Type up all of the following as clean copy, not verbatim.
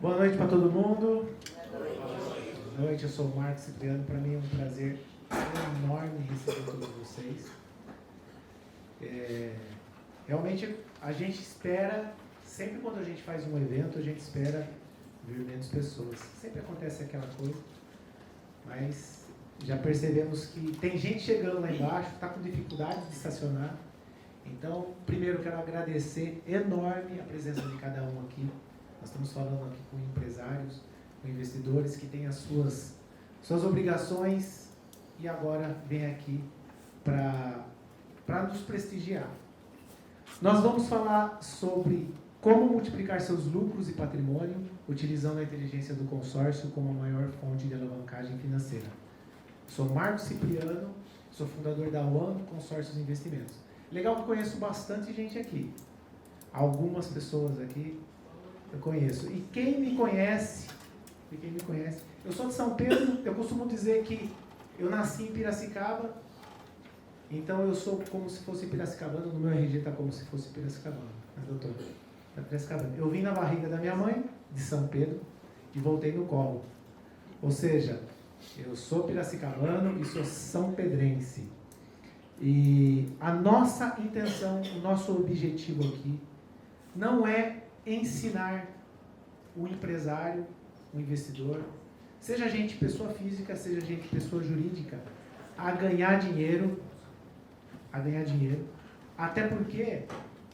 Boa noite para todo mundo. Boa noite, eu sou o Marcos Cipriano. Para mim é um prazer enorme receber todos vocês. Realmente a gente espera, sempre quando a gente faz um evento, a gente espera vir menos pessoas. Sempre acontece aquela coisa, mas já percebemos que tem gente chegando lá embaixo, está com dificuldade de estacionar. Então, primeiro quero agradecer enorme a presença de cada um aqui. Nós estamos falando aqui com empresários, com investidores que têm as suas obrigações e agora vem aqui para nos prestigiar. Nós vamos falar sobre como multiplicar seus lucros e patrimônio utilizando a inteligência do consórcio como a maior fonte de alavancagem financeira. Sou Marcos Cipriano, sou fundador da One Consórcios Investimentos. Legal que eu conheço bastante gente aqui. Algumas pessoas aqui eu conheço. E quem me conhece, eu sou de São Pedro, eu costumo dizer que eu nasci em Piracicaba, então eu sou como se fosse piracicabano, no meu RG está como se fosse piracicabano. Mas doutor, é piracicabano. Eu vim na barriga da minha mãe, de São Pedro, e voltei no colo. Ou seja, eu sou piracicabano e sou são pedrense. E a nossa intenção, o nosso objetivo aqui, não é ensinar o empresário, o investidor, seja gente pessoa física, seja gente pessoa jurídica, a ganhar dinheiro, até porque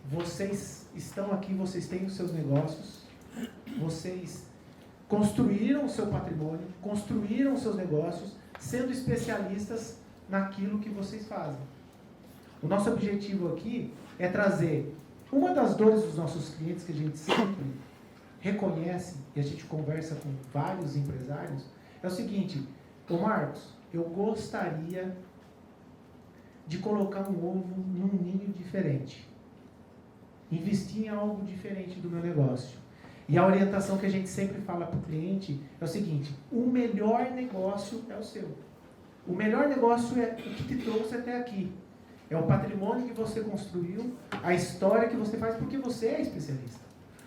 vocês estão aqui, vocês têm os seus negócios, vocês construíram o seu patrimônio, construíram os seus negócios, sendo especialistas naquilo que vocês fazem. O nosso objetivo aqui é trazer uma das dores dos nossos clientes, que a gente sempre reconhece, e a gente conversa com vários empresários, é o seguinte: ô Marcos, eu gostaria de colocar um ovo num ninho diferente, investir em algo diferente do meu negócio. E a orientação que a gente sempre fala para o cliente é o seguinte: o melhor negócio é o seu. O melhor negócio é o que te trouxe até aqui. É o patrimônio que você construiu, a história que você faz, porque você é especialista.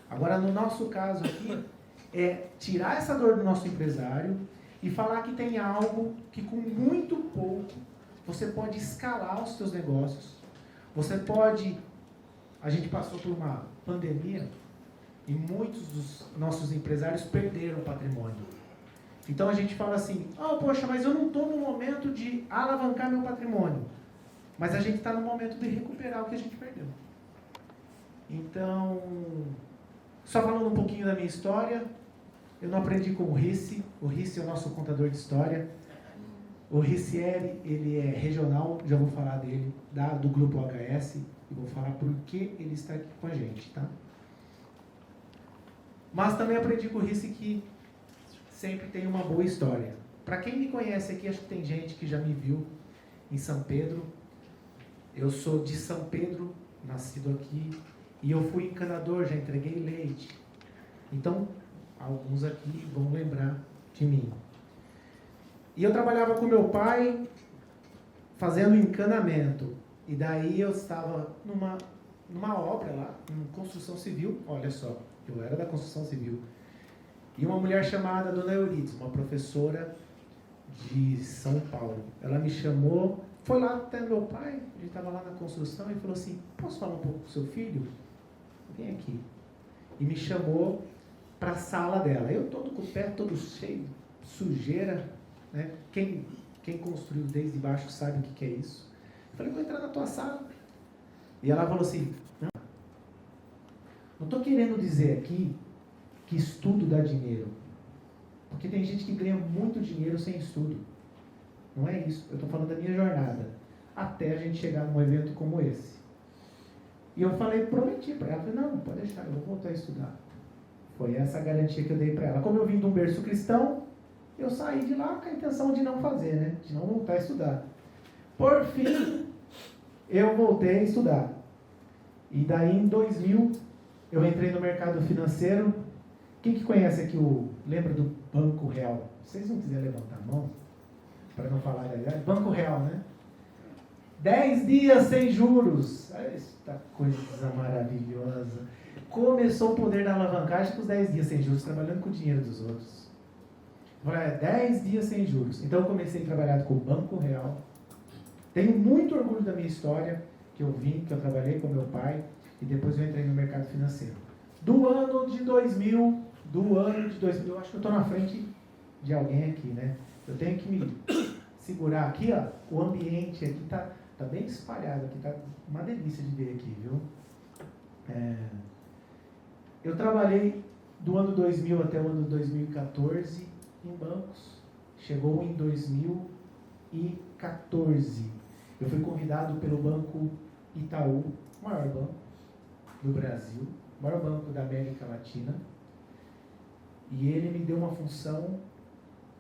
Agora, no nosso caso aqui, é tirar essa dor do nosso empresário e falar que tem algo que com muito pouco você pode escalar os seus negócios. Você pode... A gente passou por uma pandemia e muitos dos nossos empresários perderam o patrimônio. Então a gente fala assim: poxa, mas eu não estou no momento de alavancar meu patrimônio. Mas a gente está no momento de recuperar o que a gente perdeu. Então, só falando um pouquinho da minha história, eu não aprendi com o Risse. O Risse é o nosso contador de história. O Rissieri, ele é regional, já vou falar dele, do Grupo HS, e vou falar por que ele está aqui com a gente, tá? Mas também aprendi com o Risse que sempre tem uma boa história. Para quem me conhece aqui, acho que tem gente que já me viu em São Pedro. Eu sou de São Pedro, nascido aqui, e eu fui encanador, já entreguei leite. Então, alguns aqui vão lembrar de mim. E eu trabalhava com meu pai, fazendo encanamento. E daí eu estava numa obra lá, em construção civil, olha só, eu era da construção civil. E uma mulher chamada Dona Eurides, uma professora de São Paulo, ela me chamou. Foi lá até meu pai, a gente estava lá na construção, e falou assim: posso falar um pouco com o seu filho? Vem aqui. E me chamou para a sala dela. Eu todo com o pé, todo cheio, sujeira, né? Quem construiu desde baixo sabe o que é isso. Eu falei: vou entrar na tua sala. E ela falou assim: não estou querendo dizer aqui que estudo dá dinheiro. Porque tem gente que ganha muito dinheiro sem estudo. Não é isso, eu estou falando da minha jornada, até a gente chegar num evento como esse. E eu prometi para ela, não, pode deixar, eu vou voltar a estudar. Foi essa a garantia que eu dei para ela. Como eu vim de um berço cristão, eu saí de lá com a intenção de não fazer, né? De não voltar a estudar. Por fim, eu voltei a estudar. E daí em 2000, eu entrei no mercado financeiro. Quem que conhece aqui lembra do Banco Real? Se vocês não quiserem levantar a mão, para não falar da idade, Banco Real, né? 10 dias sem juros. Esta coisa maravilhosa. Começou o poder da alavancagem com os 10 dias sem juros, trabalhando com o dinheiro dos outros. Eu falei, 10 dias sem juros. Então eu comecei a trabalhar com o Banco Real. Tenho muito orgulho da minha história, que eu que eu trabalhei com meu pai, e depois eu entrei no mercado financeiro. Do ano de 2000, eu acho que eu estou na frente de alguém aqui, né? Eu tenho que me segurar aqui, ó. O ambiente aqui tá bem espalhado, aqui tá uma delícia de ver aqui, viu? Eu trabalhei do ano 2000 até o ano 2014 em bancos. Chegou em 2014. Eu fui convidado pelo Banco Itaú, o maior banco do Brasil, o maior banco da América Latina. E ele me deu uma função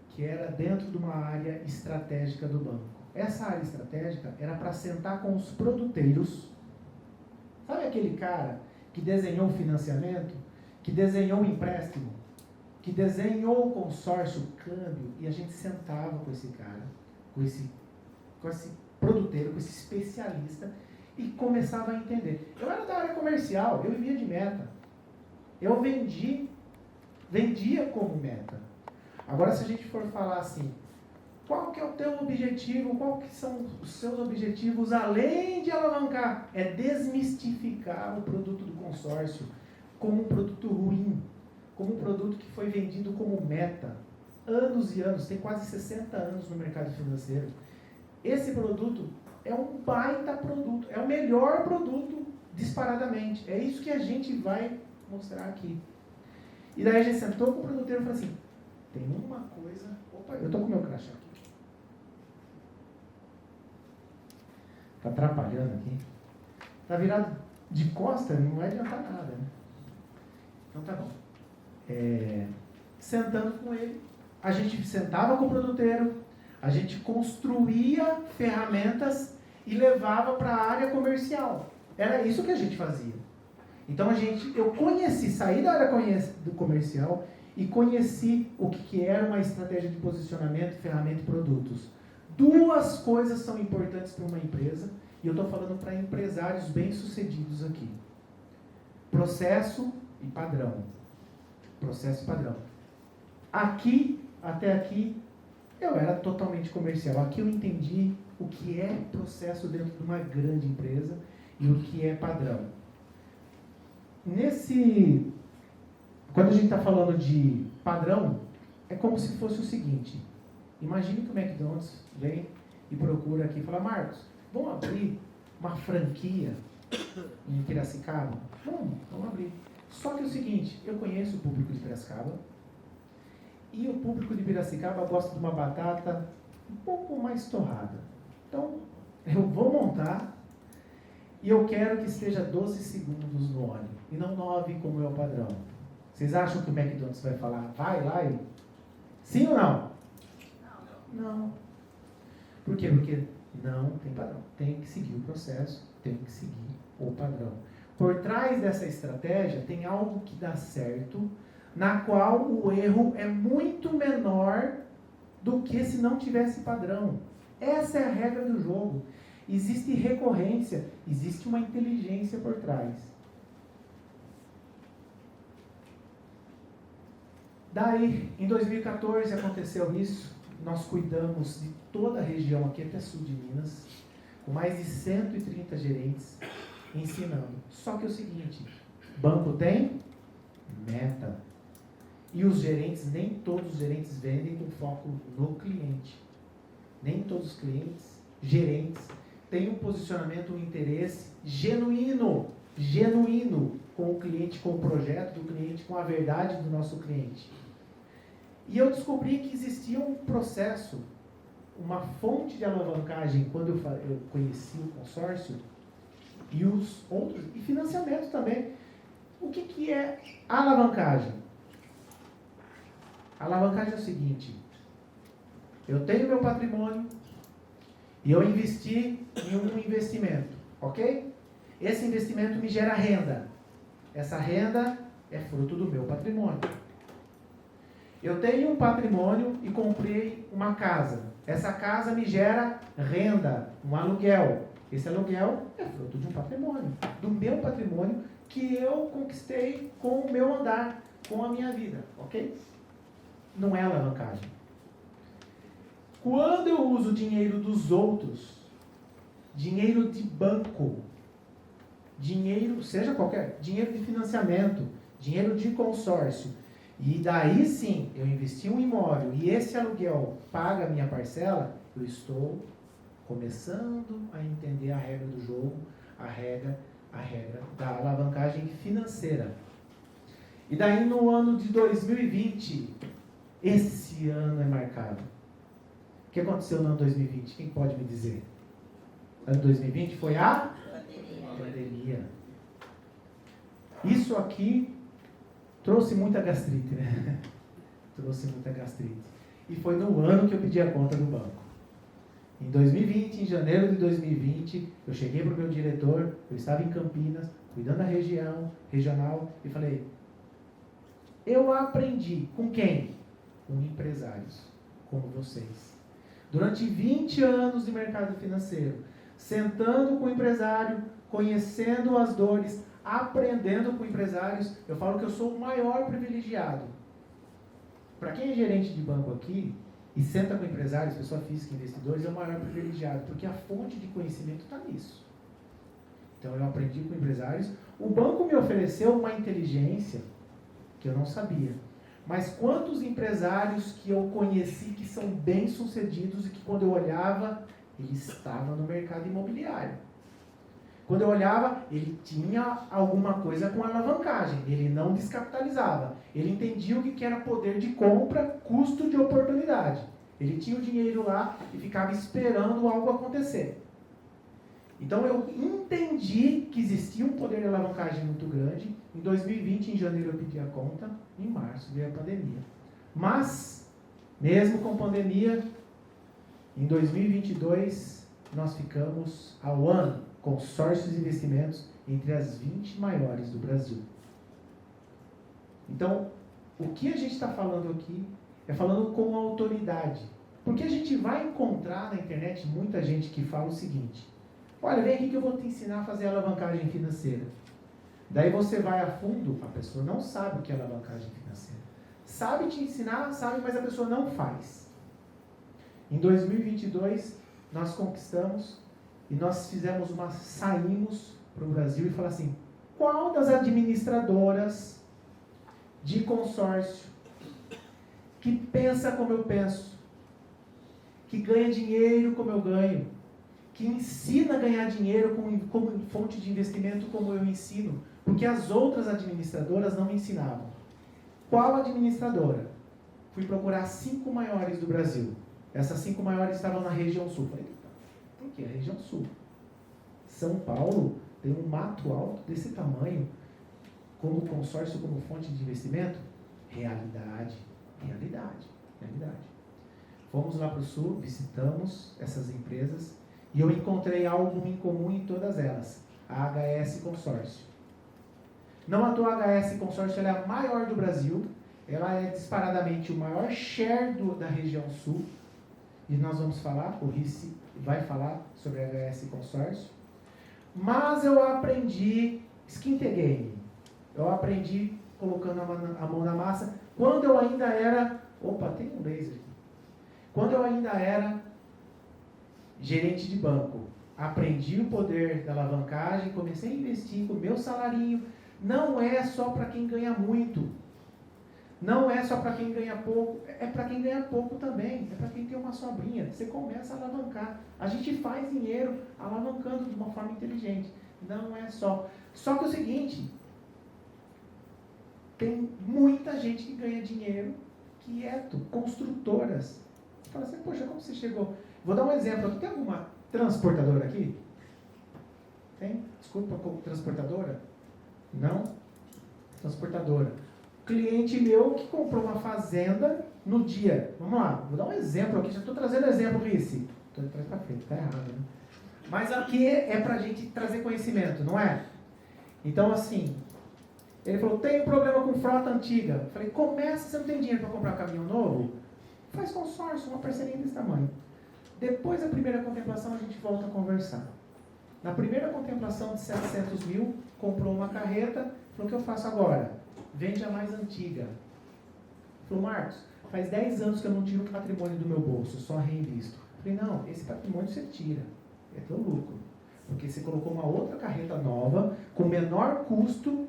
que era dentro de uma área estratégica do banco. Essa área estratégica era para sentar com os produteiros. Sabe aquele cara que desenhou o financiamento, que desenhou o empréstimo, que desenhou o consórcio, o câmbio, e a gente sentava com esse cara, com esse produteiro, com esse especialista, e começava a entender. Eu era da área comercial, eu vivia de meta. Eu vendia como meta. Agora, se a gente for falar assim, qual que é o teu objetivo, qual que são os seus objetivos, além de alavancar? É desmistificar o produto do consórcio como um produto ruim, como um produto que foi vendido como meta. Anos e anos, tem quase 60 anos no mercado financeiro. Esse produto é um baita produto, é o melhor produto disparadamente. É isso que a gente vai mostrar aqui. E daí a gente sentou com o produtor e falou assim, tem uma coisa... Opa, eu estou com o meu crachá aqui. Está atrapalhando aqui. Está virado de costa, não vai adiantar nada, né? Então tá bom. Sentando com ele, a gente sentava com o produteiro, a gente construía ferramentas e levava para a área comercial. Era isso que a gente fazia. Então eu saí da área do comercial e conheci o que era uma estratégia de posicionamento, ferramenta e produtos. Duas coisas são importantes para uma empresa, e eu estou falando para empresários bem-sucedidos aqui. Processo e padrão. Processo e padrão. Até aqui, eu era totalmente comercial. Aqui eu entendi o que é processo dentro de uma grande empresa e o que é padrão. Quando a gente está falando de padrão, é como se fosse o seguinte. Imagine que o McDonald's vem e procura aqui e fala, Marcos, vamos abrir uma franquia em Piracicaba? Vamos abrir. Só que é o seguinte, eu conheço o público de Piracicaba, e o público de Piracicaba gosta de uma batata um pouco mais torrada. Então, eu vou montar e eu quero que esteja 12 segundos no óleo, e não 9 como é o padrão. Vocês acham que o McDonald's vai falar, vai lá e... Sim ou não? Não. Por quê? Porque não tem padrão. Tem que seguir o processo, tem que seguir o padrão. Por trás dessa estratégia tem algo que dá certo, na qual o erro é muito menor do que se não tivesse padrão. Essa é a regra do jogo. Existe recorrência, existe uma inteligência por trás. Daí, em 2014 aconteceu isso. Nós cuidamos de toda a região aqui até sul de Minas, com mais de 130 gerentes ensinando. Só que é o seguinte, banco tem meta. E os gerentes, nem todos os gerentes vendem com foco no cliente. Nem todos os gerentes, têm um posicionamento, um interesse genuíno com o cliente, com o projeto do cliente, com a verdade do nosso cliente. E eu descobri que existia um processo, uma fonte de alavancagem, quando eu conheci o consórcio, e os outros, e financiamento também. O que é alavancagem? Alavancagem é o seguinte, eu tenho meu patrimônio e eu investi em um investimento, ok? Esse investimento me gera renda. Essa renda é fruto do meu patrimônio. Eu tenho um patrimônio e comprei uma casa. Essa casa me gera renda, um aluguel. Esse aluguel é fruto de um patrimônio, do meu patrimônio que eu conquistei com o meu andar, com a minha vida, ok? Não é alavancagem. Quando eu uso dinheiro dos outros, dinheiro de banco, dinheiro, seja qualquer, dinheiro de financiamento, dinheiro de consórcio, e daí sim eu investi um imóvel e esse aluguel paga a minha parcela, eu estou começando a entender a regra do jogo, a regra da alavancagem financeira. E daí no ano de 2020, esse ano é marcado. O que aconteceu no ano 2020? Quem pode me dizer? Ano 2020 foi a pandemia. Isso aqui trouxe muita gastrite, né? Trouxe muita gastrite. E foi no ano que eu pedi a conta do banco. Em 2020, em janeiro de 2020, eu cheguei para o meu diretor, eu estava em Campinas, cuidando da região, regional, e falei, eu aprendi com quem? Com empresários, como vocês. Durante 20 anos de mercado financeiro, sentando com o empresário, conhecendo as dores, aprendendo com empresários, eu falo que eu sou o maior privilegiado. Para quem é gerente de banco aqui, e senta com empresários, pessoa física, investidores, é o maior privilegiado, porque a fonte de conhecimento está nisso. Então eu aprendi com empresários. O banco me ofereceu uma inteligência que eu não sabia. Mas quantos empresários que eu conheci que são bem-sucedidos e que quando eu olhava, ele estava no mercado imobiliário. Quando eu olhava, ele tinha alguma coisa com alavancagem, ele não descapitalizava. Ele entendia o que era poder de compra, custo de oportunidade. Ele tinha o dinheiro lá e ficava esperando algo acontecer. Então eu entendi que existia um poder de alavancagem muito grande. Em 2020, em janeiro, eu pedi a conta. Em março veio a pandemia. Mas, mesmo com pandemia, em 2022, nós ficamos ao ano consórcios e investimentos entre as 20 maiores do Brasil. Então, o que a gente está falando aqui é falando com autoridade. Porque a gente vai encontrar na internet muita gente que fala o seguinte, olha, vem aqui que eu vou te ensinar a fazer alavancagem financeira. Daí você vai a fundo, a pessoa não sabe o que é alavancagem financeira. Sabe te ensinar, sabe, mas a pessoa não faz. Em 2022, nós conquistamos e nós saímos para o Brasil e falamos assim, qual das administradoras de consórcio que pensa como eu penso, que ganha dinheiro como eu ganho, que ensina a ganhar dinheiro como fonte de investimento como eu ensino, porque as outras administradoras não me ensinavam. Qual administradora? Fui procurar 5 maiores do Brasil. Essas 5 maiores estavam na região sul. Falei, por que a região sul? São Paulo tem um mato alto desse tamanho, como consórcio, como fonte de investimento? Realidade. Fomos lá para o sul, visitamos essas empresas e eu encontrei algo em comum em todas elas. A HS Consórcio. Não à toa a HS Consórcio ela é a maior do Brasil, ela é disparadamente o maior share da região sul e nós vamos falar, o Ricci vai falar sobre a HS Consórcio. Mas eu aprendi skin the game. Eu aprendi colocando a mão na massa quando eu ainda era... Opa, tem um laser aqui. Quando eu ainda era gerente de banco. Aprendi o poder da alavancagem, comecei a investir com o meu salarinho. Não é só para quem ganha muito. Não é só para quem ganha pouco. É para quem ganha pouco também. É para quem tem uma sobrinha. Você começa a alavancar. A gente faz dinheiro alavancando de uma forma inteligente. Não é só. Só que é o seguinte... Tem muita gente que ganha dinheiro quieto, construtoras. Você fala assim, poxa, como você chegou? Vou dar um exemplo aqui. Tem alguma transportadora aqui? Tem? Desculpa, transportadora? Não? Transportadora. Cliente meu que comprou uma fazenda no dia. Vamos lá, vou dar um exemplo aqui. Já estou trazendo exemplo, Ricci. Estou de trás para frente, está errado, né? Mas aqui é para a gente trazer conhecimento, não é? Então, assim... Ele falou, tem um problema com frota antiga. Eu falei, começa, você não tem dinheiro para comprar um caminhão novo? Faz consórcio, uma parceria desse tamanho. Depois da primeira contemplação, a gente volta a conversar. Na primeira contemplação de 700 mil, comprou uma carreta, falou, o que eu faço agora? Vende a mais antiga. Falou, Marcos, faz 10 anos que eu não tiro o patrimônio do meu bolso, só reinvisto. Falei, não, esse patrimônio você tira, é teu lucro. Porque você colocou uma outra carreta nova, com menor custo,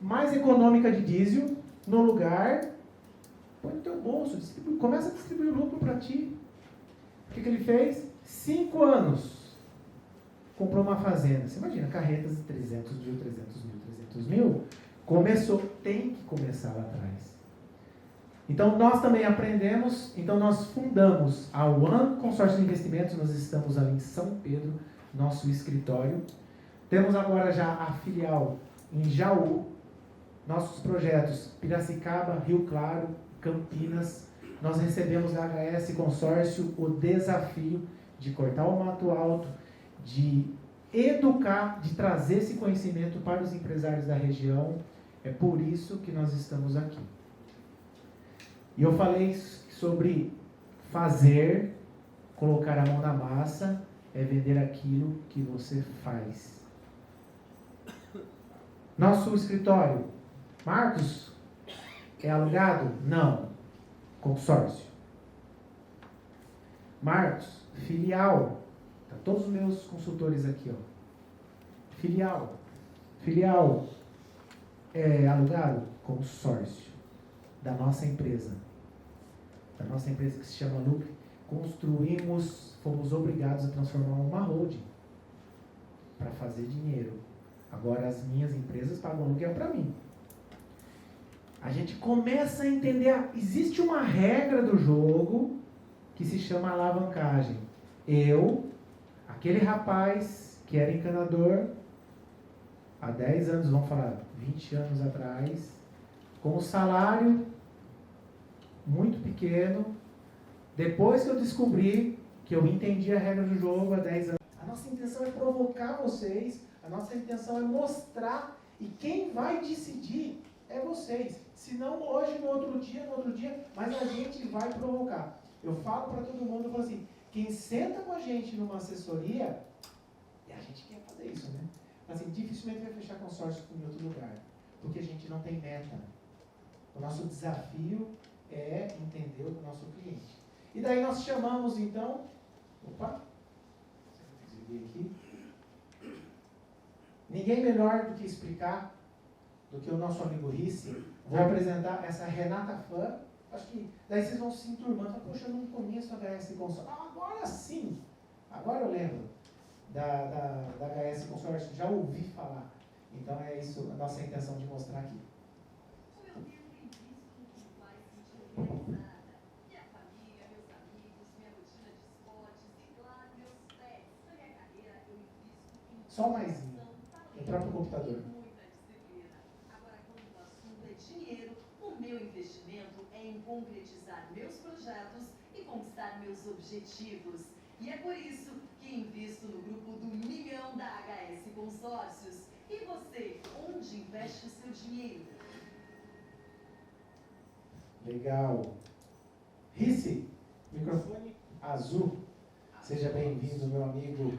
mais econômica de diesel, no lugar, põe no teu bolso, distribui, começa a distribuir o lucro para ti. O que ele fez? 5 anos. Comprou uma fazenda. Você imagina, carretas de 300 mil, 300 mil, 300 mil. Começou, tem que começar lá atrás. Então, nós também aprendemos, então nós fundamos a One Consórcio de Investimentos, nós estamos ali em São Pedro, nosso escritório. Temos agora já a filial em Jaú, nossos projetos Piracicaba, Rio Claro, Campinas. Nós recebemos da HS Consórcio o desafio de cortar o mato alto, de educar, de trazer esse conhecimento para os empresários da região. É por isso que nós estamos aqui. E eu falei sobre fazer, colocar a mão na massa, é vender aquilo que você faz. Nosso escritório, Marcos, é alugado? Não. Consórcio. Marcos, filial. Tá todos os meus consultores aqui, ó. Filial. Filial é alugado? Consórcio. Da nossa empresa. Da nossa empresa que se chama Lucre. Construímos, fomos obrigados a transformar uma holding para fazer dinheiro. Agora as minhas empresas pagam aluguel para mim. A gente começa a entender, existe uma regra do jogo que se chama alavancagem. Eu, aquele rapaz que era encanador, há 10 anos, vamos falar, 20 anos atrás, com um salário muito pequeno, depois que eu descobri que eu entendi a regra do jogo há 10 anos. A nossa intenção é provocar vocês, a nossa intenção é mostrar, e quem vai decidir é vocês. Se não hoje, no outro dia, mas a gente vai provocar. Eu falo para todo mundo, eu falo assim, quem senta com a gente numa assessoria, e a gente quer fazer isso, né? Assim, dificilmente vai fechar consórcio em outro lugar, porque a gente não tem meta. O nosso desafio é entender o nosso cliente. E daí nós chamamos, então, aqui. Ninguém melhor do que explicar do que o nosso amigo Risse. Vou apresentar essa Renata Fã. Acho que daí vocês vão se enturmando. Poxa, eu não conheço a HS Consórcio. Agora sim! Agora eu lembro da HS Consórcio. Já ouvi falar. Então é isso a nossa intenção de mostrar aqui. Só o maisinho. O próprio computador. Meu investimento é em concretizar meus projetos e conquistar meus objetivos. E é por isso que invisto no grupo do milhão da HS Consórcios. E você, onde investe o seu dinheiro? Legal. Risse, microfone azul. Seja bem-vindo, meu amigo.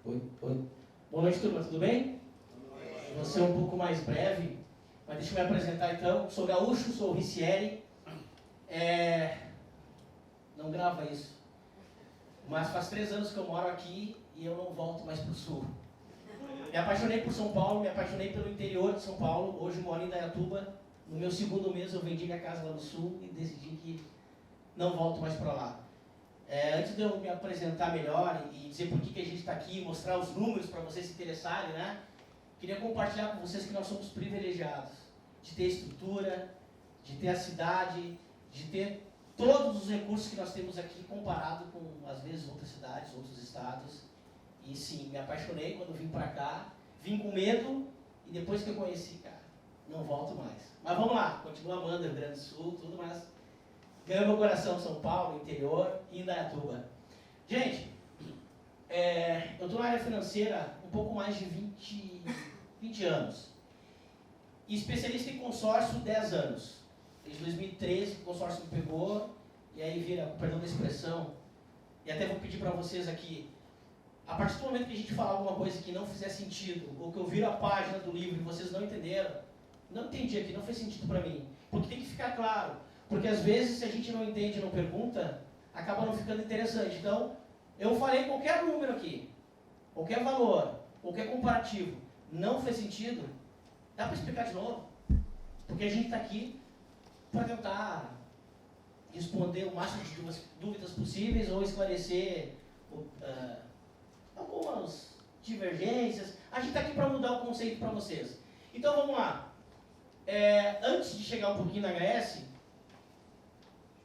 Oi. Boa noite, turma. Tudo bem? Eu vou ser um pouco mais breve. Mas deixa eu me apresentar então. Sou gaúcho, sou o Rissieri. Não grava isso. Mas faz 3 anos que eu moro aqui e eu não volto mais para o sul. Me apaixonei por São Paulo, me apaixonei pelo interior de São Paulo. Hoje moro em Indaiatuba. No meu 2º mês eu vendi minha casa lá no sul e decidi que não volto mais para lá. Antes de eu me apresentar melhor e dizer por que a gente está aqui, mostrar os números para vocês se interessarem, né? Queria compartilhar com vocês que nós somos privilegiados de ter estrutura, de ter a cidade, de ter todos os recursos que nós temos aqui comparado com, às vezes, outras cidades, outros estados. E sim, me apaixonei quando vim para cá, vim com medo e depois que eu conheci, cara, não volto mais. Mas vamos lá, continuo amando o Rio Grande do Sul, tudo, mas ganhou meu coração São Paulo, interior e Indaiatuba. Gente, eu estou na área financeira um pouco mais de 20 anos. E especialista em consórcio, 10 anos. Desde 2013 o consórcio me pegou, e aí vira, perdão da expressão, e até vou pedir para vocês aqui, a partir do momento que a gente falar alguma coisa que não fizer sentido, ou que eu viro a página do livro e vocês não entenderam, não entendi aqui, não fez sentido para mim. Porque tem que ficar claro. Porque às vezes, se a gente não entende e não pergunta, acaba não ficando interessante. Então, eu falei qualquer número aqui, qualquer valor, qualquer comparativo, não fez sentido, dá para explicar de novo. Porque a gente está aqui para tentar responder o máximo de dúvidas possíveis ou esclarecer algumas divergências. A gente está aqui para mudar o conceito para vocês. Então vamos lá. Antes de chegar um pouquinho na HS,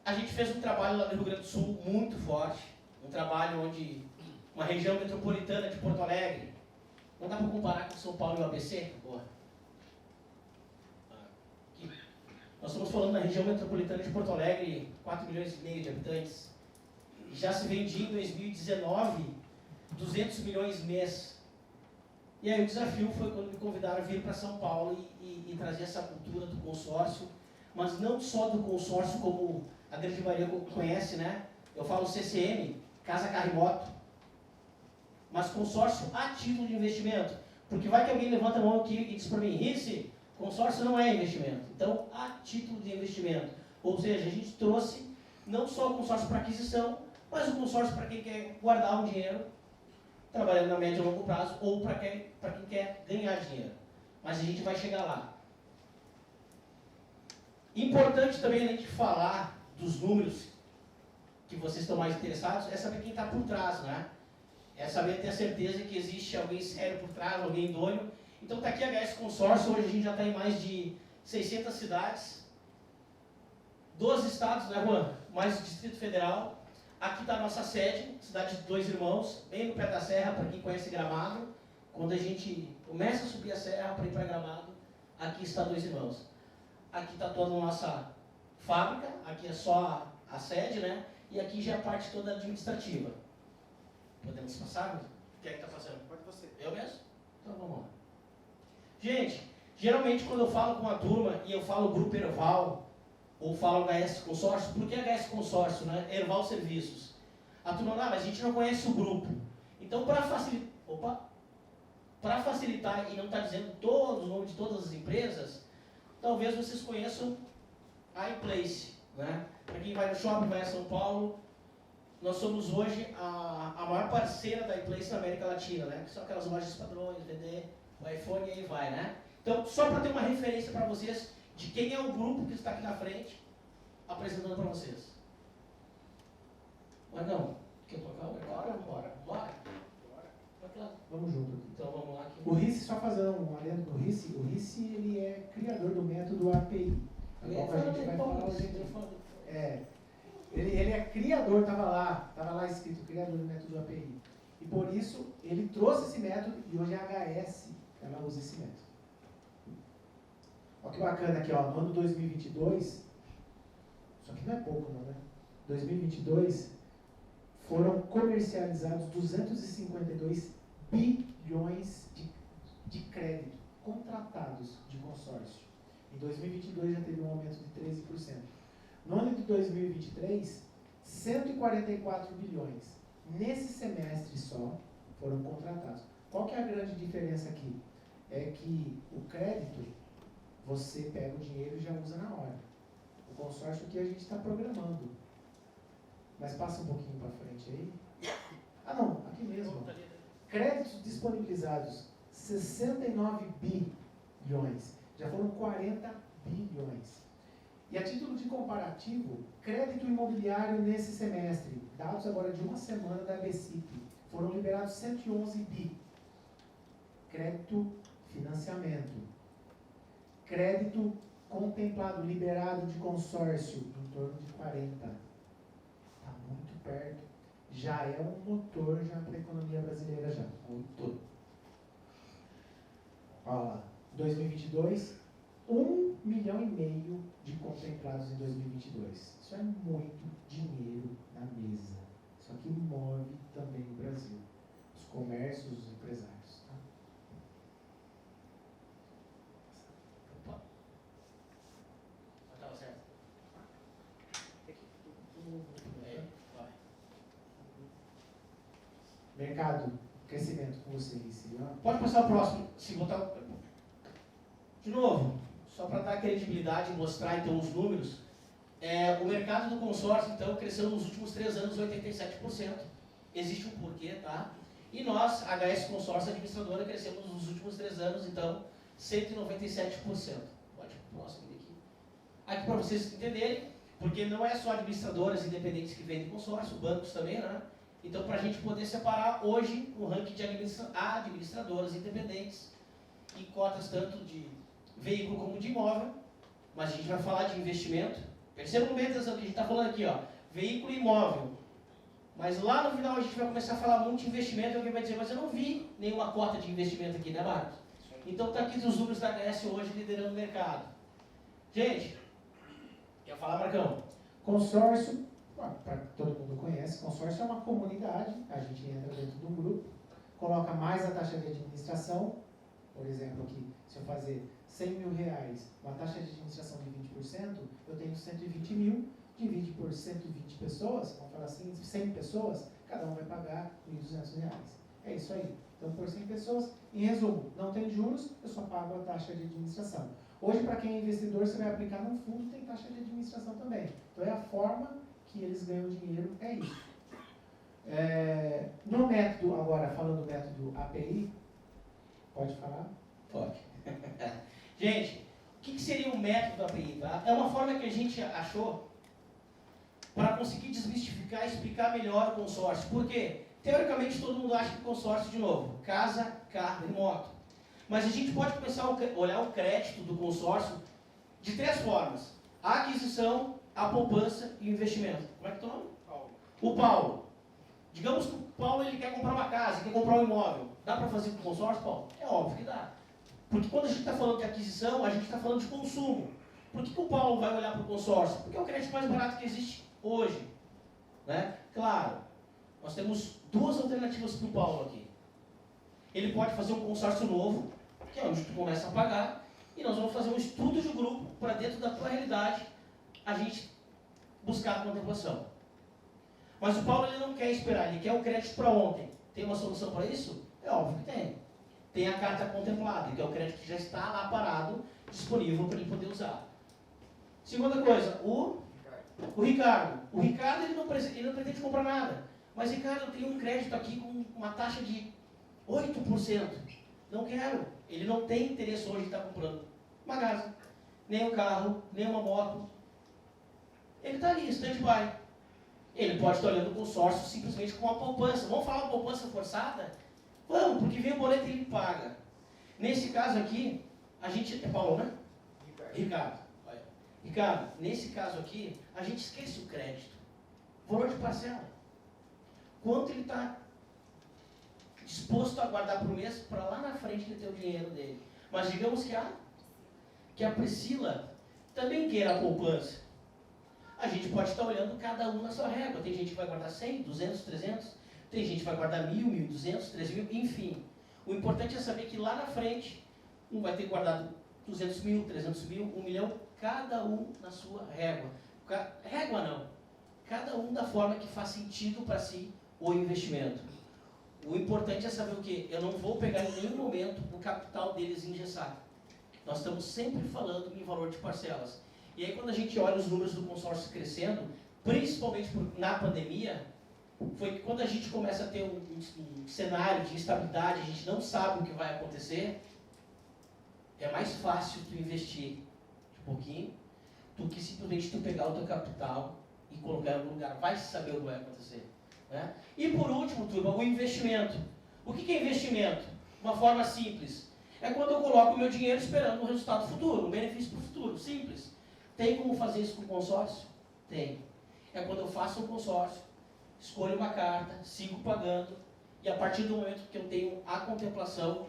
a gente fez um trabalho lá no Rio Grande do Sul muito forte. Um trabalho onde uma região metropolitana de Porto Alegre, não dá para comparar com São Paulo e o ABC? Boa. Aqui. Nós estamos falando da região metropolitana de Porto Alegre, 4 milhões e meio de habitantes. Já se vendia em 2019 200 milhões mês. E aí o desafio foi quando me convidaram a vir para São Paulo e trazer essa cultura do consórcio, mas não só do consórcio como a grande maioria conhece, né? Eu falo CCM, Casa, Carro e Moto, mas consórcio a título de investimento. Porque vai que alguém levanta a mão aqui e diz para mim, Risse, consórcio não é investimento. Então, a título de investimento. Ou seja, a gente trouxe não só o consórcio para aquisição, mas o consórcio para quem quer guardar um dinheiro, trabalhando na média e longo prazo, ou para quem quer ganhar dinheiro. Mas a gente vai chegar lá. Importante também a gente falar dos números que vocês estão mais interessados, é saber quem está por trás, né? É saber ter a certeza que existe alguém sério por trás, alguém idôneo. Então está aqui a HS Consórcio, hoje a gente já está em mais de 600 cidades, 12 estados, né, Juan? Mais o Distrito Federal. Aqui está a nossa sede, cidade de Dois Irmãos, bem no pé da serra, para quem conhece Gramado. Quando a gente começa a subir a serra para ir para Gramado, aqui está Dois Irmãos. Aqui está toda a nossa fábrica, aqui é só a sede, né? E aqui já é a parte toda administrativa. Podemos passar? Quem é que está passando? Pode você. Eu mesmo? Então vamos lá. Gente, geralmente quando eu falo com a turma e eu falo Grupo Erval, ou falo HS Consórcio, por que HS Consórcio, né? Erval Serviços. A turma, mas a gente não conhece o grupo. Então, para facilitar e não estar dizendo todos os nomes de todas as empresas, talvez vocês conheçam a iPlace, né? Para quem vai no shopping, vai a São Paulo, nós somos hoje a maior parceira da iPlace na América Latina, né? Que são aquelas lojas padrões, vender o iPhone e aí vai, né? Então, só para ter uma referência para vocês de quem é o grupo que está aqui na frente, apresentando para vocês. Mas não, quer tocar o mercado? Bora. Vamos junto aqui. Então vamos lá. O Risse, só fazer um adendo do Risse, o Risse ele é criador do método API. A qual a gente vai falar hoje aqui. Ele é criador, estava lá escrito criador do método API. E por isso ele trouxe esse método e hoje a HS ela usa esse método. Olha que bacana aqui, ó, no ano 2022, isso aqui não é pouco não, né? 2022 foram comercializados 252 bilhões de crédito contratados de consórcio. Em 2022 já teve um aumento de 13%. No ano de 2023, 144 bilhões. Nesse semestre só foram contratados. Qual que é a grande diferença aqui? É que o crédito, você pega o dinheiro e já usa na hora. O consórcio aqui a gente está programando. Mas passa um pouquinho para frente aí. Ah não, aqui mesmo. Créditos disponibilizados, 69 bilhões. Já foram 40 bilhões. E a título de comparativo, crédito imobiliário nesse semestre, dados agora de uma semana da ABCIP, foram liberados 111 bi. Crédito financiamento. Crédito contemplado, liberado de consórcio, em torno de 40. Está muito perto. Já é um motor já para a economia brasileira já. Muito. Olha lá. 2022, 1,5 milhão de contemplados em 2022. Isso é muito dinheiro na mesa. Isso aqui move também o Brasil. Os comércios, os empresários. Tá? Opa. Estava certo. Vai. mercado, crescimento com vocês? Pode passar o próximo, se botar... De novo, só para dar credibilidade e mostrar então os números, o mercado do consórcio então cresceu nos últimos 3 anos 87%. Existe um porquê, tá? E nós, HS Consórcio Administradora, crescemos nos últimos 3 anos, então, 197%. Pode ir pro próximo aqui. Aqui para vocês entenderem, porque não é só administradoras independentes que vendem consórcio, bancos também, né? Então, para a gente poder separar hoje o ranking de administradoras independentes e cotas tanto de veículo como de imóvel, mas a gente vai falar de investimento. Percebam bem atenção que a gente está falando aqui, ó, veículo e imóvel. Mas lá no final a gente vai começar a falar muito de investimento e alguém vai dizer, mas eu não vi nenhuma cota de investimento aqui, né, Marcos? Então está aqui os números da HS hoje liderando o mercado. Gente, quer falar, Marcão? Consórcio, para todo mundo conhece, consórcio é uma comunidade, a gente entra dentro de um grupo, coloca mais a taxa de administração, por exemplo aqui, se eu fazer 100 mil reais, uma taxa de administração de 20%, eu tenho 120 mil, divide por 120 pessoas, vamos falar assim, 100 pessoas, cada um vai pagar R$ 1.200. É isso aí. Então, por 100 pessoas, em resumo, não tem juros, eu só pago a taxa de administração. Hoje, para quem é investidor, você vai aplicar num fundo, tem taxa de administração também. Então, é a forma que eles ganham dinheiro, é isso. No método, agora, falando do método API, pode falar? Pode. Gente, o que seria o método API? Tá? É uma forma que a gente achou para conseguir desmistificar e explicar melhor o consórcio. Por quê? Teoricamente, todo mundo acha que consórcio, de novo, casa, carro e moto. Mas a gente pode começar a olhar o crédito do consórcio de 3 formas. A aquisição, a poupança e o investimento. Como é que é o nome? Paulo. O Paulo. Digamos que o Paulo ele quer comprar uma casa, quer comprar um imóvel. Dá para fazer com consórcio, Paulo? É óbvio que dá. Porque quando a gente está falando de aquisição, a gente está falando de consumo. Por que o Paulo vai olhar para o consórcio? Porque é o crédito mais barato que existe hoje, né? Claro, nós temos 2 alternativas para o Paulo aqui. Ele pode fazer um consórcio novo, que é onde tu começa a pagar, e nós vamos fazer um estudo de grupo para dentro da tua realidade a gente buscar a contemplação. Mas o Paulo ele não quer esperar, ele quer o crédito para ontem. Tem uma solução para isso? É óbvio que tem. Tem a carta contemplada, que é o crédito que já está lá parado, disponível para ele poder usar. Segunda coisa, o Ricardo. O Ricardo ele não pretende comprar nada. Mas, Ricardo, eu tenho um crédito aqui com uma taxa de 8%. Não quero. Ele não tem interesse hoje em estar comprando uma casa, nem um carro, nem uma moto. Ele está ali, stand-by. Ele pode estar olhando o consórcio simplesmente com uma poupança. Vamos falar uma poupança forçada? Vamos, porque vem o boleto e ele paga. Nesse caso aqui, a gente... É Paulo, né? Ricardo. Ricardo, nesse caso aqui, a gente esquece o crédito. Valor de parcela. Quanto ele está disposto a guardar por mês para lá na frente ele ter o dinheiro dele. Mas digamos que a Priscila também queira a poupança. A gente pode estar olhando cada um na sua régua. Tem gente que vai guardar 100, 200, 300. Tem gente que vai guardar 1.000, 1.200, 3.000, enfim. O importante é saber que lá na frente, um vai ter guardado 200 mil, 300 mil, 1 milhão, cada um na sua régua. Régua não. Cada um da forma que faz sentido para si o investimento. O importante é saber o quê? Eu não vou pegar em nenhum momento o capital deles engessado. Nós estamos sempre falando em valor de parcelas. E aí quando a gente olha os números do consórcio crescendo, principalmente na pandemia, foi que quando a gente começa a ter um cenário de instabilidade, a gente não sabe o que vai acontecer, é mais fácil tu investir de pouquinho do que simplesmente tu pegar o teu capital e colocar em algum lugar. Vai saber o que vai acontecer. Né? E por último, turma, o investimento. O que é investimento? Uma forma simples. É quando eu coloco o meu dinheiro esperando um resultado futuro, um benefício para o futuro. Simples. Tem como fazer isso com consórcio? Tem. É quando eu faço um consórcio, escolho uma carta, sigo pagando, e a partir do momento que eu tenho a contemplação,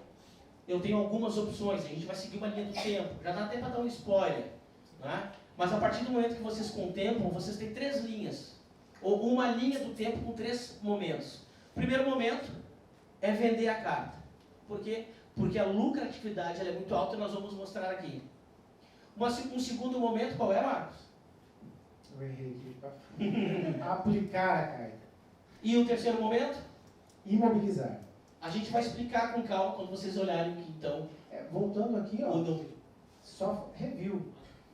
eu tenho algumas opções. A gente vai seguir uma linha do tempo. Já dá até para dar um spoiler. Né? Mas a partir do momento que vocês contemplam, vocês têm 3 linhas. Ou uma linha do tempo com 3 momentos. O primeiro momento é vender a carta. Por quê? Porque a lucratividade ela é muito alta e nós vamos mostrar aqui. Um segundo momento, qual é, Marcos? Eu errei aqui. Aplicar a carta. E o terceiro momento? Imobilizar. A gente vai explicar com calma quando vocês olharem aqui, então, Voltando aqui, ó, o número. só review.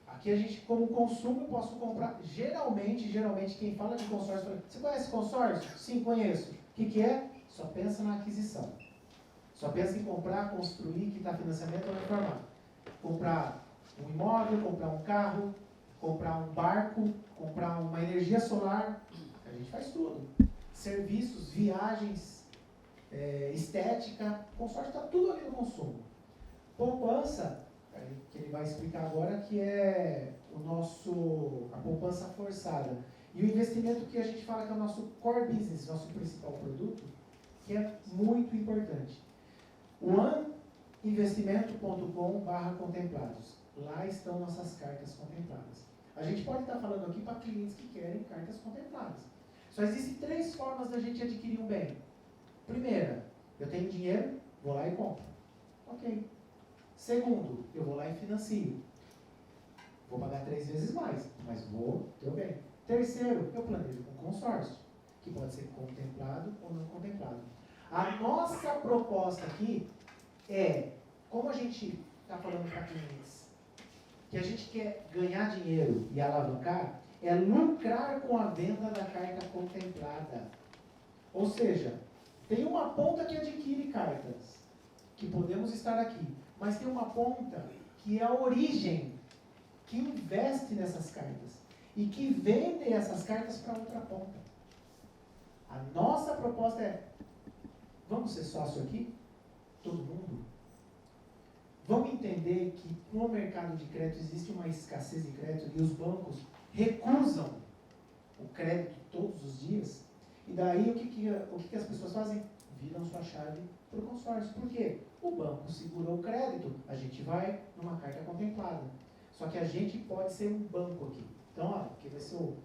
Aqui a gente, como consumo, eu posso comprar. Geralmente, quem fala de consórcio, fala, você conhece consórcio? Sim, conheço. O que é? Só pensa na aquisição. Só pensa em comprar, construir, quitar financiamento ou reformar. Comprar um imóvel, comprar um carro, comprar um barco, comprar uma energia solar. A gente faz tudo. Serviços, viagens, estética, consórcio está tudo ali no consumo. Poupança, que ele vai explicar agora, que é a poupança forçada. E o investimento que a gente fala que é o nosso core business, nosso principal produto, que é muito importante. oneinvestimento.com/contemplados. Lá estão nossas cartas contempladas. A gente pode estar falando aqui para clientes que querem cartas contempladas. Só existem 3 formas da gente adquirir um bem. Primeira, eu tenho dinheiro, vou lá e compro. Ok. Segundo, eu vou lá e financio. Vou pagar 3 vezes mais, mas vou ter o bem. Terceiro, eu planejo com consórcio, que pode ser contemplado ou não contemplado. A nossa proposta aqui é, como a gente está falando para clientes, que a gente quer ganhar dinheiro e alavancar, é lucrar com a venda da carta contemplada. Ou seja, tem uma ponta que adquire cartas, que podemos estar aqui, mas tem uma ponta que é a origem, que investe nessas cartas e que vende essas cartas para outra ponta. A nossa proposta é, vamos ser sócio aqui? Todo mundo? Vamos entender que no mercado de crédito existe uma escassez de crédito e os bancos recusam o crédito todos os dias. E daí o que as pessoas fazem? Viram sua chave para o consórcio. Por quê? O banco segurou o crédito, a gente vai numa carta contemplada. Só que a gente pode ser um banco aqui. Então, aqui vai ser o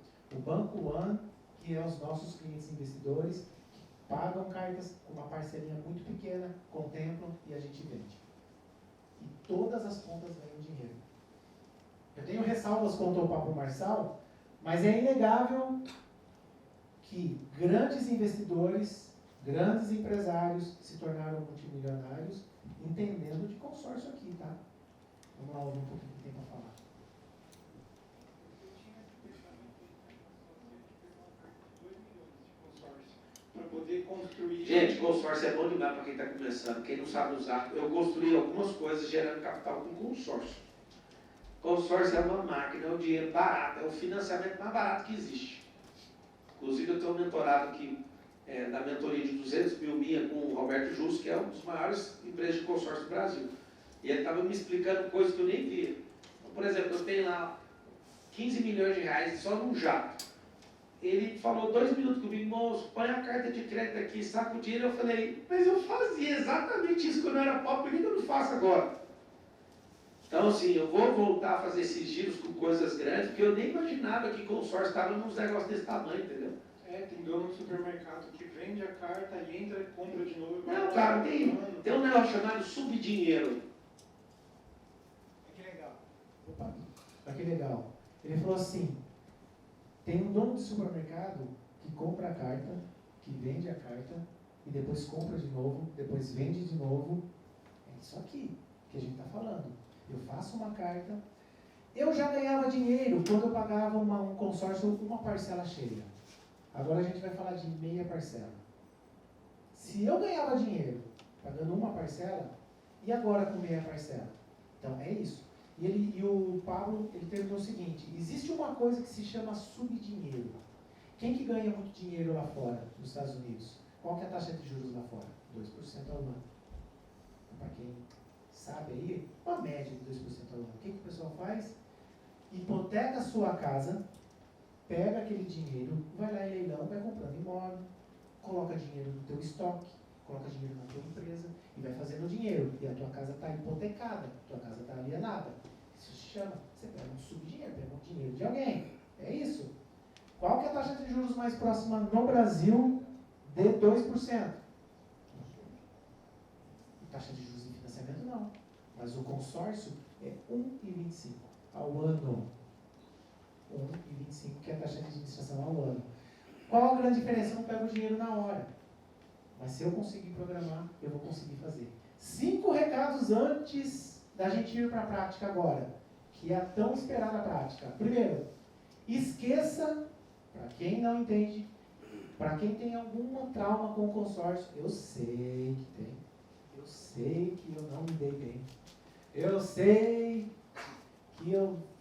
Banco One, que é os nossos clientes investidores, que pagam cartas com uma parcelinha muito pequena, contemplam e a gente vende. E todas as contas ganham dinheiro. Eu tenho ressalvas quanto ao Papo Marçal, mas é inegável que grandes investidores, grandes empresários se tornaram multimilionários entendendo de consórcio aqui, tá? Vamos lá ouvir um pouquinho o que tem para falar. Para poder construir. Gente, consórcio é bom demais para quem está começando. Quem não sabe usar, eu construí algumas coisas gerando capital com consórcio. Consórcio é uma máquina, é um dinheiro barato, é o financiamento mais barato que existe. Inclusive, eu tenho um mentorado aqui, da mentoria de 200 mil minha com o Roberto Justo, que é um dos maiores empresas de consórcio do Brasil. E ele estava me explicando coisas que eu nem via. Então, por exemplo, eu tenho lá 15 milhões de reais só num jato. Ele falou 2 minutos comigo, moço, põe a carta de crédito aqui, saca o dinheiro. Eu falei, mas eu fazia exatamente isso quando eu era pobre, por que eu não faço agora? Então, assim, eu vou voltar a fazer esses giros com coisas grandes, porque eu nem imaginava que consórcio estava nos negócios desse tamanho, entendeu? Tem dono de supermercado que vende a carta e entra, compra de novo. Não, cara, tem um negócio chamado subdinheiro. Que legal. Opa, que legal. Ele falou assim, tem um dono de supermercado que compra a carta, que vende a carta, e depois compra de novo, depois vende de novo. É isso aqui que a gente está falando. Eu faço uma carta. Eu já ganhava dinheiro quando eu pagava um consórcio uma parcela cheia. Agora a gente vai falar de meia parcela. Se eu ganhava dinheiro pagando uma parcela, e agora com meia parcela? Então é isso. E o Pablo, ele terminou o seguinte, existe uma coisa que se chama subdinheiro. Quem que ganha muito dinheiro lá fora, nos Estados Unidos? Qual que é a taxa de juros lá fora? 2% ao ano. Então, para quem sabe aí, uma média de 2% ao ano. O que o pessoal faz? Hipoteca a sua casa, pega aquele dinheiro, vai lá em leilão, vai comprando imóvel, coloca dinheiro no teu estoque, coloca dinheiro na tua empresa e vai fazendo dinheiro. E a tua casa está hipotecada, a tua casa está alienada. Isso se chama, você pega um subdinheiro, pega um dinheiro de alguém. É isso. Qual que é a taxa de juros mais próxima no Brasil de 2%? Taxa de juros em financiamento não. Mas o consórcio é 1,25 ao ano. 1,25 que é a taxa de administração ao ano. Qual a grande diferença? Eu não pego o dinheiro na hora. Mas se eu conseguir programar, eu vou conseguir fazer. 5 recados antes da gente ir para a prática agora, que é a tão esperada prática. Primeiro, esqueça, para quem não entende, para quem tem algum trauma com o consórcio, eu sei que tem. Eu sei que eu não me dei bem. Eu sei que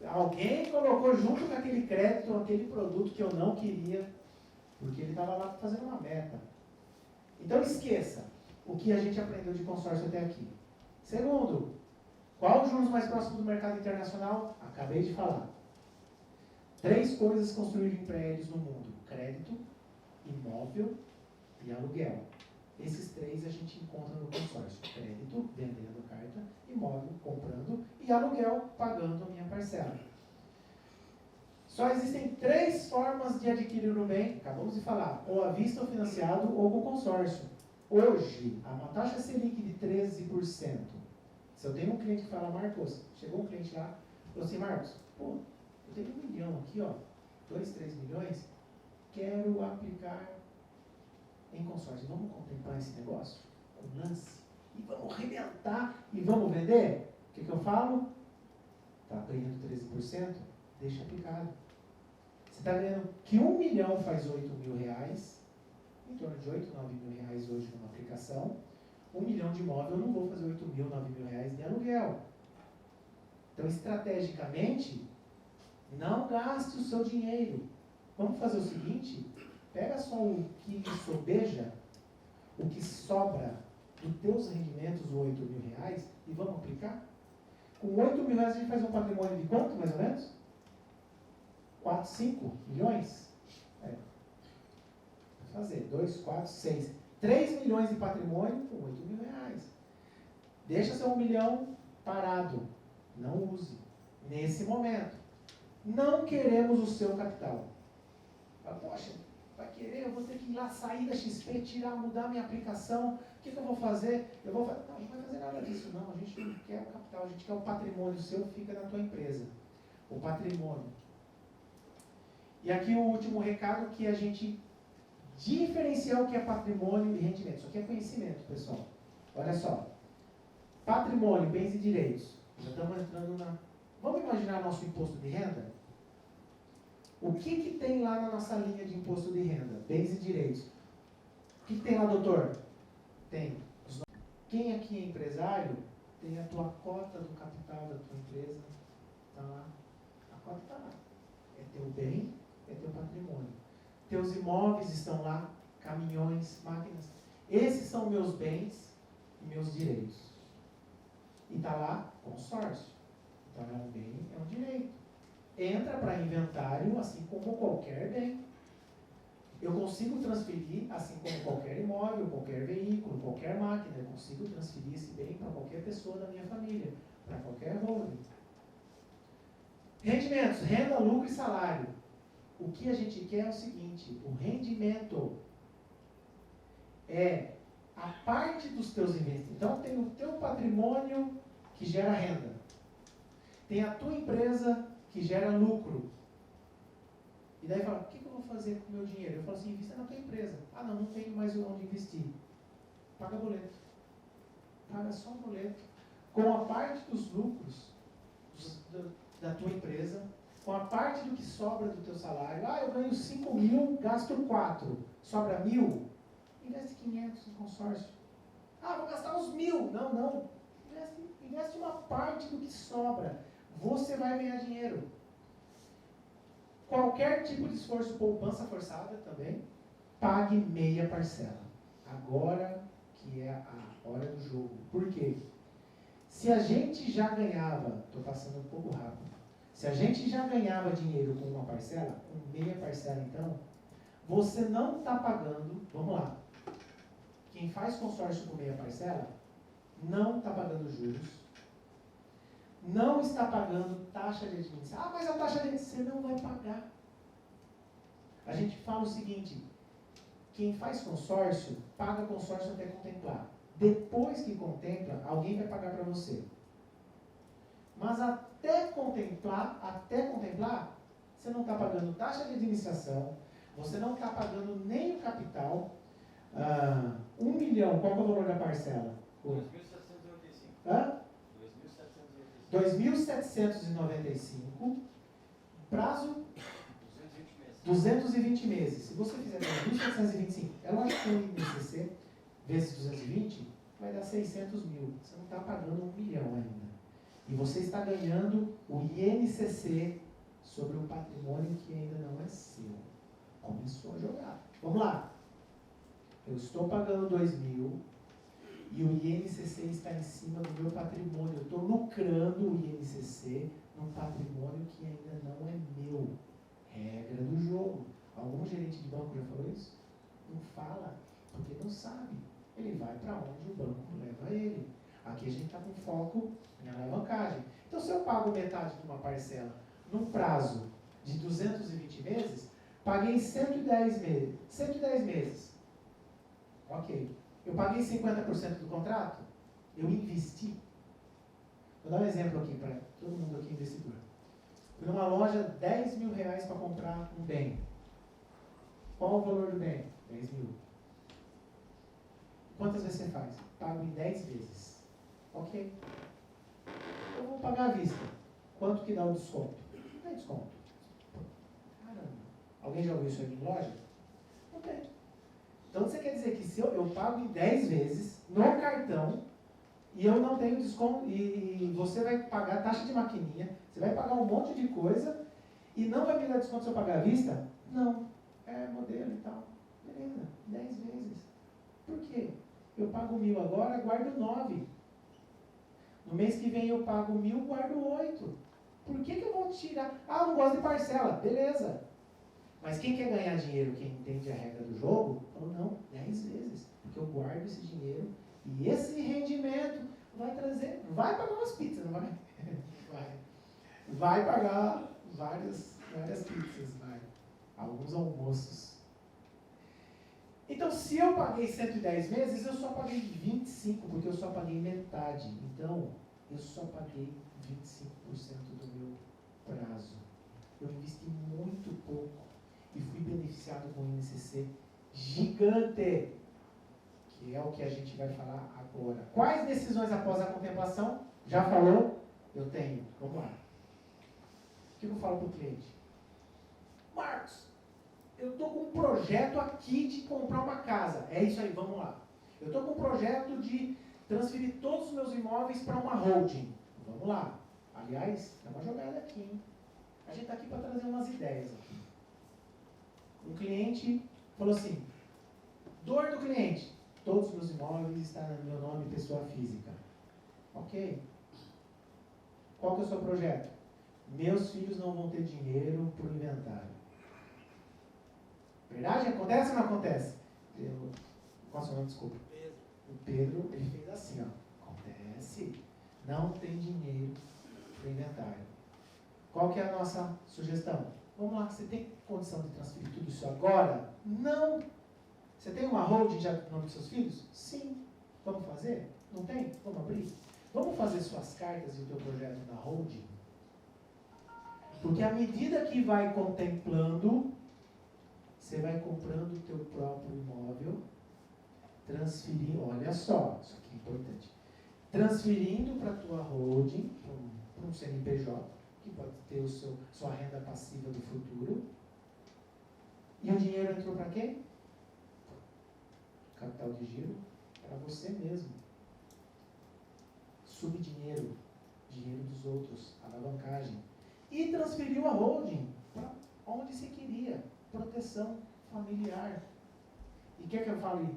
alguém colocou junto com aquele crédito, aquele produto que eu não queria, porque ele estava lá fazendo uma meta. Então esqueça o que a gente aprendeu de consórcio até aqui. Segundo, qual os juros mais próximos do mercado internacional? Acabei de falar. 3 coisas construídas em prédios no mundo: crédito, imóvel e aluguel. Esses 3 a gente encontra no consórcio: crédito, vendendo carta, imóvel, comprando, e aluguel, pagando a minha parcela. Só existem 3 formas de adquirir um bem, acabamos de falar: ou à vista, ou financiado, ou com consórcio. Hoje, há uma taxa Selic de 13%. Se eu tenho um cliente que fala: Marcos, chegou um cliente lá, falou assim: Marcos, pô, eu tenho 1 milhão aqui, ó, 2, 3 milhões, quero aplicar em consórcio. Vamos contemplar esse negócio? Com lance? E vamos arrebentar e vamos vender? O que eu falo? Está ganhando 13%? Deixa aplicado. Você está vendo que 1 milhão faz 8 mil reais, em torno de 8, 9 mil reais hoje numa aplicação. 1 milhão de imóvel, eu não vou fazer 8 mil, 9 mil reais de aluguel. Então, estrategicamente, não gaste o seu dinheiro. Vamos fazer o seguinte: pega só o que sobeja, o que sobra dos teus rendimentos, os 8 mil reais, e vamos aplicar. Com 8 mil reais a gente faz um patrimônio de quanto, mais ou menos? 4, 5 milhões? Vou fazer 2, 4, 6. 3 milhões de patrimônio com 8 mil reais. Deixa seu 1 milhão parado. Não use. Nesse momento. Não queremos o seu capital. Poxa, vai querer, eu vou ter que ir lá, sair da XP, tirar, mudar minha aplicação. O que eu vou fazer? Não, a gente não vai fazer nada disso, não. A gente não quer o capital, a gente quer o patrimônio seu, fica na tua empresa. O patrimônio. E aqui o último recado, que a gente diferenciar o que é patrimônio e rendimento. Isso aqui é conhecimento, pessoal. Olha só. Patrimônio, bens e direitos. Já estamos entrando na... Vamos imaginar nosso imposto de renda? O que tem lá na nossa linha de imposto de renda? Bens e direitos. O que tem lá, doutor? Tem. Quem aqui é empresário, tem a tua cota do capital da tua empresa. Está lá. A cota está lá. É teu bem, é teu patrimônio. Teus imóveis estão lá, caminhões, máquinas. Esses são meus bens e meus direitos. E está lá, consórcio. Então é um bem, é um direito. Entra para inventário, assim como qualquer bem. Eu consigo transferir, assim como qualquer imóvel, qualquer veículo, qualquer máquina. Eu consigo transferir esse bem para qualquer pessoa da minha família, para qualquer holding. Rendimentos, renda, lucro e salário. O que a gente quer é o seguinte: o rendimento é a parte dos teus investimentos. Então tem o teu patrimônio que gera renda. Tem a tua empresa que gera lucro. E daí fala: o que eu vou fazer com o meu dinheiro? Eu falo assim: invista na tua empresa. Ah, não tenho mais onde investir. Paga boleto. Paga só o boleto. Com a parte dos lucros da tua empresa, com a parte do que sobra do teu salário. Ah, eu ganho 5 mil, gasto 4. Sobra 1.000. Investe 500 no consórcio. Ah, vou gastar uns 1.000. Não. Investe uma parte do que sobra. Você vai ganhar dinheiro. Qualquer tipo de esforço, poupança forçada também, pague meia parcela. Agora que é a hora do jogo. Por quê? Se a gente já ganhava, estou passando um pouco rápido, se a gente já ganhava dinheiro com uma parcela, com meia parcela então, você não está pagando, vamos lá, quem faz consórcio com meia parcela, não está pagando juros, não está pagando taxa de administração. Ah, mas a taxa de administração você não vai pagar. A gente fala o seguinte: quem faz consórcio, paga consórcio até contemplar. Depois que contempla, alguém vai pagar para você. Mas até contemplar, você não está pagando taxa de administração, você não está pagando nem o capital, 1 milhão, qual que é o valor da parcela? 2.795. Hã? 2.795. 2.795, prazo 220 220 meses. meses. Se você fizer 2.725, é lógico que o INCC vezes 220 vai dar 600 mil. Você não está pagando 1 milhão ainda. E você está ganhando o INCC sobre um patrimônio que ainda não é seu. Começou a jogar. Vamos lá. Eu estou pagando 2 mil e o INCC está em cima do meu patrimônio. Eu estou lucrando o INCC num patrimônio que ainda não é meu. Regra do jogo. Algum gerente de banco já falou isso? Não fala, porque não sabe. Ele vai para onde o banco leva ele. Aqui a gente está com foco em alavancagem. Então, se eu pago metade de uma parcela num prazo de 220 meses, paguei em 110 meses. 110 meses. Ok. Eu paguei 50% do contrato? Eu investi. Vou dar um exemplo aqui para todo mundo aqui investidor. Fui numa loja, 10 mil reais para comprar um bem. Qual o valor do bem? 10 mil. Quantas vezes você faz? Pago em 10 vezes. Ok. Eu vou pagar à vista. Quanto que dá o desconto? Não tem desconto. Caramba. Alguém já ouviu isso aí em loja? Não tem. Então você quer dizer que se eu pago em 10 vezes no cartão e eu não tenho desconto e você vai pagar taxa de maquininha, você vai pagar um monte de coisa e não vai me dar desconto se eu pagar à vista? Não. É modelo e tal. Beleza. 10 vezes. Por quê? Eu pago 1.000 agora, guardo 9. No mês que vem eu pago 1.000, guardo 8. Por que eu vou tirar? Ah, eu não gosto de parcela. Beleza. Mas quem quer ganhar dinheiro, quem entende a regra do jogo, falou, não, 10 vezes. Porque eu guardo esse dinheiro e esse rendimento vai trazer, vai pagar umas pizzas, não vai? Vai pagar várias pizzas, vai. Alguns almoços. Então, se eu paguei 110 meses, eu só paguei 25, porque eu só paguei metade. Então, eu só paguei 25% do meu prazo. Eu investi muito pouco e fui beneficiado com um INCC gigante, que é o que a gente vai falar agora. Quais decisões após a contemplação? Já falou? Eu tenho. Vamos lá. O que eu falo para o cliente? Marcos, eu estou com um projeto aqui de comprar uma casa. É isso aí, vamos lá. Eu estou com um projeto de transferir todos os meus imóveis para uma holding. Vamos lá. Aliás, é uma jogada aqui, hein? A gente está aqui para trazer umas ideias aqui. O cliente falou assim, dor do cliente, todos os meus imóveis estão no meu nome, pessoa física. Ok. Qual que é o seu projeto? Meus filhos não vão ter dinheiro para o inventário. Verdade? Acontece ou não acontece? Qual é o seu nome? Desculpa. O Pedro, ele fez assim, ó. Acontece. Não tem dinheiro para o inventário. Qual que é a nossa sugestão? Vamos lá, você tem condição de transferir tudo isso agora? Não. Você tem uma holding já no nome dos seus filhos? Sim. Vamos fazer? Não tem? Vamos abrir? Vamos fazer suas cartas e o teu projeto na holding? Porque à medida que vai contemplando, você vai comprando o teu próprio imóvel, transferindo, olha só, isso aqui é importante, transferindo para a tua holding, para um CNPJ, que pode ter sua renda passiva do futuro. E o dinheiro entrou para quem? Capital de giro para você mesmo. Subdinheiro, dinheiro dos outros, alavancagem. E transferiu a holding para onde você queria. Proteção familiar. E quer que eu fale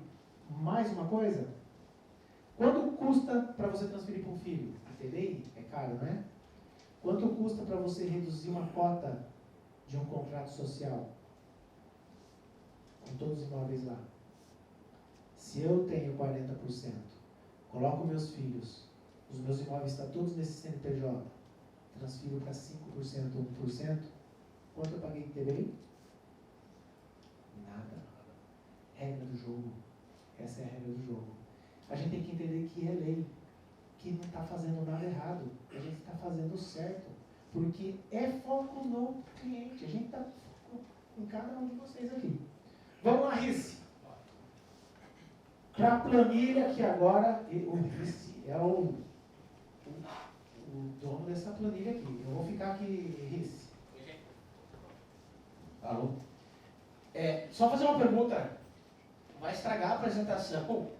mais uma coisa? Quanto custa para você transferir para um filho? A TDI é caro, não é? Quanto custa para você reduzir uma cota de um contrato social? Com todos os imóveis lá. Se eu tenho 40%, coloco meus filhos, os meus imóveis estão todos nesse CNPJ, transfiro para 5%, 1%, quanto eu paguei de TBI? Nada. Regra do jogo. Essa é a regra do jogo. A gente tem que entender que é lei, que não está fazendo nada errado, a gente está fazendo certo, porque é foco no cliente, a gente está em cada um de vocês aqui. Vamos lá, Rice. Para a planilha que agora o Risse é o dono dessa planilha aqui. Eu vou ficar aqui, Risse. Alô? Só fazer uma pergunta. Vai estragar a apresentação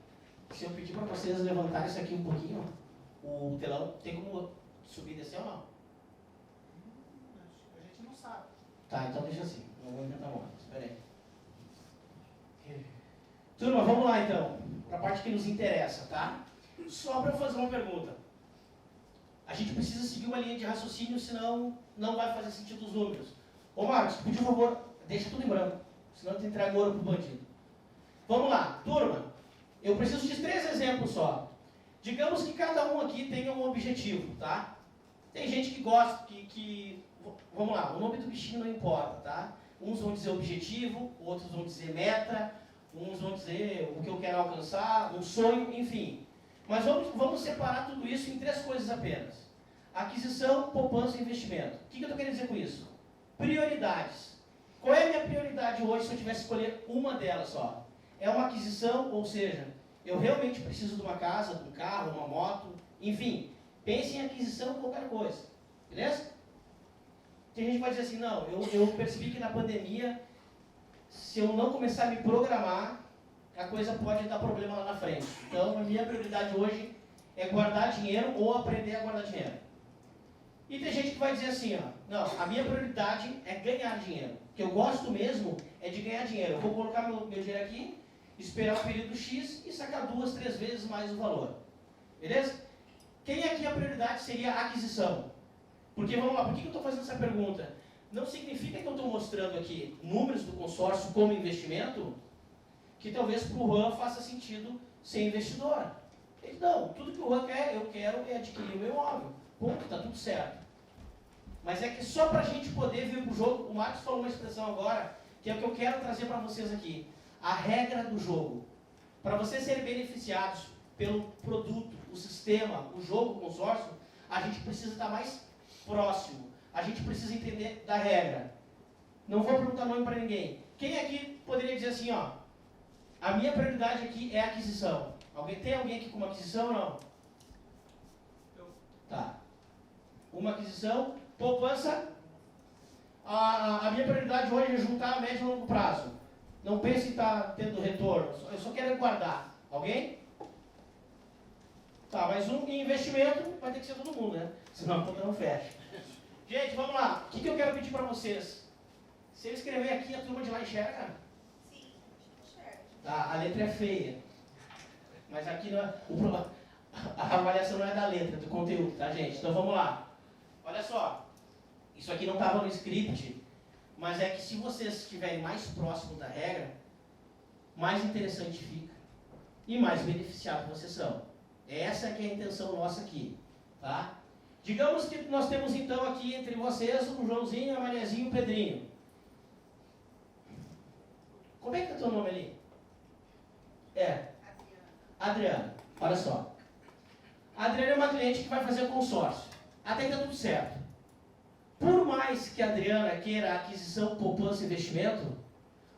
se eu pedir para vocês levantarem isso aqui um pouquinho? O telão tem como subir e descer ou não? A gente não sabe. Tá, então deixa assim. Não vou inventar moda. Espera aí. Turma, vamos lá então. Para a parte que nos interessa, tá? Só para eu fazer uma pergunta. A gente precisa seguir uma linha de raciocínio, senão não vai fazer sentido os números. Ô Marcos, por favor, deixa tudo em branco. Senão tu entrega ouro pro bandido. Vamos lá, turma. Eu preciso de 3 exemplos só. Digamos que cada um aqui tenha um objetivo, tá? Tem gente que gosta, vamos lá, o nome do bichinho não importa, tá? Uns vão dizer objetivo, outros vão dizer meta, uns vão dizer o que eu quero alcançar, um sonho, enfim. Mas vamos separar tudo isso em 3 coisas apenas. Aquisição, poupança e investimento. O que eu estou querendo dizer com isso? Prioridades. Qual é a minha prioridade hoje se eu tivesse que escolher uma delas só? É uma aquisição, ou seja, eu realmente preciso de uma casa, de um carro, uma moto, enfim. Pense em aquisição de qualquer coisa. Beleza? Tem gente que vai dizer assim, não, eu percebi que na pandemia, se eu não começar a me programar, a coisa pode dar problema lá na frente. Então, a minha prioridade hoje é guardar dinheiro ou aprender a guardar dinheiro. E tem gente que vai dizer assim, ó, não, a minha prioridade é ganhar dinheiro. O que eu gosto mesmo é de ganhar dinheiro. Eu vou colocar meu dinheiro aqui, esperar um período X e sacar 2, 3 vezes mais o valor. Beleza? Quem aqui a prioridade seria a aquisição? Porque, vamos lá, por que eu estou fazendo essa pergunta? Não significa que eu estou mostrando aqui números do consórcio como investimento, que talvez para o Juan faça sentido ser investidor. Então, tudo que o Juan quer, eu quero é adquirir o meu imóvel. Ponto, está tudo certo. Mas é que só para a gente poder vir para o jogo, o Marcos falou uma expressão agora, que é o que eu quero trazer para vocês aqui. A regra do jogo. Para vocês serem beneficiados pelo produto, o sistema, o jogo, o consórcio, a gente precisa estar mais próximo. A gente precisa entender da regra. Não vou perguntar nome para ninguém. Quem aqui poderia dizer assim, ó, a minha prioridade aqui é a aquisição. Tem alguém aqui com uma aquisição ou não? Tá. Uma aquisição. Poupança. A minha prioridade hoje é juntar a médio e longo prazo. Não pense em estar tendo retorno. Eu só quero guardar. Alguém? Tá, mas um investimento vai ter que ser todo mundo, né? Senão a conta não fecha. Gente, vamos lá. O que eu quero pedir para vocês? Se eu escrever aqui, a turma de lá enxerga? Sim, enxerga. Tá, a letra é feia. Mas aqui não é, a avaliação não é da letra, é do conteúdo, tá, gente? Então vamos lá. Olha só. Isso aqui não estava no script, mas é que se vocês estiverem mais próximo da regra, mais interessante fica e mais beneficiados vocês são. Essa que é a intenção nossa aqui, tá? Digamos que nós temos então aqui entre vocês o Joãozinho, a Mariazinha e o Pedrinho. Como é que é o teu nome ali? Adriana. Olha só. A Adriana é uma cliente que vai fazer consórcio. Até que está tudo certo. Por mais que a Adriana queira aquisição, poupança e investimento,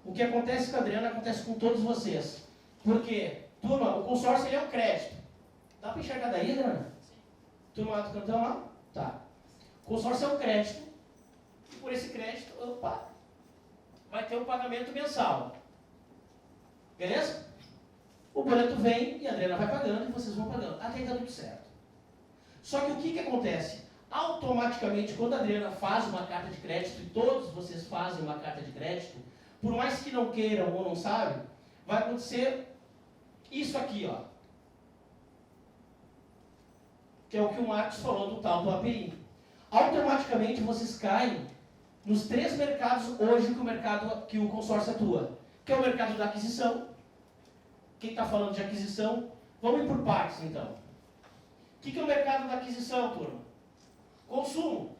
o que acontece com a Adriana acontece com todos vocês. Por quê? Turma, o consórcio ele é um crédito. Dá para enxergar daí, Adriana? Sim. Turma lá do cantão lá? Tá. O consórcio é um crédito. E por esse crédito, opa, vai ter um pagamento mensal. Beleza? O boleto vem e a Adriana vai pagando e vocês vão pagando. Até aí está tudo certo. Só que o que acontece? Automaticamente, quando a Adriana faz uma carta de crédito, e todos vocês fazem uma carta de crédito, por mais que não queiram ou não sabem, vai acontecer isso aqui, ó. Que é o que o Marcos falou do tal do API. Automaticamente vocês caem nos 3 mercados hoje que o consórcio atua. Que é o mercado da aquisição. Quem está falando de aquisição, vamos ir por partes então. O que é o mercado da aquisição, turma? Consumo.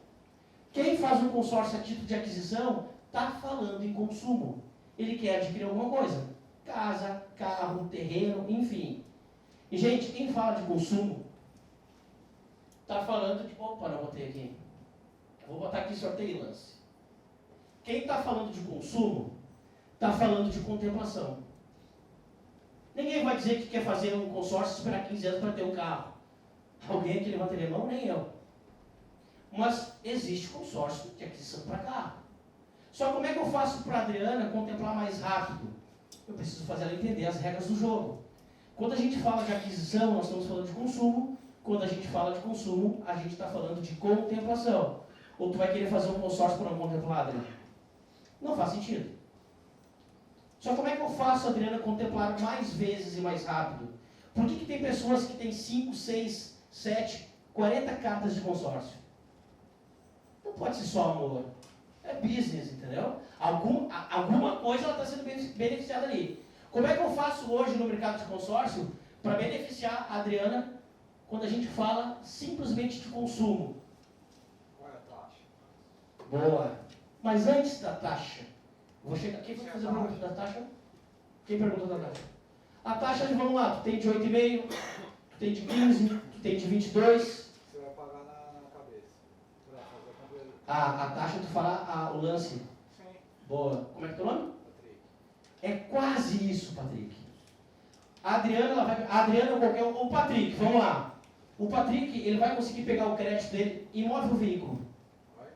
Quem faz um consórcio a título de aquisição está falando em consumo. Ele quer adquirir alguma coisa. Casa, carro, terreno, enfim. E, gente, quem fala de consumo está falando de... Opa, não botei aqui. Vou botar aqui sorteio e lance. Quem está falando de consumo está falando de contemplação. Ninguém vai dizer que quer fazer um consórcio e esperar 15 anos para ter um carro. Alguém aqui levantaria a mão? Nem eu. Mas existe consórcio de aquisição para carro. Só como é que eu faço para a Adriana contemplar mais rápido? Eu preciso fazer ela entender as regras do jogo. Quando a gente fala de aquisição, nós estamos falando de consumo. Quando a gente fala de consumo, a gente está falando de contemplação. Ou tu vai querer fazer um consórcio para não contemplar, Adriana? Não faz sentido. Só como é que eu faço a Adriana contemplar mais vezes e mais rápido? Por que tem pessoas que têm 5, 6, 7, 40 cartas de consórcio? Não pode ser só amor. É business, entendeu? Alguma coisa ela está sendo beneficiada ali. Como é que eu faço hoje no mercado de consórcio para beneficiar a Adriana quando a gente fala simplesmente de consumo? Qual é a taxa? Boa. Mas antes da taxa, vou chegar. Quem vai fazer a pergunta da taxa? Quem perguntou da taxa? A taxa de, vamos lá, tu tem de 8,5, tu tem de 15, tu tem de 22. Você vai pagar na cabeça. Você vai fazer a conta. A taxa, tu fala o lance. Sim. Boa. Como é que é o teu nome? Patrick. É quase isso, Patrick. A Adriana ou qualquer o Patrick, vamos lá. O Patrick, ele vai conseguir pegar o crédito dele imóvel ou veículo? Vai?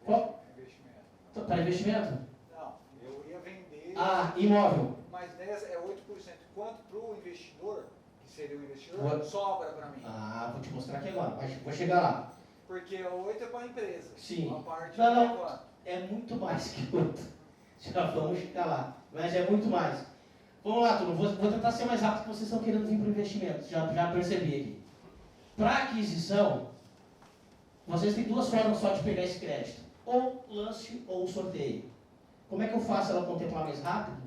Qual? Investimento. Para investimento? Não, eu ia vender. Imóvel. Mas nessa é 8%. Quanto para o investidor, que seria o investidor, Boa. sobra para mim. Vou te mostrar aqui agora. Vou chegar lá. Porque o 8 é para a empresa. Sim. Uma parte Não, é não. quanto? É muito mais que outro. Já vamos chegar lá. Mas é muito mais. Vamos lá, turma. Vou tentar ser mais rápido, porque vocês estão querendo vir para o investimento. Já percebi aqui. Para aquisição, vocês têm duas formas só de pegar esse crédito. Ou lance ou sorteio. Como é que eu faço ela contemplar mais rápido?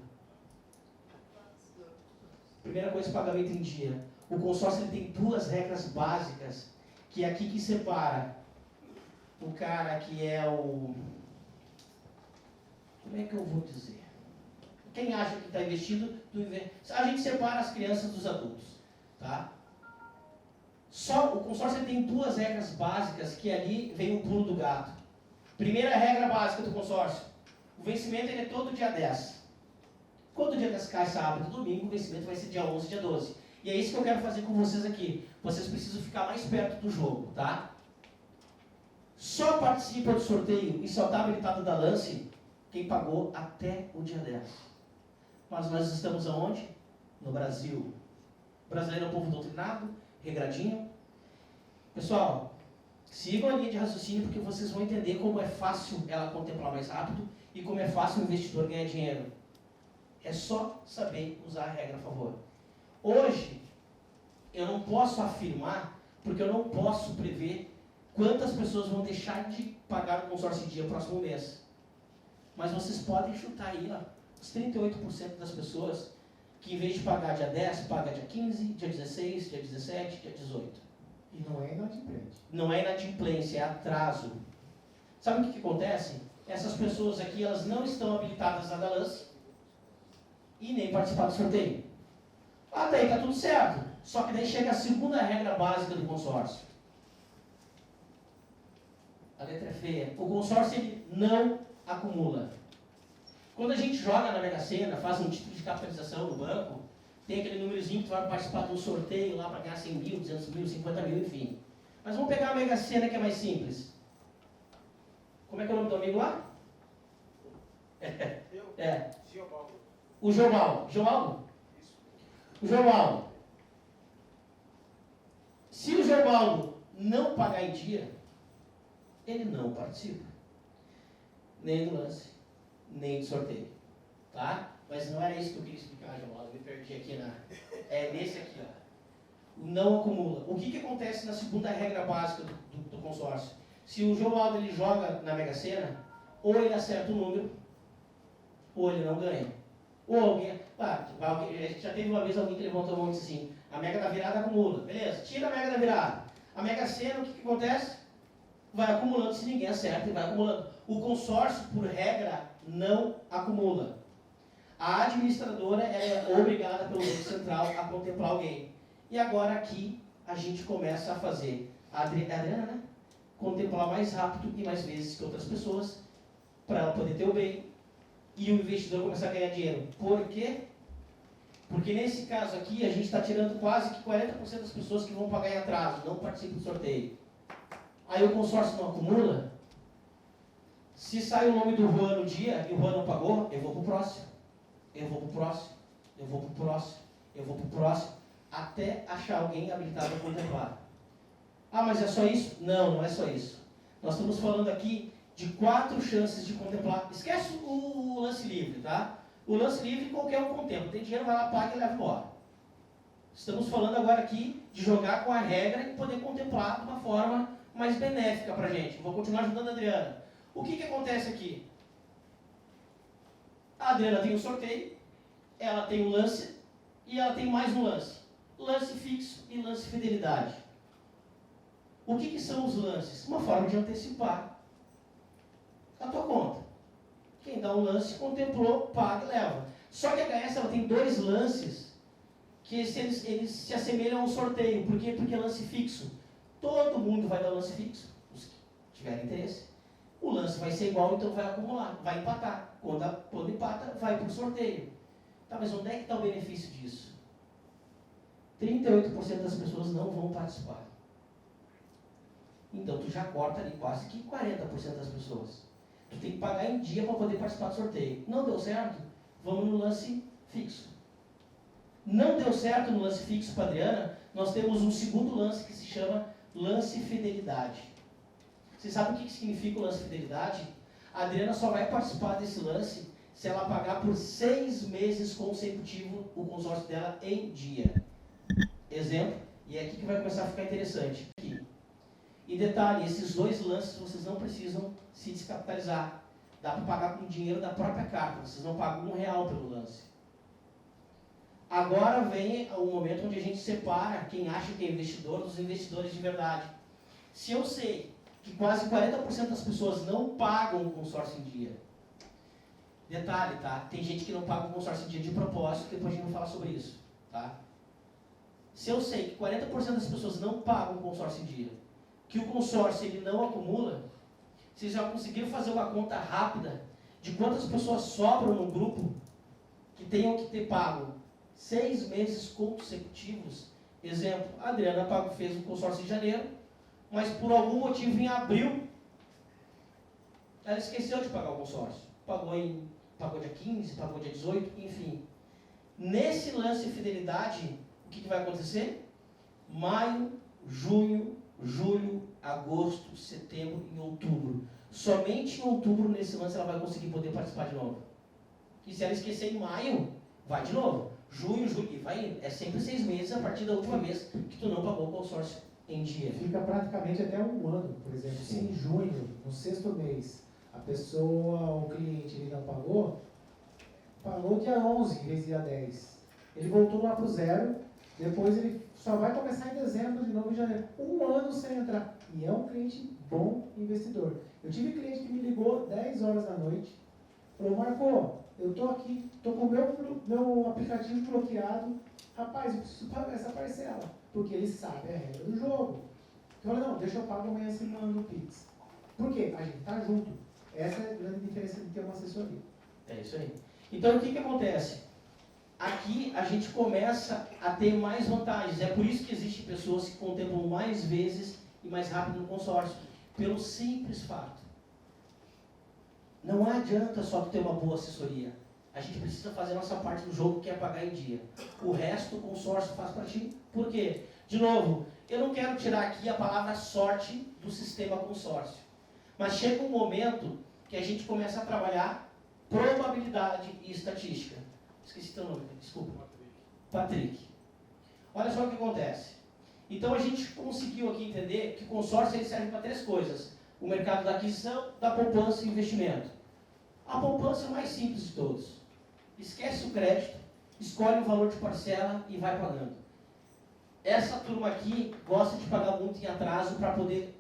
Primeira coisa, pagamento em dia. O consórcio ele tem duas regras básicas, que é aqui que separa o cara que é o... Como é que eu vou dizer? Quem acha que está investindo, a gente separa as crianças dos adultos. Tá? Só o consórcio ele tem duas regras básicas, que ali vem o pulo do gato. Primeira regra básica do consórcio. O vencimento ele é todo dia 10. Quando o dia 10 cai sábado e domingo, o vencimento vai ser dia 11, dia 12. E é isso que eu quero fazer com vocês aqui. Vocês precisam ficar mais perto do jogo, tá? Só participa do sorteio e só está habilitado da lance quem pagou até o dia 10. Mas nós estamos aonde? No Brasil. O brasileiro é um povo doutrinado, regradinho. Pessoal, sigam a linha de raciocínio porque vocês vão entender como é fácil ela contemplar mais rápido e como é fácil o investidor ganhar dinheiro. É só saber usar a regra a favor. Hoje, eu não posso afirmar, porque eu não posso prever quantas pessoas vão deixar de pagar o consórcio em dia no próximo mês. Mas vocês podem chutar aí, ó, os 38% das pessoas que em vez de pagar dia 10, paga dia 15, dia 16, dia 17, dia 18. E não é inadimplente. Não é inadimplência, é atraso. Sabe o que acontece? Essas pessoas aqui, elas não estão habilitadas na lance e nem participar do sorteio. Até aí tá tudo certo. Só que daí chega a segunda regra básica do consórcio. A letra é feia. O consórcio ele não acumula. Quando a gente joga na Mega Sena, faz um título de capitalização no banco, tem aquele númerozinho que tu vai participar de um sorteio lá para ganhar 100 mil, 200 mil, 50 mil, enfim. Mas vamos pegar a Mega Sena que é mais simples. Como é que é o nome do amigo lá? É. O João Paulo. O João Paulo. Se o João Paulo não pagar em dia, ele não participa. Nem do lance, nem do sorteio. Tá? Mas não era isso que eu queria explicar, João Paulo. Eu me perdi aqui na... É nesse aqui, ó. Não acumula. O que acontece na segunda regra básica do consórcio? Se o João Paulo ele joga na Mega Sena, ou ele acerta o número, ou ele não ganha. Ou alguém... já teve uma vez alguém que levantou a mão e disse assim, a Mega da Virada acumula. Beleza, tira a Mega da Virada. A Mega Sena, o que acontece? Vai acumulando se ninguém acerta e vai acumulando. O consórcio, por regra, não acumula. A administradora é obrigada pelo Banco Central a contemplar alguém. E agora aqui a gente começa a fazer a Adriana, né? Contemplar mais rápido e mais vezes que outras pessoas para ela poder ter o bem e o investidor começar a ganhar dinheiro. Por quê? Porque nesse caso aqui, a gente está tirando quase que 40% das pessoas que vão pagar em atraso, não participam do sorteio. Aí o consórcio não acumula. Se sai o nome do Juan no dia e o Juan não pagou, eu vou para o próximo. Eu vou para o próximo. Eu vou para o próximo. Eu vou para o próximo. Até achar alguém habilitado a contemplar. Ah, mas é só isso? Não, não é só isso. Nós estamos falando aqui de 4 chances de contemplar. Esquece o lance livre, tá? O lance livre qualquer um contempla. Tem dinheiro, vai lá, paga e leva embora. Estamos falando agora aqui de jogar com a regra e poder contemplar de uma forma mais benéfica para a gente. Vou continuar ajudando a Adriana. O que acontece aqui? A Adriana tem um sorteio, ela tem um lance e ela tem mais um lance. Lance fixo e lance fidelidade. O que são os lances? Uma forma de antecipar a tua conta. Quem dá um lance, contemplou, paga e leva. Só que a HS ela tem 2 lances que eles se assemelham a um sorteio. Por quê? Porque é lance fixo. Todo mundo vai dar lance fixo, os que tiverem interesse. O lance vai ser igual, então vai acumular, vai empatar. Quando empata, vai para o sorteio. Tá, mas onde é que está o benefício disso? 38% das pessoas não vão participar. Então tu já corta ali quase que 40% das pessoas. Tu tem que pagar em dia para poder participar do sorteio. Não deu certo? Vamos no lance fixo. Não deu certo no lance fixo para a Adriana, nós temos um segundo lance que se chama lance fidelidade. Você sabe o que significa o lance fidelidade? A Adriana só vai participar desse lance se ela pagar por 6 meses consecutivos o consórcio dela em dia. Exemplo, e é aqui que vai começar a ficar interessante. Aqui. E detalhe, esses 2 lances vocês não precisam se descapitalizar. Dá para pagar com o dinheiro da própria carta, vocês não pagam R$1 pelo lance. Agora vem o momento onde a gente separa quem acha que é investidor dos investidores de verdade. Se eu sei que quase 40% das pessoas não pagam o consórcio em dia. Detalhe, tá? Tem gente que não paga o consórcio em dia de propósito, depois a gente vai falar sobre isso, tá? Se eu sei que 40% das pessoas não pagam o consórcio em dia, que o consórcio ele não acumula, vocês já conseguiram fazer uma conta rápida de quantas pessoas sobram no grupo que tenham que ter pago 6 meses consecutivos? Exemplo, a Adriana fez o consórcio em janeiro, mas por algum motivo em abril ela esqueceu de pagar o consórcio. Pagou dia 15, pagou dia 18, enfim. Nesse lance de fidelidade, o que vai acontecer? Maio, junho, julho, agosto, setembro e outubro. Somente em outubro, nesse lance, ela vai conseguir poder participar de novo. E se ela esquecer em maio, vai de novo. Junho, julho, e vai indo. É sempre 6 meses a partir da última vez que tu não pagou o consórcio em dia. Fica praticamente até um ano, por exemplo. Se em junho, no 6º mês, a pessoa, o cliente, ele não pagou dia 11 em vez de dia 10. Ele voltou lá para o 0, depois ele só vai começar em dezembro, de novo em janeiro. 1 ano sem entrar. E é um cliente bom investidor. Eu tive cliente que me ligou 10 horas da noite, falou: Marco, eu estou aqui, estou com o meu aplicativo bloqueado, rapaz, eu preciso pagar essa parcela, porque ele sabe a regra do jogo. Eu falei: não, deixa eu pagar amanhã, você manda o Pix. Por quê? A gente está junto. Essa é a grande diferença de ter uma assessoria. É isso aí. Então, o que acontece? Aqui a gente começa a ter mais vantagens. É por isso que existem pessoas que contemplam mais vezes e mais rápido no consórcio. Pelo simples fato. Não adianta só ter uma boa assessoria. A gente precisa fazer a nossa parte do jogo, que é pagar em dia. O resto o consórcio faz para ti. Por quê? De novo, eu não quero tirar aqui a palavra sorte do sistema consórcio. Mas chega um momento que a gente começa a trabalhar probabilidade e estatística. Esqueci teu nome, desculpa. Patrick. Olha só o que acontece. Então a gente conseguiu aqui entender que o consórcio ele serve para 3 coisas. O mercado da aquisição, da poupança e investimento. A poupança é o mais simples de todos. Esquece o crédito, escolhe o valor de parcela e vai pagando. Essa turma aqui gosta de pagar muito em atraso para poder...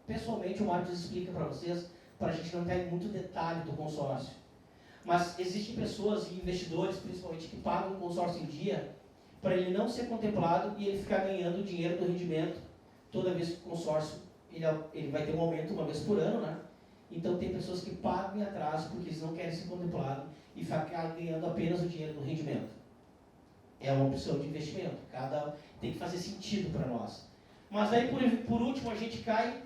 Pessoalmente, o Marcos explica para vocês, para a gente não ter muito detalhe do consórcio. Mas existem pessoas e investidores, principalmente, que pagam o consórcio em dia para ele não ser contemplado e ele ficar ganhando dinheiro do rendimento toda vez que o consórcio ele vai ter um aumento uma vez por ano, né? Então tem pessoas que pagam em atraso porque eles não querem ser contemplados e ficar ganhando apenas o dinheiro do rendimento. É uma opção de investimento. Tem que fazer sentido para nós. Mas aí, por último, a gente cai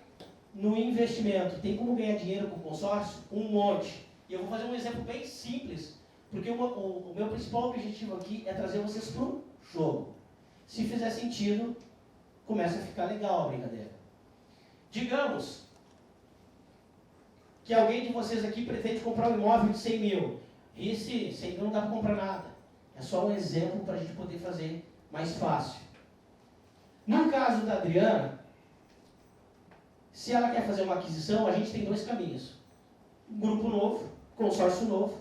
no investimento. Tem como ganhar dinheiro com consórcio? Um monte. E eu vou fazer um exemplo bem simples, porque o meu principal objetivo aqui é trazer vocês para o jogo. Se fizer sentido, começa a ficar legal a brincadeira. Digamos que alguém de vocês aqui pretende comprar um imóvel de 100 mil. E esse 100 mil não dá para comprar nada. É só um exemplo para a gente poder fazer mais fácil. No caso da Adriana, se ela quer fazer uma aquisição, a gente tem dois caminhos. Um grupo novo, consórcio novo,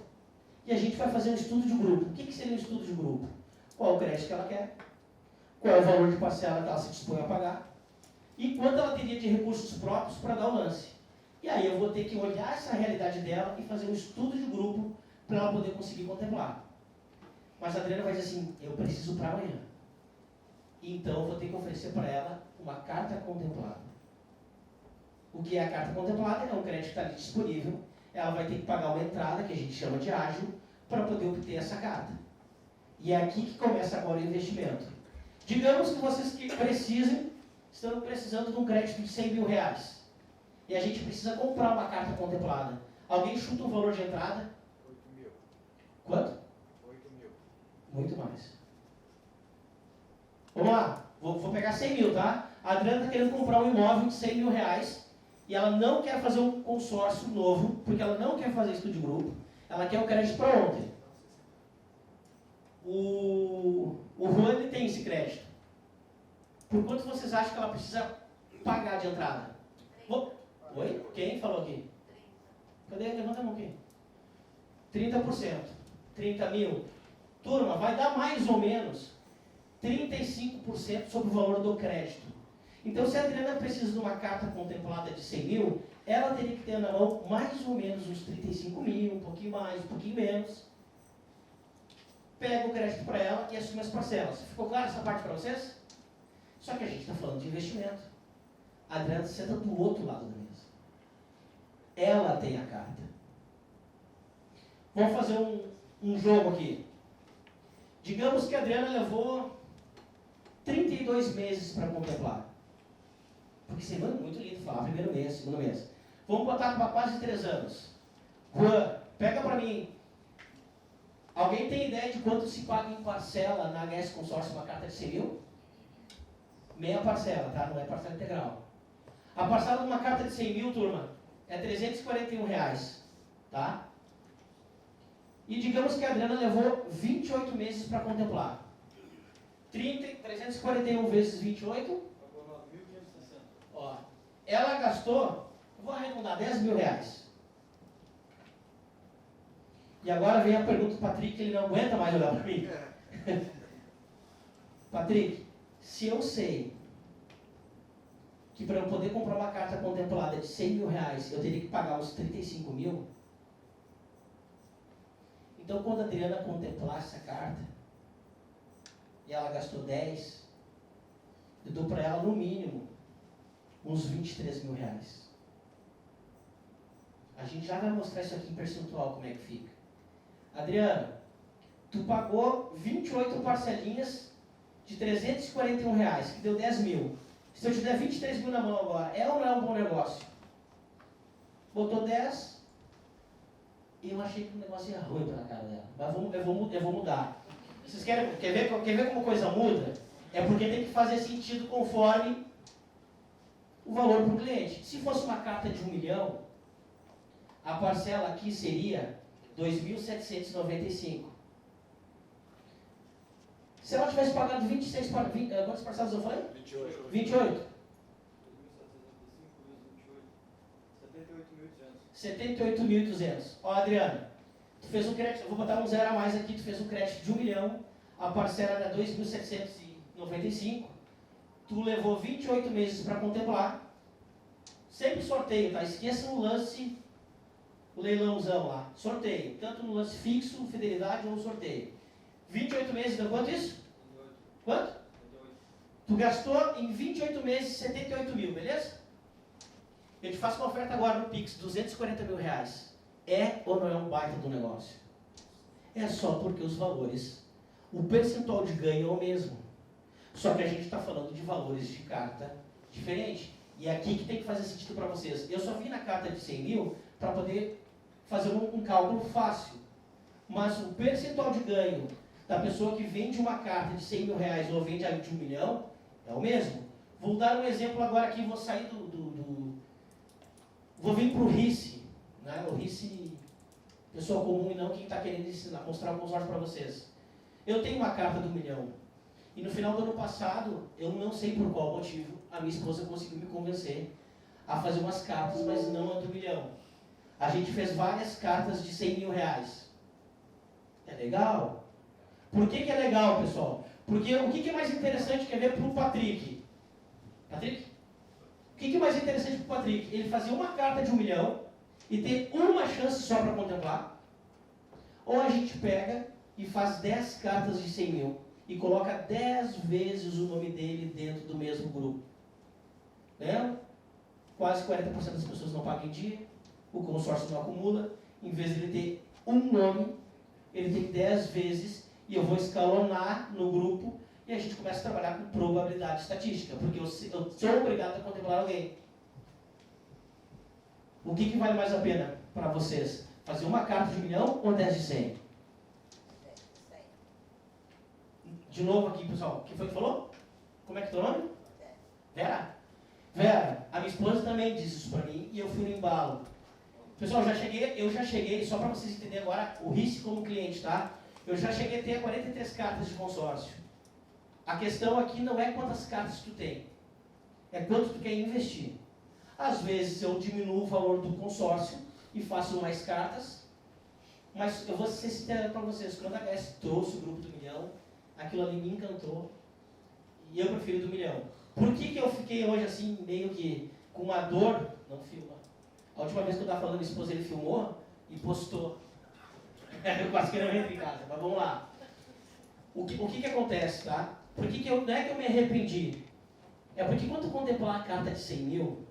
e a gente vai fazer um estudo de grupo. O que seria um estudo de grupo? Qual é o crédito que ela quer? Qual é o valor de parcela que ela se dispõe a pagar? E quanto ela teria de recursos próprios para dar o lance? E aí eu vou ter que olhar essa realidade dela e fazer um estudo de grupo para ela poder conseguir contemplar. Mas a Adriana vai dizer assim, eu preciso para amanhã. Então eu vou ter que oferecer para ela uma carta contemplada. O que é a carta contemplada? É um crédito que está ali disponível. Ela vai ter que pagar uma entrada, que a gente chama de ágio, para poder obter essa carta. E é aqui que começa agora o investimento. Digamos que vocês estão precisando de um crédito de 100 mil reais. E a gente precisa comprar uma carta contemplada. Alguém chuta um valor de entrada? 8 mil. Quanto? 8 mil. Muito mais. Vamos lá. Vou pegar 100 mil, tá? A Adriana está querendo comprar um imóvel de 100 mil reais e ela não quer fazer um consórcio novo, porque ela não quer fazer estudo de grupo. Ela quer o crédito para ontem. O Juan ele tem esse crédito. Por quanto vocês acham que ela precisa pagar de entrada? Oi? Quem falou aqui? Cadê? Levanta a mão aqui. 30%. 30 mil. Turma, vai dar mais ou menos 35% sobre o valor do crédito. Então, se a Adriana precisa de uma carta contemplada de 100 mil, ela teria que ter na mão mais ou menos uns 35 mil, um pouquinho mais, um pouquinho menos. Pega o crédito para ela e assume as parcelas. Ficou claro essa parte para vocês? Só que a gente está falando de investimento. A Adriana senta do outro lado da mesa. Ela tem a carta. Vamos fazer um jogo aqui. Digamos que a Adriana levou 32 meses para contemplar. Porque semana é muito lindo falar, primeiro mês, segundo mês. Vamos botar para quase 3 anos. Juan, pega para mim. Alguém tem ideia de quanto se paga em parcela na HS Consórcio uma carta de 100 mil? Meia parcela, tá? Não é parcela integral. A parcela de uma carta de 100 mil, turma, é R$341, tá? E digamos que a Adriana levou 28 meses para contemplar. 341 vezes 28. Ó, ela gastou, vou arredondar, 10 mil reais. E agora vem a pergunta do Patrick, que ele não aguenta mais olhar para mim. Patrick, se eu sei que para eu poder comprar uma carta contemplada de 100 mil reais, eu teria que pagar uns 35 mil, então quando a Adriana contemplar essa carta, e ela gastou 10, eu dou para ela no mínimo uns 23 mil reais. A gente já vai mostrar isso aqui em percentual, como é que fica. Adriana, tu pagou 28 parcelinhas de R$341, que deu 10 mil. Se eu te der 23 mil na mão agora, é ou não é um bom negócio? Botou 10, e eu achei que o negócio ia ruim pela cara dela. Mas eu vou mudar. Vocês quer ver como a coisa muda? É porque tem que fazer sentido conforme o valor para o cliente. Se fosse uma carta de 1 milhão, a parcela aqui seria 2.795. Se ela tivesse pagado 26 quantas parcelas eu falei? 28. 78.200. Ó, Adriana, tu fez um crédito, eu vou botar um zero a mais aqui, tu fez um crédito de 1 milhão, a parcela era 2.795, tu levou 28 meses para contemplar, sempre sorteio, tá? Esqueça o lance, o leilãozão lá, sorteio, tanto no lance fixo, fidelidade ou sorteio. 28 meses, deu quanto isso? Quanto? 78. Tu gastou em 28 meses 78 mil, beleza? Eu te faço uma oferta agora no Pix, 240 mil reais. É ou não é um baita do negócio? É só porque os valores O percentual de ganho é o mesmo. Só que a gente está falando de valores de carta diferentes. E é aqui que tem que fazer sentido para vocês. Eu só vim na carta de 100 mil para poder fazer um cálculo fácil. Mas o percentual de ganho da pessoa que vende uma carta de 100 mil reais ou vende a de 1 milhão é o mesmo. Vou dar um exemplo agora aqui, vou sair vou vir para o RICE. Né? O RICE, pessoa comum e não quem está querendo ensinar, mostrar um consórcio para vocês. Eu tenho uma carta de 1 milhão. E no final do ano passado, eu não sei por qual motivo, a minha esposa conseguiu me convencer a fazer umas cartas, mas não a de 1 milhão. A gente fez várias cartas de 100 mil reais. É legal? Por que é legal, pessoal? Porque o que é mais interessante, quer ver, para o Patrick? Patrick? O que é mais interessante para o Patrick? Ele fazer uma carta de 1 milhão e ter uma chance só para contemplar? Ou a gente pega e faz 10 cartas de 100 mil e coloca 10 vezes o nome dele dentro do mesmo grupo? Né? Quase 40% das pessoas não pagam em dia, o consórcio não acumula, em vez de ele ter um nome, ele tem 10 vezes, e eu vou escalonar no grupo, e a gente começa a trabalhar com probabilidade estatística, porque eu sou obrigado a contemplar alguém. O que vale mais a pena para vocês? Fazer uma carta de 1 milhão ou 10 de 100? De novo aqui, pessoal, o que foi que falou? Como é que é o teu nome? Vera? Vera, a minha esposa também disse isso para mim, e eu fui no embalo. Pessoal, eu já cheguei, só para vocês entenderem agora, o RICE como cliente, tá? Eu já cheguei a ter 43 cartas de consórcio. A questão aqui não é quantas cartas tu tem, é quanto tu quer investir. Às vezes eu diminuo o valor do consórcio e faço mais cartas, mas eu vou ser sincero para vocês, quando a HS trouxe o grupo do 1 milhão, aquilo ali me encantou, e eu prefiro do 1 milhão. Por que eu fiquei hoje assim, meio que com uma dor? Não filma. A última vez que eu estava falando, minha esposa, ele filmou e postou. Eu quase que não entro em casa, mas vamos lá. O que acontece, tá? Por que não é que eu me arrependi? É porque quando eu contemplar a carta de 100 mil,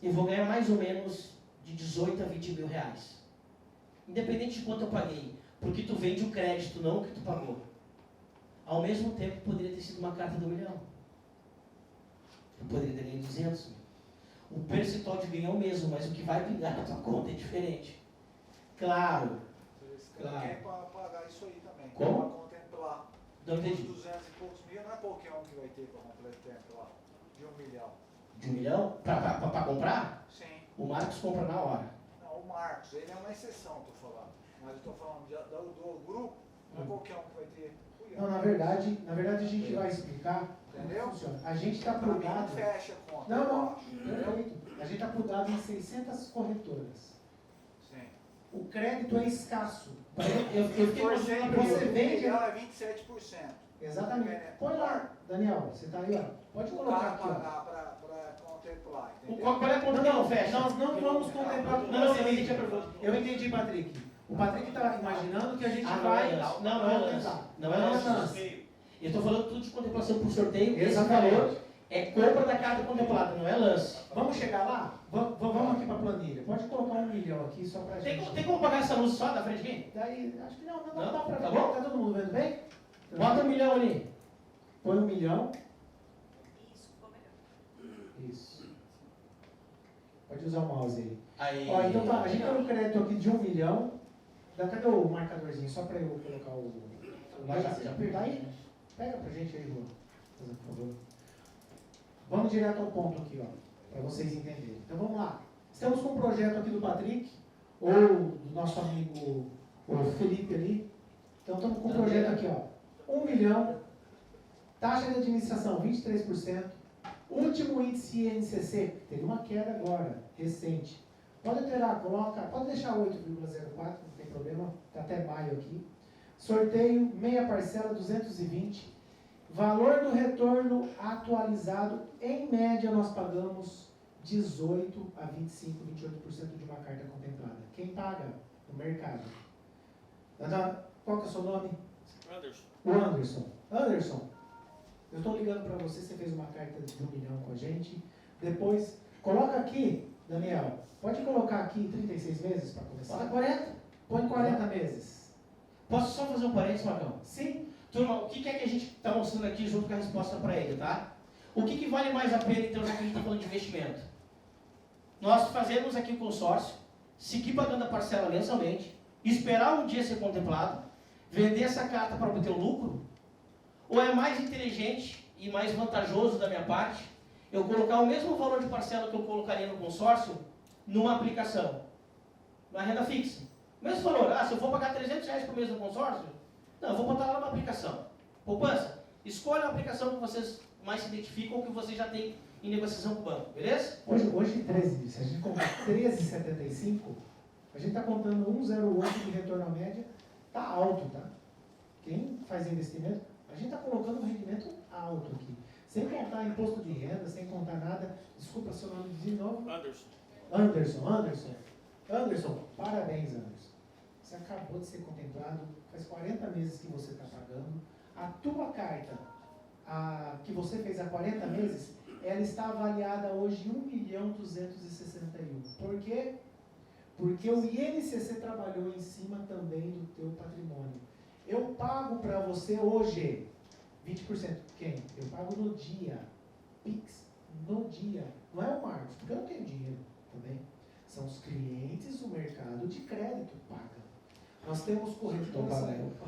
eu vou ganhar mais ou menos de 18 a 20 mil reais. Independente de quanto eu paguei. Porque tu vende o crédito, não o que tu pagou. Ao mesmo tempo, poderia ter sido uma carta de 1 milhão. Eu poderia ter ganho 200 mil. O percentual de ganho é o mesmo, mas o que vai pingar na tua conta é diferente. Claro. Claro. Quer pagar isso aí também. Como? Para contemplar. Não entendi. Os 200 e poucos mil não é qualquer um que vai ter para contemplar. De 1 milhão. De 1 milhão? Para comprar? Sim. O Marcos compra na hora. Não, o Marcos, ele é uma exceção, estou falando. Mas eu estou falando do grupo, não é qualquer um que vai ter. Não, na verdade a gente vai explicar Entendeu? como funciona. A gente está Para mim não plugado. fecha a conta. Não, perfeito. A gente está plugado em 600 corretoras. Sim. O crédito é escasso. Eu fiquei imaginando, você vende. Milhão é 27%. Exatamente. Põe lá, Daniel, você está aí, ó. Pode O colocar cara aqui, ó. pagar para contemplar, entendeu? Qual é a conta que não fecha? Nós não vamos contemplar tudo. Não, eu entendi a pergunta. Eu entendi, Patrick. O Patrick está imaginando que a gente Ah, vai. não é lance. Não é lance. Eu estou falando tudo de contemplação por sorteio. Esse Exatamente. valor é compra da carta contemplada, não é lance. Vamos chegar lá? Vamos aqui para a planilha. Pode colocar 1 milhão aqui só para a gente. Tem como pagar essa luz só da frente aqui? Daí, acho que não Não? dá para Tá ver. bom? Tá todo mundo vendo bem? Bota 1 milhão ali. Põe 1 milhão. Isso, ficou melhor. Isso. Pode usar o mouse aí. Aí. Ó, então tá, a gente tem um crédito aqui de 1 milhão. Cadê o marcadorzinho? Só para eu colocar o. Já Tá aí? Pega pra gente aí, Rô. Por favor. Vamos direto ao ponto aqui, ó. Para vocês entenderem. Então vamos lá. Estamos com um projeto aqui do Patrick, ou do nosso amigo o Felipe ali. Então estamos com um projeto aqui, ó. 1 milhão. Taxa de administração 23%. Último índice INCC, teve uma queda agora, recente. Pode alterar, pode deixar 8,04, não tem problema, está até maio aqui. Sorteio, meia parcela, 220. Valor do retorno atualizado, em média nós pagamos 18 a 25, 28% de uma carta contemplada. Quem paga? O mercado. Qual que é o seu nome? Anderson. O Anderson. Anderson, eu estou ligando para você, você fez uma carta de 1 milhão com a gente. Depois, coloca aqui, Daniel, pode colocar aqui 36 meses para começar? 40. Põe 40 meses. Posso só fazer um parênteses, Marcão? Sim, Turma, o que é que a gente está mostrando aqui junto com a resposta para ele, tá? O que vale mais a pena, então, já que a gente está falando de investimento? Nós fazemos aqui o consórcio, seguir pagando a parcela mensalmente, esperar um dia ser contemplado, vender essa carta para obter o lucro? Ou é mais inteligente e mais vantajoso da minha parte eu colocar o mesmo valor de parcela que eu colocaria no consórcio numa aplicação, na renda fixa? Mesmo valor. Ah, se eu for pagar R$300 por mês no consórcio, não, eu vou botar lá numa aplicação. Poupança, escolha a aplicação que vocês mais se identificam ou que vocês já têm em negociação com o banco, beleza? hoje 13, se a gente comprar 13,75, a gente está contando 1,08 de retorno à média, está alto, tá? Quem faz investimento, a gente está colocando um rendimento alto aqui. Sem contar imposto de renda, sem contar nada. Desculpa seu nome de novo. Anderson, parabéns, Anderson. Você acabou de ser contemplado, faz 40 meses que você está pagando. A tua carta, que você fez há 40 meses, ela está avaliada hoje em 1.261.000. Por quê? Porque o INCC trabalhou em cima também do teu patrimônio. Eu pago para você hoje 20%. Quem? Eu pago no dia. Pix, no dia. Não é o Marcos, porque eu não tenho dinheiro também. São os clientes do mercado de crédito paga. Nós temos corretores,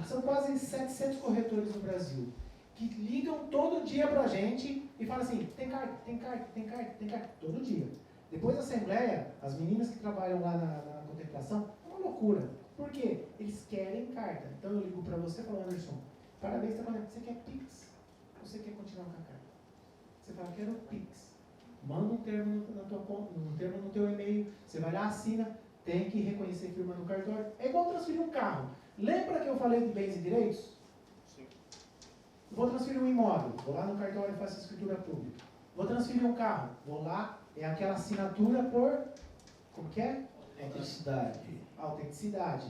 são quase 700 corretores no Brasil, que ligam todo dia para a gente e falam assim, tem carta, todo dia. Depois da assembleia, as meninas que trabalham lá na contemplação, é uma loucura. Por quê? Eles querem carta. Então eu ligo para você e falo, Anderson, parabéns, você quer Pix? Ou você quer continuar com a carta? Você fala, quero Pix. Manda um termo na tua conta, um termo no teu e-mail, você vai lá, assina, tem que reconhecer firma no cartório. É igual transferir um carro. Lembra que eu falei de bens e direitos? Sim. Vou transferir um imóvel, vou lá no cartório e faço a escritura pública. Vou transferir um carro, vou lá, é aquela assinatura por, como que é? Autenticidade.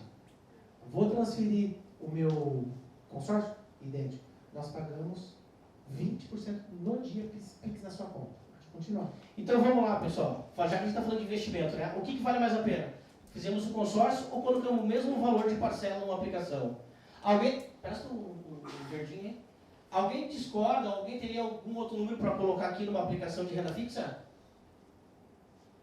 Vou transferir o meu consórcio? Idêntico. Nós pagamos 20% no dia Pix na sua conta. Pode continuar. Então vamos lá, pessoal. Já que a gente está falando de investimento, né? O que vale mais a pena? Fizemos um consórcio ou colocamos o mesmo valor de parcela numa aplicação? Alguém... Presta o verdinho aí. Alguém discorda? Alguém teria algum outro número para colocar aqui numa aplicação de renda fixa?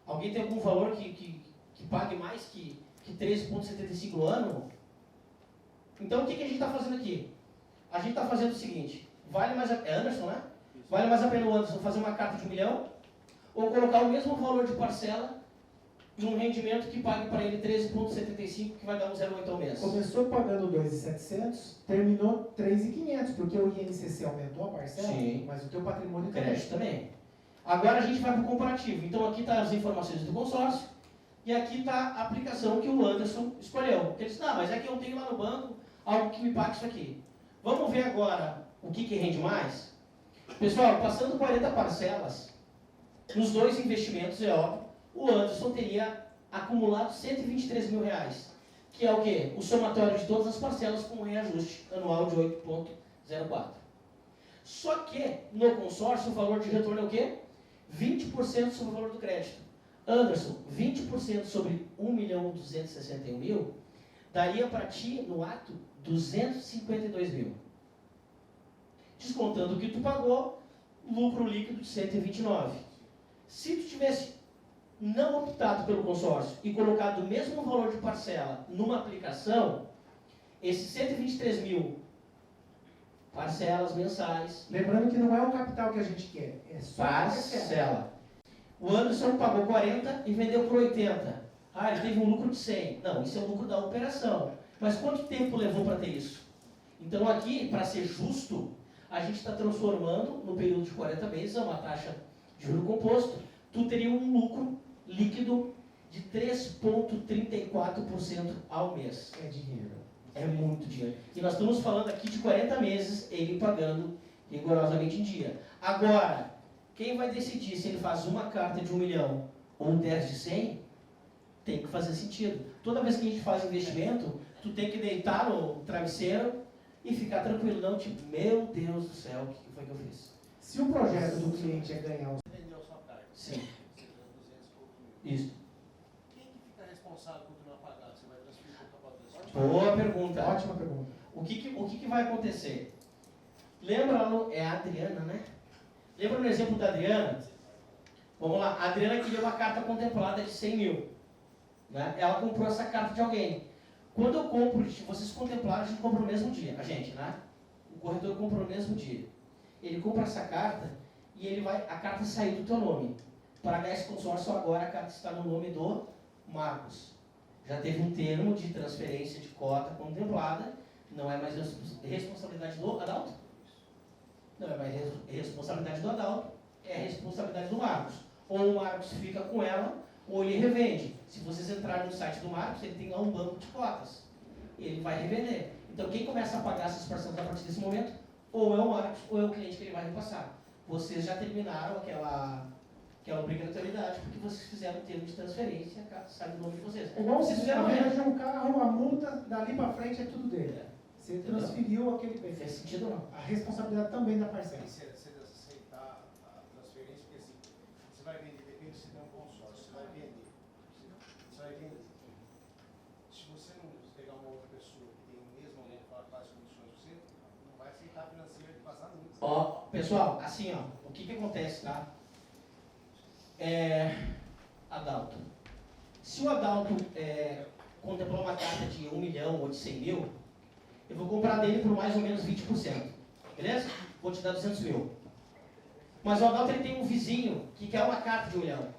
Alguém tem algum valor que pague mais que 13,75 no ano? Então o que a gente está fazendo aqui? A gente está fazendo o seguinte, vale mais a pena, Anderson, né? Vale mais a pena o Anderson fazer uma carta de 1 milhão ou colocar o mesmo valor de parcela num rendimento que pague para ele 13,75, que vai dar um 0,8 ao mês? Começou pagando 2.700, terminou 3.500, porque o INCC aumentou a parcela, sim, mas o teu patrimônio crédito também. Agora a gente vai para o comparativo. Então aqui está as informações do consórcio e aqui está a aplicação que o Anderson escolheu. Ele disse, mas é que eu tenho lá no banco algo que me pague isso aqui. Vamos ver agora o que rende mais? Pessoal, passando 40 parcelas, nos dois investimentos, é óbvio, o Anderson teria acumulado R$123 mil, que é o quê? O somatório de todas as parcelas com um reajuste anual de 8,04. Só que, no consórcio, o valor de retorno é o quê? 20% sobre o valor do crédito. Anderson, 20% sobre 1.261.000 daria para ti, no ato, 252 mil. Descontando o que tu pagou, lucro líquido de 129. Se tu tivesse não optado pelo consórcio e colocado o mesmo valor de parcela numa aplicação, esses 123 mil parcelas mensais... Lembrando que não é o capital que a gente quer, é só parcela. O Anderson pagou 40 e vendeu por 80. Ele teve um lucro de 100. Não, isso é o lucro da operação. Mas quanto tempo levou para ter isso? Então aqui, para ser justo, a gente está transformando no período de 40 meses a uma taxa de juro composto. Tu teria um lucro líquido de 3,34% ao mês. É dinheiro. É muito dinheiro. E nós estamos falando aqui de 40 meses, ele pagando rigorosamente em dia. Agora, quem vai decidir se ele faz uma carta de 1 milhão ou 10 de 100, tem que fazer sentido. Toda vez que a gente faz investimento, tu tem que deitar no travesseiro e ficar tranquilo. Não, tipo, meu Deus do céu, o que foi que eu fiz? Se o projeto do cliente é ganhar os... Sim. Isso. Quem que fica responsável responsável continuar pagando? Você vai transferir para o patrocinador? Boa pergunta. Ótima pergunta. O que vai acontecer? Lembra, é a Adriana, né? Lembra no exemplo da Adriana? Vamos lá, a Adriana queria uma carta contemplada de 100 mil. Né? Ela comprou essa carta de alguém. Quando eu compro, vocês contemplaram, a gente compra no mesmo dia. A gente, né? O corretor compra no mesmo dia. Ele compra essa carta e a carta saiu do teu nome. Para ganhar esse consórcio agora, a carta está no nome do Marcos. Já teve um termo de transferência de cota contemplada. Não é mais responsabilidade do Adalto? Não é mais responsabilidade do Adalto, é responsabilidade do Marcos. Ou o Marcos fica com ela, ou ele revende. Se vocês entrarem no site do Marcos, ele tem lá um banco de cotas. Ele vai revender. Então quem começa a pagar essas parcelas a partir desse momento, ou é o Marcos, ou é o cliente que ele vai repassar. Vocês já terminaram aquela obrigatoriedade, porque vocês fizeram o termo de transferência e a carta sai do nome de vocês. Igual Vocês fizeram a mesmo. venda de um carro, a multa, dali para frente é tudo dele. Você Entendeu? transferiu aquele bem. Faz sentido ou não? A responsabilidade também da parcela. Se você aceitar a transferência, porque assim, você vai vender, depende se tem um consórcio, você vai vender. Você vai vender. Se você não pegar uma outra pessoa que tem o mesmo valor para quais condições você, não vai aceitar financeira de passar nunca. Ó, pessoal, assim, ó, o que acontece, tá? Adalto. Se o Adalto contemplou uma carta de 1 milhão ou de 100 mil, eu vou comprar dele por mais ou menos 20%. Beleza? Vou te dar 200 mil. Mas o Adalto ele tem um vizinho que quer uma carta de 1 milhão.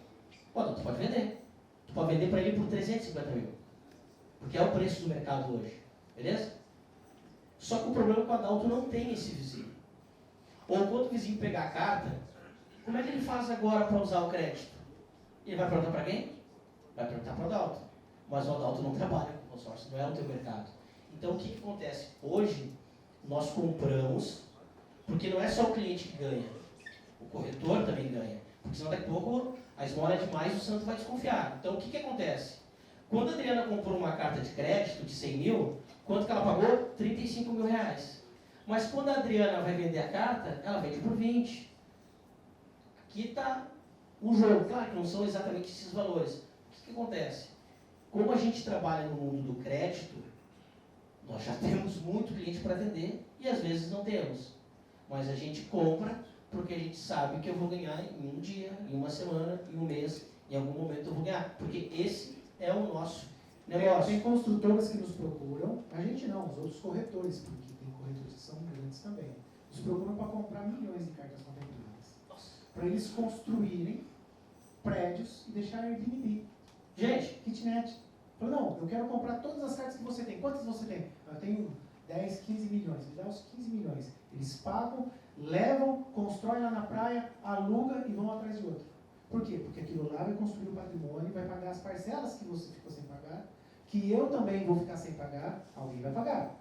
O Adalto pode vender. Tu pode vender para ele por 350 mil. Porque é o preço do mercado hoje. Beleza? Só que o problema é que o Adalto não tem esse vizinho. Ou quando o vizinho pegar a carta, como é que ele faz agora para usar o crédito? Ele vai perguntar para quem? Vai perguntar para o Adalto. Mas o Adalto não trabalha com consórcio, não é o teu mercado. Então o que acontece? Hoje nós compramos, porque não é só o cliente que ganha, o corretor também ganha. Porque senão daqui a pouco a esmola é demais e o santo vai desconfiar. Então o que acontece? Quando a Adriana comprou uma carta de crédito de 100 mil, quanto que ela pagou? 35 mil reais. Mas quando a Adriana vai vender a carta, ela vende por 20. Aqui está o jogo. Claro que não são exatamente esses valores. O que acontece? Como a gente trabalha no mundo do crédito, nós já temos muito cliente para vender e às vezes não temos. Mas a gente compra porque a gente sabe que eu vou ganhar em um dia, em uma semana, em um mês, em algum momento eu vou ganhar. Porque esse é o nosso negócio. Tem construtoras que nos procuram, a gente não, os outros corretores, porque tem corretores que são grandes também. Nos procuram para comprar milhões de cartas contempladas. Para eles construírem prédios e deixar Airbnb. Gente, kitnet. Falou, não, eu quero comprar todas as cartas que você tem. Quantas você tem? Eu tenho 10, 15 milhões. Me dá os 15 milhões. Eles pagam, levam, constroem lá na praia, alugam e vão atrás de outro. Por quê? Porque aquilo lá vai construir o patrimônio, vai pagar as parcelas que você ficou sem pagar, que eu também vou ficar sem pagar, alguém vai pagar.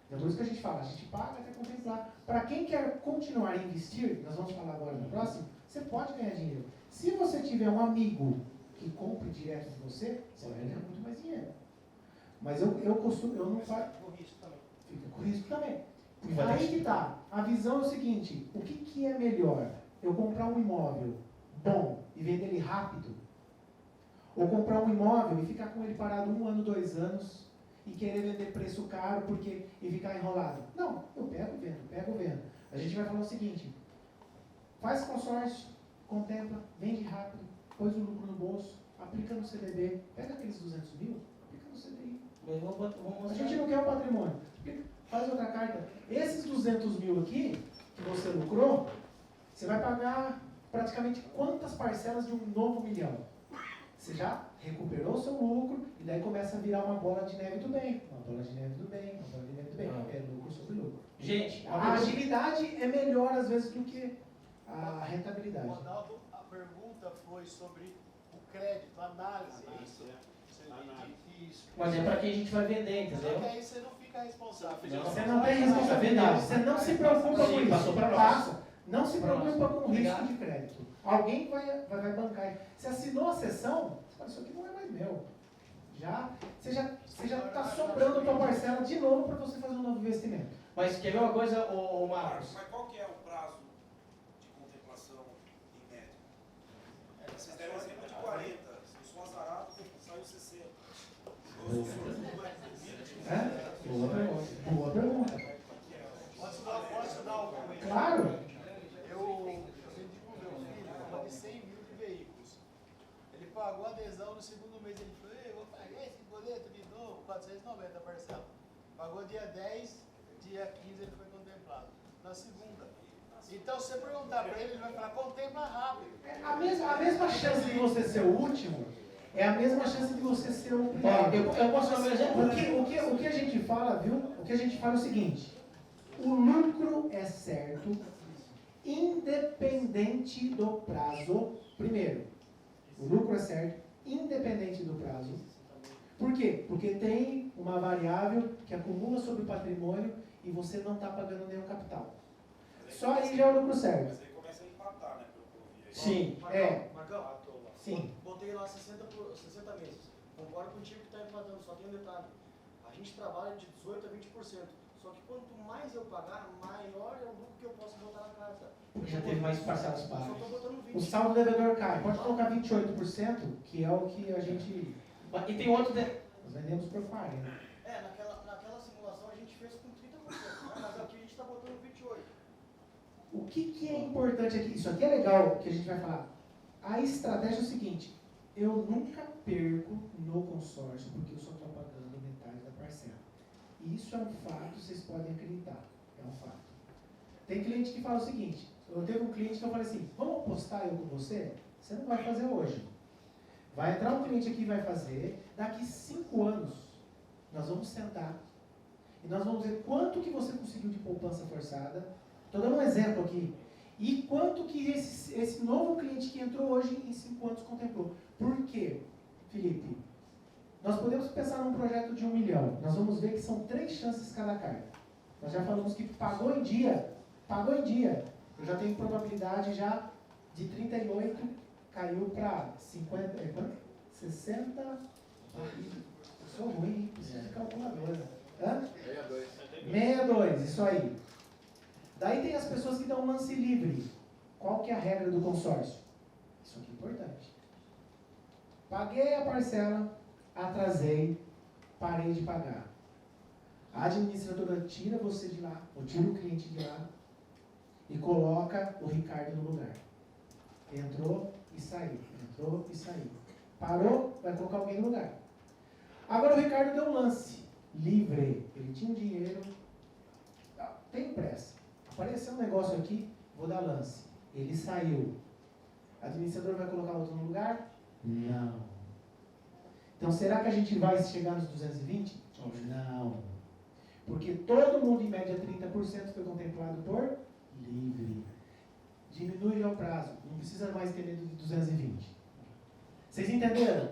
Então por isso que a gente fala, a gente paga até contemplar. Para quem quer continuar a investir, nós vamos falar agora no próximo, você pode ganhar dinheiro. Se você tiver um amigo que compre direto de você, você vai ganhar muito mais dinheiro. Mas eu não faço. Com risco também. Fica com risco também. Aí que tá. A visão é o seguinte, o que é melhor? Eu comprar um imóvel bom e vender ele rápido? Ou comprar um imóvel e ficar com ele parado 1 ano, 2 anos e querer vender preço caro e ficar enrolado? Não, eu pego e vendo. A gente vai falar o seguinte, faz consórcio, contempla, vende rápido, pôs o lucro no bolso, aplica no CDB, pega aqueles 200 mil, aplica no CDI. A gente não quer o patrimônio. Faz outra carta. Esses 200 mil aqui, que você lucrou, você vai pagar praticamente quantas parcelas de um novo milhão? Você já recuperou o seu lucro e daí começa a virar uma bola de neve do bem. Uma bola de neve do bem, uma bola de neve do bem. É lucro sobre lucro. gente, A agilidade é melhor às vezes do que a rentabilidade. Ronaldo, a pergunta foi sobre o crédito, a análise. Isso. mas é para quem a gente vai vender, entendeu? Só que aí você não fica responsável. Não. Você não tem responsabilidade, você não se preocupa Sim, com isso. passou pra nós. Passa. Não se preocupa com o risco Obrigado. de crédito. Alguém vai bancar. Você assinou a sessão, você fala, isso aqui não é mais meu. Você já está sobrando a tua parcela de novo para você fazer um novo investimento. Mas quer ver uma coisa, ô Marcos? Mas qual que é o prazo de contemplação em média? Vocês deram um exemplo de 40. Se eu sou azarado, saiu 60. Boa pergunta. Boa pergunta. Posso dar um comentário? Claro. Eu vendi pro meu filho uma de 100 mil de veículos. Ele pagou a adesão no segundo mês. Ele falou, eu vou pagar esse boleto de novo, 490 parcela. Pagou dia 10, dia 15 ele foi contemplado. Na segunda. Então, se você perguntar para ele, ele vai falar, contempla rápido. A mesma chance de você ser o último é a mesma chance de você ser o primeiro. Eu posso dar um exemplo? O que a gente fala, viu? O que a gente fala é o seguinte: o lucro é certo, independente do prazo. Primeiro, o lucro é certo, independente do prazo. Por quê? Porque tem uma variável que acumula sobre o patrimônio e você não está pagando nenhum capital. Só aí já é o lucro certo. Mas aí começa a empatar, né? Pelo que eu vi aí. Sim, Marcão, Sim. botei lá 60 meses. Concordo contigo que está empatando, só tem um detalhe. A gente trabalha de 18% a 20%. Só que quanto mais eu pagar, maior é o lucro que eu posso botar na carta. Porque já teve mais parcelas Eu só pagas. estou botando 20%. O saldo devedor cai. Pode colocar 28%, que é o que a gente... E tem outro... Nós vendemos por 40%. Naquela simulação a gente fez com 30%, né? Mas aqui a gente está botando 28%. O que é importante aqui? Isso aqui é legal que a gente vai falar. A estratégia é o seguinte: eu nunca perco no consórcio porque eu só estou pagando metade da parcela. E isso é um fato, vocês podem acreditar. É um fato. Tem cliente que fala o seguinte: eu teve um cliente que eu falei assim, vamos apostar eu com você? Você não vai fazer hoje. Vai entrar um cliente aqui e vai fazer, daqui 5 anos, nós vamos sentar e nós vamos ver quanto que você conseguiu de poupança forçada. Estou dando um exemplo aqui. E quanto que esse novo cliente que entrou hoje em 5 anos contemplou. Por quê, Felipe? Nós podemos pensar num projeto de 1 milhão. Nós vamos ver que são 3 chances cada carta. Nós já falamos que pagou em dia. Eu já tenho probabilidade já de 38, caiu para 50, quanto? 60. Eu sou ruim, hein? Preciso de calculadora. Hã? 62, isso aí. Daí tem as pessoas que dão um lance livre. Qual que é a regra do consórcio? Isso aqui é importante. Paguei a parcela, atrasei, parei de pagar. A administradora tira você de lá, ou tira o cliente de lá, e coloca o Ricardo no lugar. Entrou e saiu. Entrou e saiu. Parou, vai colocar alguém no lugar. Agora o Ricardo deu um lance livre. Ele tinha um dinheiro. Tem pressa. Apareceu um negócio aqui, vou dar lance. Ele saiu. A administradora vai colocar outro no lugar? Não. Então, será que a gente vai chegar nos 220? Não. Porque todo mundo, em média, 30% foi contemplado por livre. Diminui o prazo. Não precisa mais ter medo de 220. Vocês entenderam?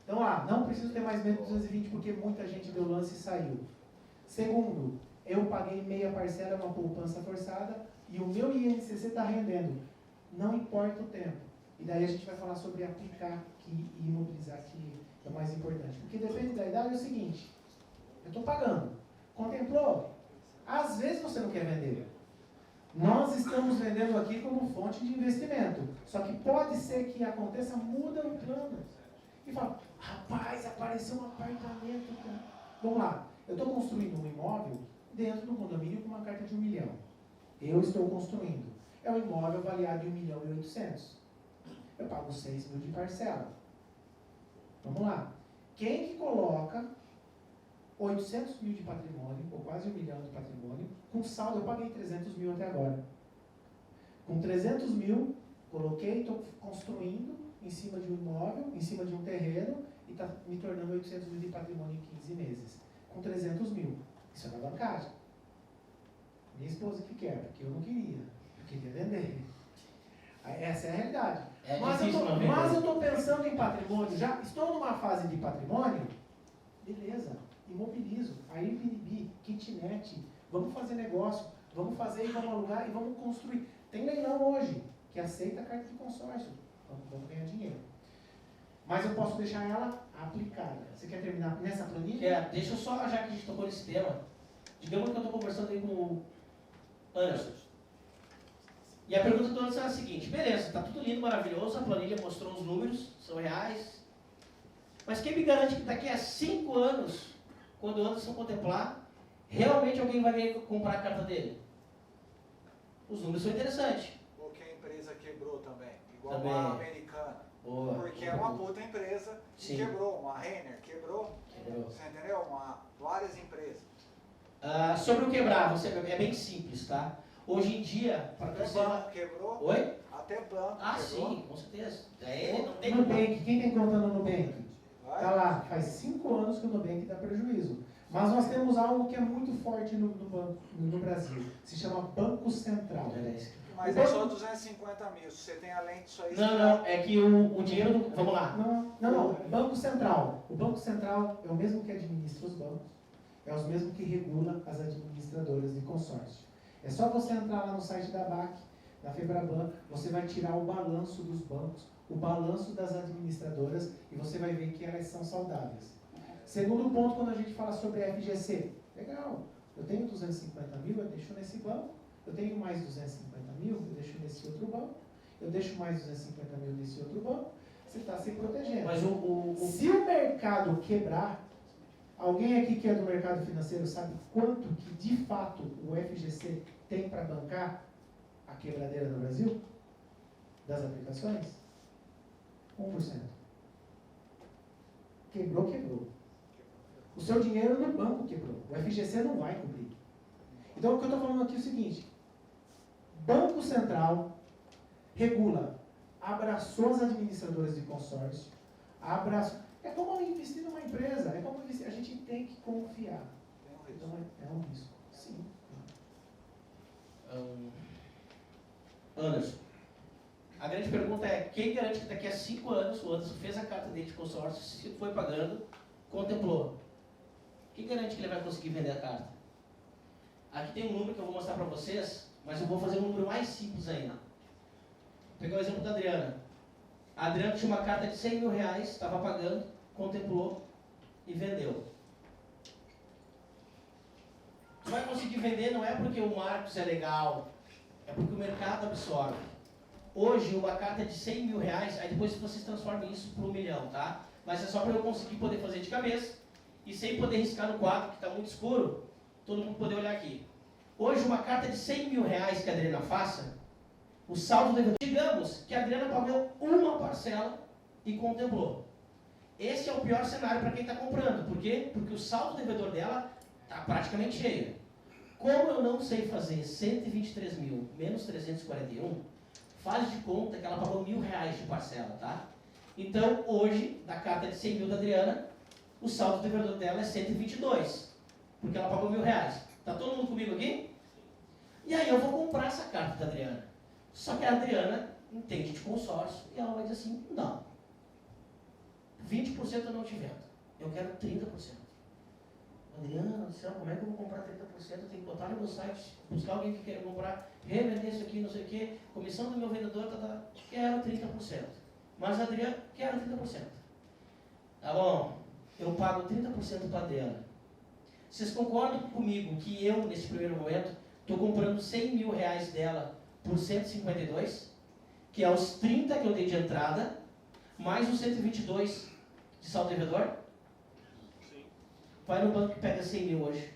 Então, não preciso ter mais medo de 220 porque muita gente deu lance e saiu. Segundo, eu paguei meia parcela, uma poupança forçada, e o meu INCC está rendendo. Não importa o tempo. E daí a gente vai falar sobre aplicar aqui e imobilizar, que é o mais importante. Porque depende da idade, é o seguinte: eu estou pagando. Contemplou? Às vezes você não quer vender. Nós estamos vendendo aqui como fonte de investimento. Só que pode ser que aconteça, muda o plano. E fala, rapaz, apareceu um apartamento. Vamos lá, eu estou construindo um imóvel dentro do condomínio com uma carta de 1 milhão. Eu estou construindo. É um imóvel avaliado em 1.800.000. Eu pago 6 mil de parcela. Vamos lá. Quem que coloca 800 mil de patrimônio, ou quase 1 milhão de patrimônio, com saldo, eu paguei 300 mil até agora. Com 300 mil, coloquei, estou construindo em cima de um imóvel, em cima de um terreno, e está me tornando 800 mil de patrimônio em 15 meses. Com 300 mil. Isso é na bancagem. Minha esposa que quer, porque eu não queria. Eu queria vender. Essa é a realidade. Mas eu estou pensando em patrimônio, já estou numa fase de patrimônio, beleza, imobilizo, Airbnb, kitnet, vamos fazer negócio, vamos fazer e vamos alugar e vamos construir. Tem leilão hoje, que aceita a carta de consórcio, vamos ganhar dinheiro. Mas eu posso deixar ela aplicada. Você quer terminar nessa planilha? Deixa eu só, já que a gente tocou nesse tema, digamos que eu estou conversando aí com o Anderson. E a pergunta do Anderson é a seguinte: beleza, está tudo lindo, maravilhoso, a planilha mostrou os números, são reais. Mas quem me garante que daqui a 5 anos, quando o Anderson contemplar, realmente alguém vai vir comprar a carta dele? Os números são interessantes. Ou que a empresa quebrou também, igual Também. a americana. Boa. Porque é uma puta empresa que Sim. quebrou. Uma Renner quebrou. Você entendeu? Várias empresas. Sobre o quebrar, é bem simples, tá? Hoje em dia, para Até você... banco quebrou. Oi? Até banco Ah, quebrou. sim, com certeza. Não tem Nubank, quem tem conta no Nubank? Vai. Tá lá, faz 5 anos que o Nubank dá prejuízo. Mas nós temos algo que é muito forte no Brasil. Se chama Banco Central. Mas é só 250 mil. Se você tem além disso aí... Não, é que o dinheiro... Vamos lá. Não. Banco Central. O Banco Central é o mesmo que administra os bancos. É o mesmo que regula as administradoras de consórcio. É só você entrar lá no site da BAC, da FEBRABAN, você vai tirar o balanço dos bancos, o balanço das administradoras e você vai ver que elas são saudáveis. Segundo ponto, quando a gente fala sobre FGC, legal, eu tenho 250 mil, eu deixo nesse banco, eu tenho mais 250 mil, eu deixo nesse outro banco, eu deixo mais 250 mil nesse outro banco, você está se protegendo. Mas Se o mercado quebrar, alguém aqui que é do mercado financeiro sabe quanto que de fato o FGC tem para bancar a quebradeira no Brasil? Das aplicações? 1%. Quebrou. O seu dinheiro no banco quebrou. O FGC não vai cobrir. Então o que eu estou falando aqui é o seguinte. Banco Central regula, abraçou as administradoras de consórcio, é como investir numa empresa, é como investir, a gente tem que confiar. Então é um risco. Sim. Anderson, a grande pergunta é, quem garante que daqui a 5 anos o Anderson fez a carta dele de consórcio, se foi pagando, contemplou? Quem garante que ele vai conseguir vender a carta? Aqui tem um número que eu vou mostrar para vocês, mas eu vou fazer um número mais simples ainda. Vou pegar o exemplo da Adriana. A Adriana tinha uma carta de 100 mil reais, estava pagando, contemplou e vendeu. Você vai conseguir vender não é porque o Marcos é legal, é porque o mercado absorve. Hoje, uma carta de 100 mil reais, aí depois vocês transformam isso para 1 milhão, tá? Mas é só para eu conseguir poder fazer de cabeça e sem poder riscar no quadro, que está muito escuro, todo mundo poder olhar aqui. Hoje, uma carta de 100 mil reais que a Adriana faça, o saldo devedor, digamos que a Adriana pagou uma parcela e contemplou. Esse é o pior cenário para quem está comprando. Por quê? Porque o saldo devedor dela está praticamente cheio. Como eu não sei fazer 123 mil menos 341, faz de conta que ela pagou R$1.000 de parcela, tá? Então, hoje, da carta de 100 mil da Adriana, o saldo devedor dela é 122, porque ela pagou R$1.000. Tá todo mundo comigo aqui? E aí eu vou comprar essa carta da Adriana. Só que a Adriana entende de consórcio e ela vai dizer assim, não, 20% eu não te vendo, eu quero 30%. Adriana, como é que eu vou comprar 30%? Eu tenho que botar no meu site, buscar alguém que queira comprar, revender isso aqui, não sei o que, comissão do meu vendedor, quero 30%. Mas Adriana, quero 30%. Tá bom, eu pago 30% para a Adriana. Vocês concordam comigo que eu, nesse primeiro momento, estou comprando 100 mil reais dela por 152, que é os 30 que eu dei de entrada, mais os 122 de saldo devedor? Sim. Vai no banco e pega 100 mil hoje.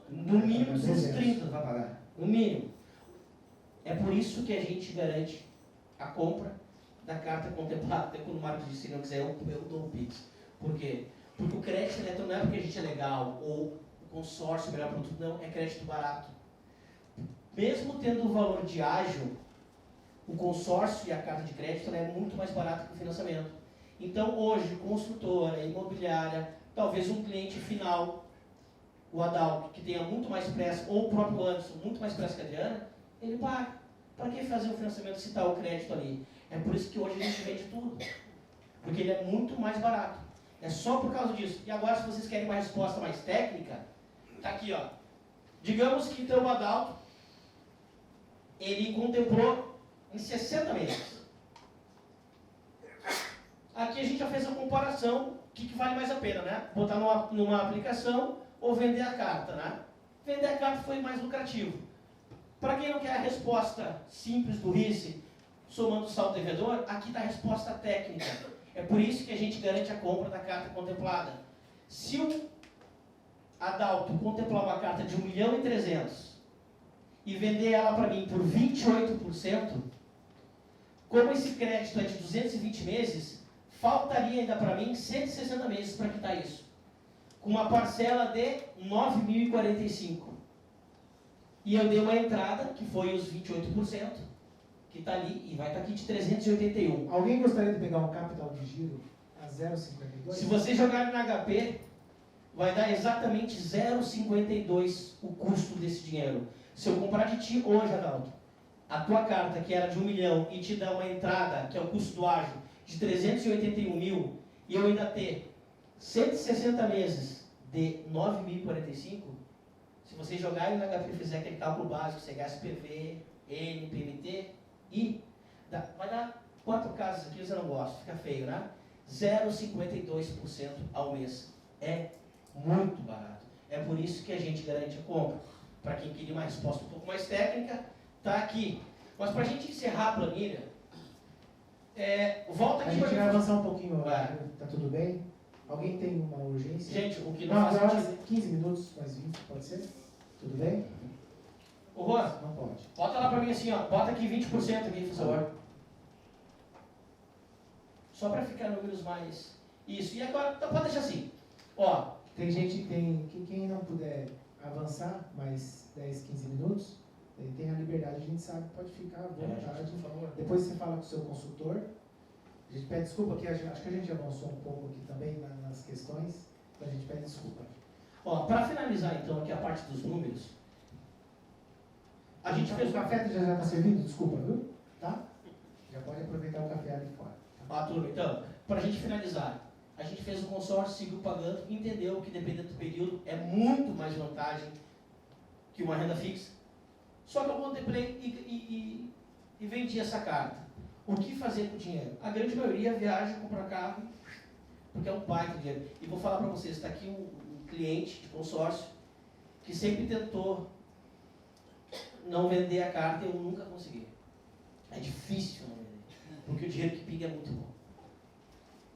No mínimo 230 vai pagar. No mínimo. É por isso que a gente garante a compra da carta contemplada. Até quando o Marcos disse que não quiser, eu dou o Pix. Por quê? Porque o crédito elétrico não é porque a gente é legal ou o consórcio, o melhor produto, não, é crédito barato. Mesmo tendo o valor de ágio, o consórcio e a carta de crédito é muito mais barato que o financiamento. Então, hoje, construtora, imobiliária, talvez um cliente final, o Adalto, que tenha muito mais pressa, ou o próprio Anderson, muito mais pressa que a Adriana, ele paga. Para que fazer um financiamento se está o crédito ali? É por isso que hoje a gente vende tudo. Porque ele é muito mais barato. É só por causa disso. E agora, se vocês querem uma resposta mais técnica, está aqui, ó. Digamos que então o Adalto, ele contemplou em 60 meses. Aqui a gente já fez a comparação, o que vale mais a pena, né? Botar numa aplicação ou vender a carta, né? Vender a carta foi mais lucrativo. Para quem não quer a resposta simples do RICE, somando o saldo devedor, aqui está a resposta técnica. É por isso que a gente garante a compra da carta contemplada. Se o Adalto contemplar uma carta de 1.300.000 e vender ela para mim por 28%, como esse crédito é de 220 meses, faltaria ainda para mim 160 meses para quitar isso. Com uma parcela de 9.045. E eu dei uma entrada, que foi os 28%, que está ali, e vai estar aqui de 381. Alguém gostaria de pegar um capital de giro a 0,52? Se você jogar no HP, vai dar exatamente 0,52 o custo desse dinheiro. Se eu comprar de ti hoje, Adalto, a tua carta, que era de 1 milhão, e te dar uma entrada, que é o custo do ágio, de 381 mil, e eu ainda ter 160 meses de 9.045, se você jogar no HP e fizer aquele cálculo básico, CHSPV, N, PMT, I, vai dar 4 casas aqui, você não gosta, fica feio, né? 0,52% ao mês. É muito barato. É por isso que a gente garante a compra. Para quem queria uma resposta um pouco mais técnica, está aqui. Mas para a gente encerrar a planilha, volta aqui. A gente vai avançar um pouquinho, vai. Tá tudo bem? Alguém tem uma urgência? Gente, o que não Não, faz agora sentido. 15 minutos, mais 20, pode ser? Tudo bem? Ô Juan, Não pode. bota lá para mim assim, ó. Bota aqui 20% aqui, por favor. Só para ficar números mais... Isso. E agora, pode deixar assim. Ó. Tem gente que quem não puder avançar mais 10, 15 minutos, ele tem a liberdade, a gente sabe, pode ficar à vontade. Por favor. Depois você fala com o seu consultor. A gente pede desculpa, que acho que a gente avançou um pouco aqui também nas questões, então a gente pede desculpa. Ó, para finalizar então aqui a parte dos números, a gente fez... O café já está servindo? Desculpa, viu? Tá? Já pode aproveitar o café ali fora. Tá? Turma, então, para a gente finalizar, a gente fez o consórcio, seguiu pagando, entendeu que dependendo do período é muito mais vantagem que uma renda fixa. Só que eu contemplei e vendi essa carta. O que fazer com o dinheiro? A grande maioria viaja, compra carro, porque é um baita dinheiro. E vou falar para vocês, está aqui um cliente de consórcio que sempre tentou não vender a carta e eu nunca consegui. É difícil não vender, porque o dinheiro que pinga é muito bom.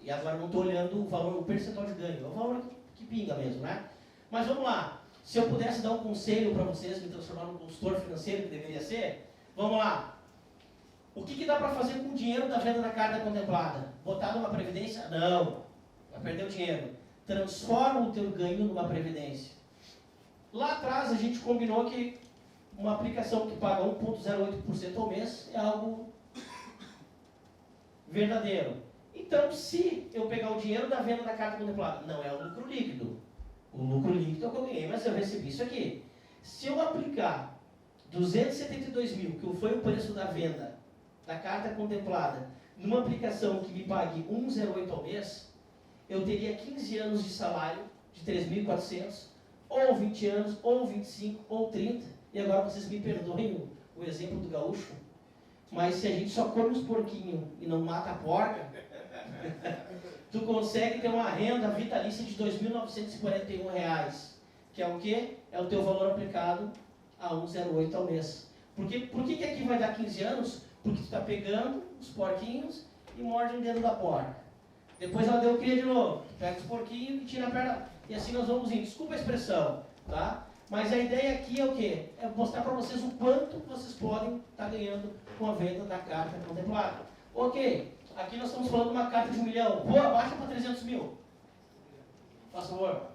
E agora não estou olhando o valor, o percentual de ganho, é o valor que pinga mesmo, né? Mas vamos lá, se eu pudesse dar um conselho para vocês, me transformar num consultor financeiro, que deveria ser, vamos lá. O que dá para fazer com o dinheiro da venda da carta contemplada? Botar numa previdência? Não, vai perder o dinheiro. Transforma o teu ganho numa previdência. Lá atrás a gente combinou que uma aplicação que paga 1,08% ao mês é algo verdadeiro. Então, se eu pegar o dinheiro da venda da carta contemplada, não é o lucro líquido. O lucro líquido é o que eu ganhei, mas eu recebi isso aqui. Se eu aplicar 272 mil, que foi o preço da venda da carta contemplada, numa aplicação que me pague 1,08 ao mês, eu teria 15 anos de salário de 3.400, ou 20 anos, ou 25, ou 30. E agora vocês me perdoem o exemplo do gaúcho, mas se a gente só come os porquinhos e não mata a porca, tu consegue ter uma renda vitalícia de R$ 2.941, que é o quê? É o teu valor aplicado a 1,08 ao mês. Por que aqui vai dar 15 anos? Porque tu está pegando os porquinhos e morde um dedo da porca. Depois ela deu cria de novo. Tu pega os porquinhos e tira a perna. E assim nós vamos indo. Desculpa a expressão, tá? Mas a ideia aqui é o quê? É mostrar para vocês o quanto vocês podem estar ganhando com a venda da carta contemplada. Ok, aqui nós estamos falando de uma carta de 1 milhão. Pô, abaixa para 300 mil. Faz favor.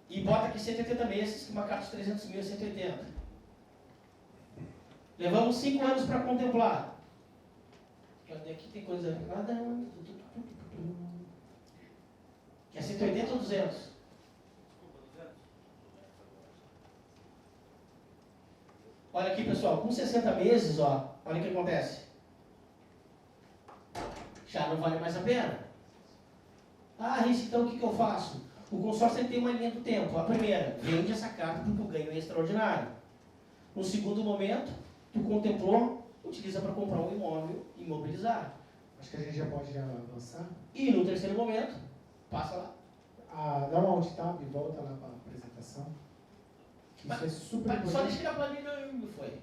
E bota aqui 180 meses, que uma carta de 300 mil é 180. Levamos 5 anos para contemplar. Cadê aqui? Tem coisa... É 180 ou 200? Olha aqui, pessoal. Com 60 meses, ó, olha o que acontece. Já não vale mais a pena. Ah, Rice, então o que eu faço? O consórcio ele tem uma linha do tempo. A primeira, vende essa carta porque o ganho é extraordinário. No segundo momento, tu contemplou, utiliza para comprar um imóvel e imobilizar. Acho que a gente já pode avançar. E no terceiro momento, passa lá. Dá um alt tab e volta lá para a apresentação. Isso é super importante. Só deixa ele a planilha, foi.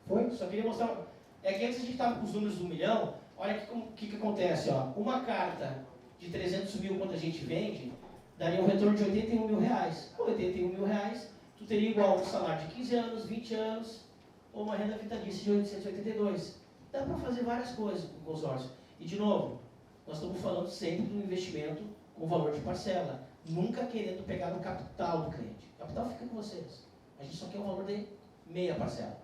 Foi? Só queria mostrar. É que antes a gente estava com os números do 1 milhão, olha o que acontece. Ó. Uma carta de 300 mil quando a gente vende, daria um retorno de 81 mil reais. Com 81 mil reais, tu teria igual um salário de 15 anos, 20 anos, ou uma renda vitalícia de 882. Dá para fazer várias coisas com o consórcio. E de novo, nós estamos falando sempre do investimento com valor de parcela, nunca querendo pegar no capital do cliente. O capital fica com vocês. A gente só quer o valor de meia parcela.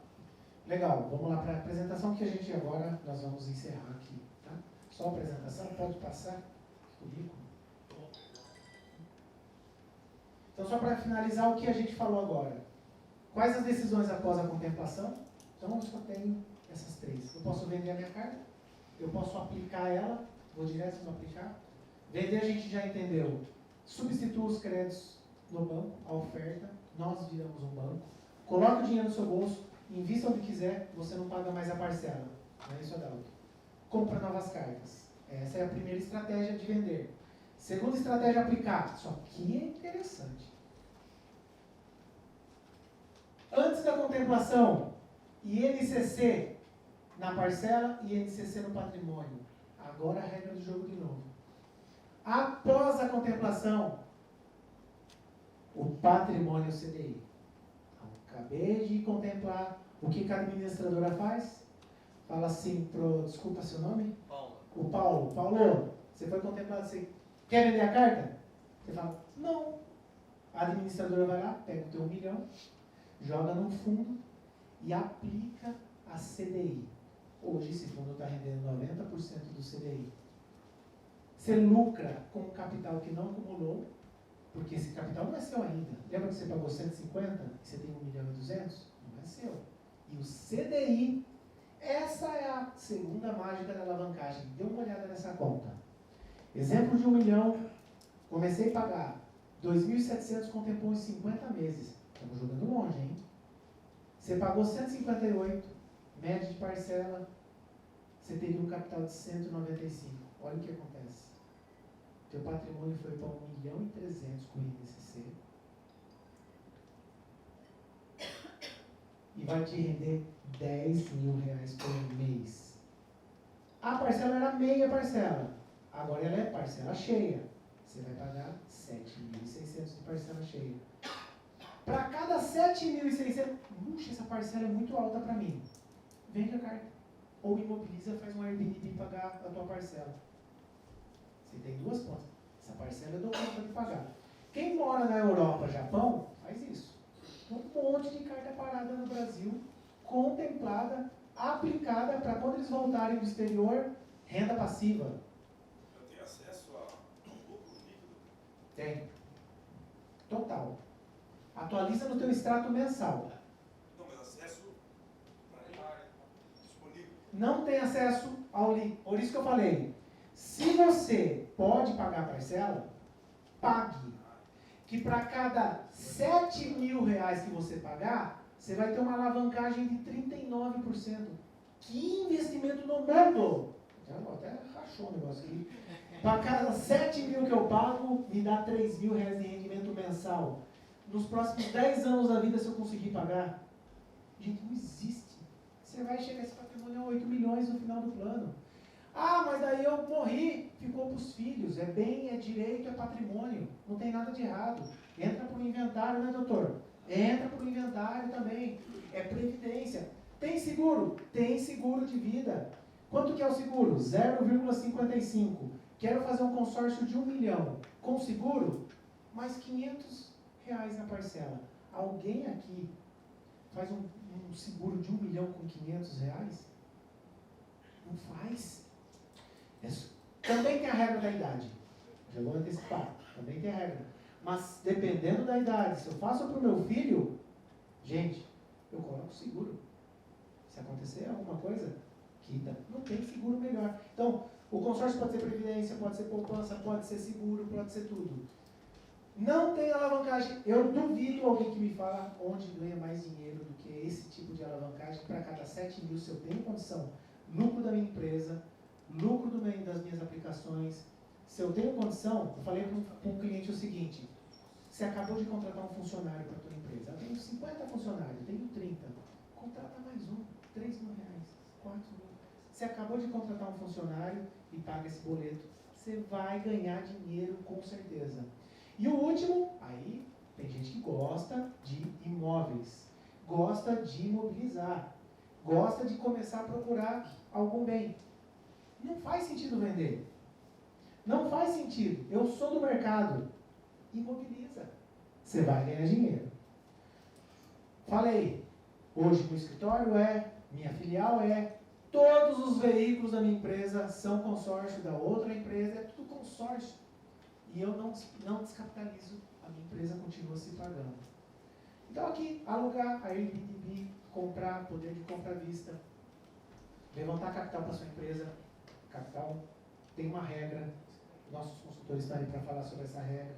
Legal, vamos lá para a apresentação que a gente agora, nós vamos encerrar aqui. Tá? Só a apresentação, pode passar comigo. Então, só para finalizar o que a gente falou agora. Quais as decisões após a contemplação? Então, eu só tenho essas três. Eu posso vender a minha carta, eu posso aplicar ela, vou direto no aplicar. Vender a gente já entendeu. Substitua os créditos no banco, a oferta, nós viramos um banco. Coloca o dinheiro no seu bolso, invista onde quiser, você não paga mais a parcela. Não é isso, Adalto? Compra novas cartas. Essa é a primeira estratégia de vender. Segunda estratégia, aplicar. Isso aqui é interessante. Antes da contemplação, INCC na parcela e INCC no patrimônio. Agora a regra do jogo de novo. Após a contemplação, o patrimônio CDI. Acabei de contemplar o que a administradora faz. Fala assim desculpa seu nome? Paulo. O Paulo. Paulo, você foi contemplado, você quer vender a carta? Você fala, não. A administradora vai lá, pega o teu 1 milhão, joga num fundo e aplica a CDI. Hoje esse fundo está rendendo 90% do CDI. Você lucra com o capital que não acumulou, porque esse capital não é seu ainda. Lembra que você pagou 150 e você tem 1 milhão e 200? Não é seu. E o CDI, essa é a segunda mágica da alavancagem. Dê uma olhada nessa conta. Exemplo de 1 milhão, comecei a pagar 2.700, contemplou em 50 meses. Estamos jogando longe, hein? Você pagou 158, média de parcela, você teve um capital de 195. Olha o que acontece. Teu patrimônio foi para 1.300.000 com o INCC. E vai te render 10 mil reais por mês. A parcela era meia parcela. Agora ela é parcela cheia. Você vai pagar 7.600 de parcela cheia. Para cada 7.600, puxa, essa parcela é muito alta para mim. Vende a carta. Ou imobiliza, faz um Airbnb e pagar a tua parcela. Você tem duas pontas. Essa parcela eu dou conta de pagar. Quem mora na Europa, Japão, faz isso. Um monte de carta parada no Brasil, contemplada, aplicada para quando eles voltarem do exterior, renda passiva. Eu tenho acesso a um lucro líquido? Tem. Total. Atualiza no teu extrato mensal. Não, mas acesso disponível. Não tem acesso ao líquido. Por isso que eu falei. Se você pode pagar a parcela, pague. Que para cada 7 mil reais que você pagar, você vai ter uma alavancagem de 39%. Que investimento no mundo! Até rachou o negócio aqui. Para cada 7 mil que eu pago, me dá 3 mil reais de rendimento mensal. Nos próximos 10 anos da vida, se eu conseguir pagar, gente, não existe. Você vai chegar a esse patrimônio a 8 milhões no final do plano. Ah, mas daí eu morri, ficou para os filhos. É bem, é direito, é patrimônio. Não tem nada de errado. Entra para o inventário, né, doutor? Entra para o inventário também. É previdência. Tem seguro? Tem seguro de vida. Quanto que é o seguro? 0,55. Quero fazer um consórcio de 1 milhão. Com seguro, mais 500 reais na parcela. Alguém aqui faz um seguro de 1 milhão com 500 reais? Não faz. Também tem a regra da idade. Já vou antecipar. Também tem a regra. Mas dependendo da idade, se eu faço para o meu filho, gente, eu coloco seguro. Se acontecer alguma coisa, quita. Não tem seguro melhor. Então, o consórcio pode ser previdência, pode ser poupança, pode ser seguro, pode ser tudo. Não tem alavancagem. Eu duvido alguém que me fala onde ganha mais dinheiro do que esse tipo de alavancagem para cada 7 mil, se eu tenho condição. Lucro da minha empresa, lucro das minhas aplicações. Se eu tenho condição, eu falei para um cliente o seguinte: você acabou de contratar um funcionário para a tua empresa. Eu tenho 50 funcionários, eu tenho 30. Contrata mais um. R$3.000, R$4.000. Você acabou de contratar um funcionário e paga esse boleto. Você vai ganhar dinheiro com certeza. E o último, aí tem gente que gosta de imóveis, gosta de imobilizar, gosta de começar a procurar algum bem. Não faz sentido vender. Não faz sentido. Eu sou do mercado. Imobiliza. Você vai ganhar dinheiro. Falei, hoje o escritório minha filial todos os veículos da minha empresa são consórcio da outra empresa, é tudo consórcio. E eu não descapitalizo, a minha empresa continua se pagando. Então aqui, alugar, Airbnb, comprar, poder de compra à vista, levantar capital para sua empresa. Capital tem uma regra, nossos consultores estão aí para falar sobre essa regra,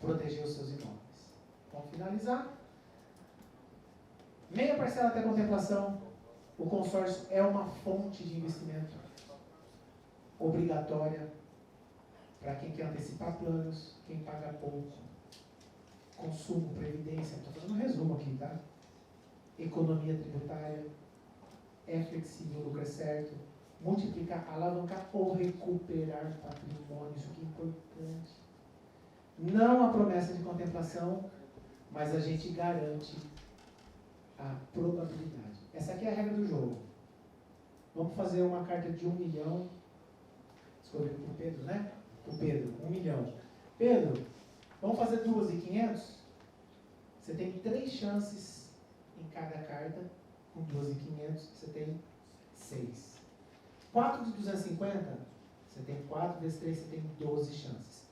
proteger os seus imóveis. Vamos finalizar. Meia parcela até contemplação. O consórcio é uma fonte de investimento obrigatória para quem quer antecipar planos, quem paga pouco. Consumo, previdência, estou fazendo um resumo aqui, tá? Economia tributária, é flexível, o lucro é certo, multiplicar, alavancar ou recuperar patrimônio, isso aqui é importante. Não a promessa de contemplação, mas a gente garante a probabilidade. Essa aqui é a regra do jogo. Vamos fazer uma carta de 1 milhão. Escolhendo para o Pedro, né? O Pedro, 1 milhão. Pedro, vamos fazer 2.500? Você tem 3 chances em cada carta. Com 2.500, você tem 6. 4 de 250, você tem 4 vezes 3, você tem 12 chances.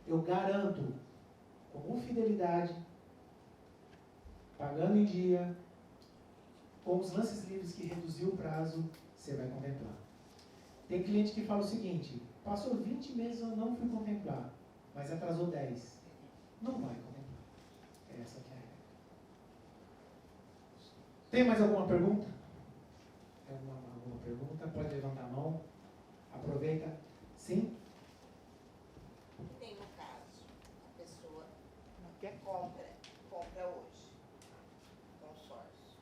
Eu garanto, com fidelidade, pagando em dia, com os lances livres que reduziu o prazo, você vai contemplar. Tem cliente que fala o seguinte, passou 20 meses eu não fui contemplar, mas atrasou 10. Não vai contemplar. Essa aqui é a regra. Tem mais alguma pergunta? Alguma pergunta? Pode levantar a mão. Aproveita. Sim? Tem um caso, a pessoa compra hoje, consórcio.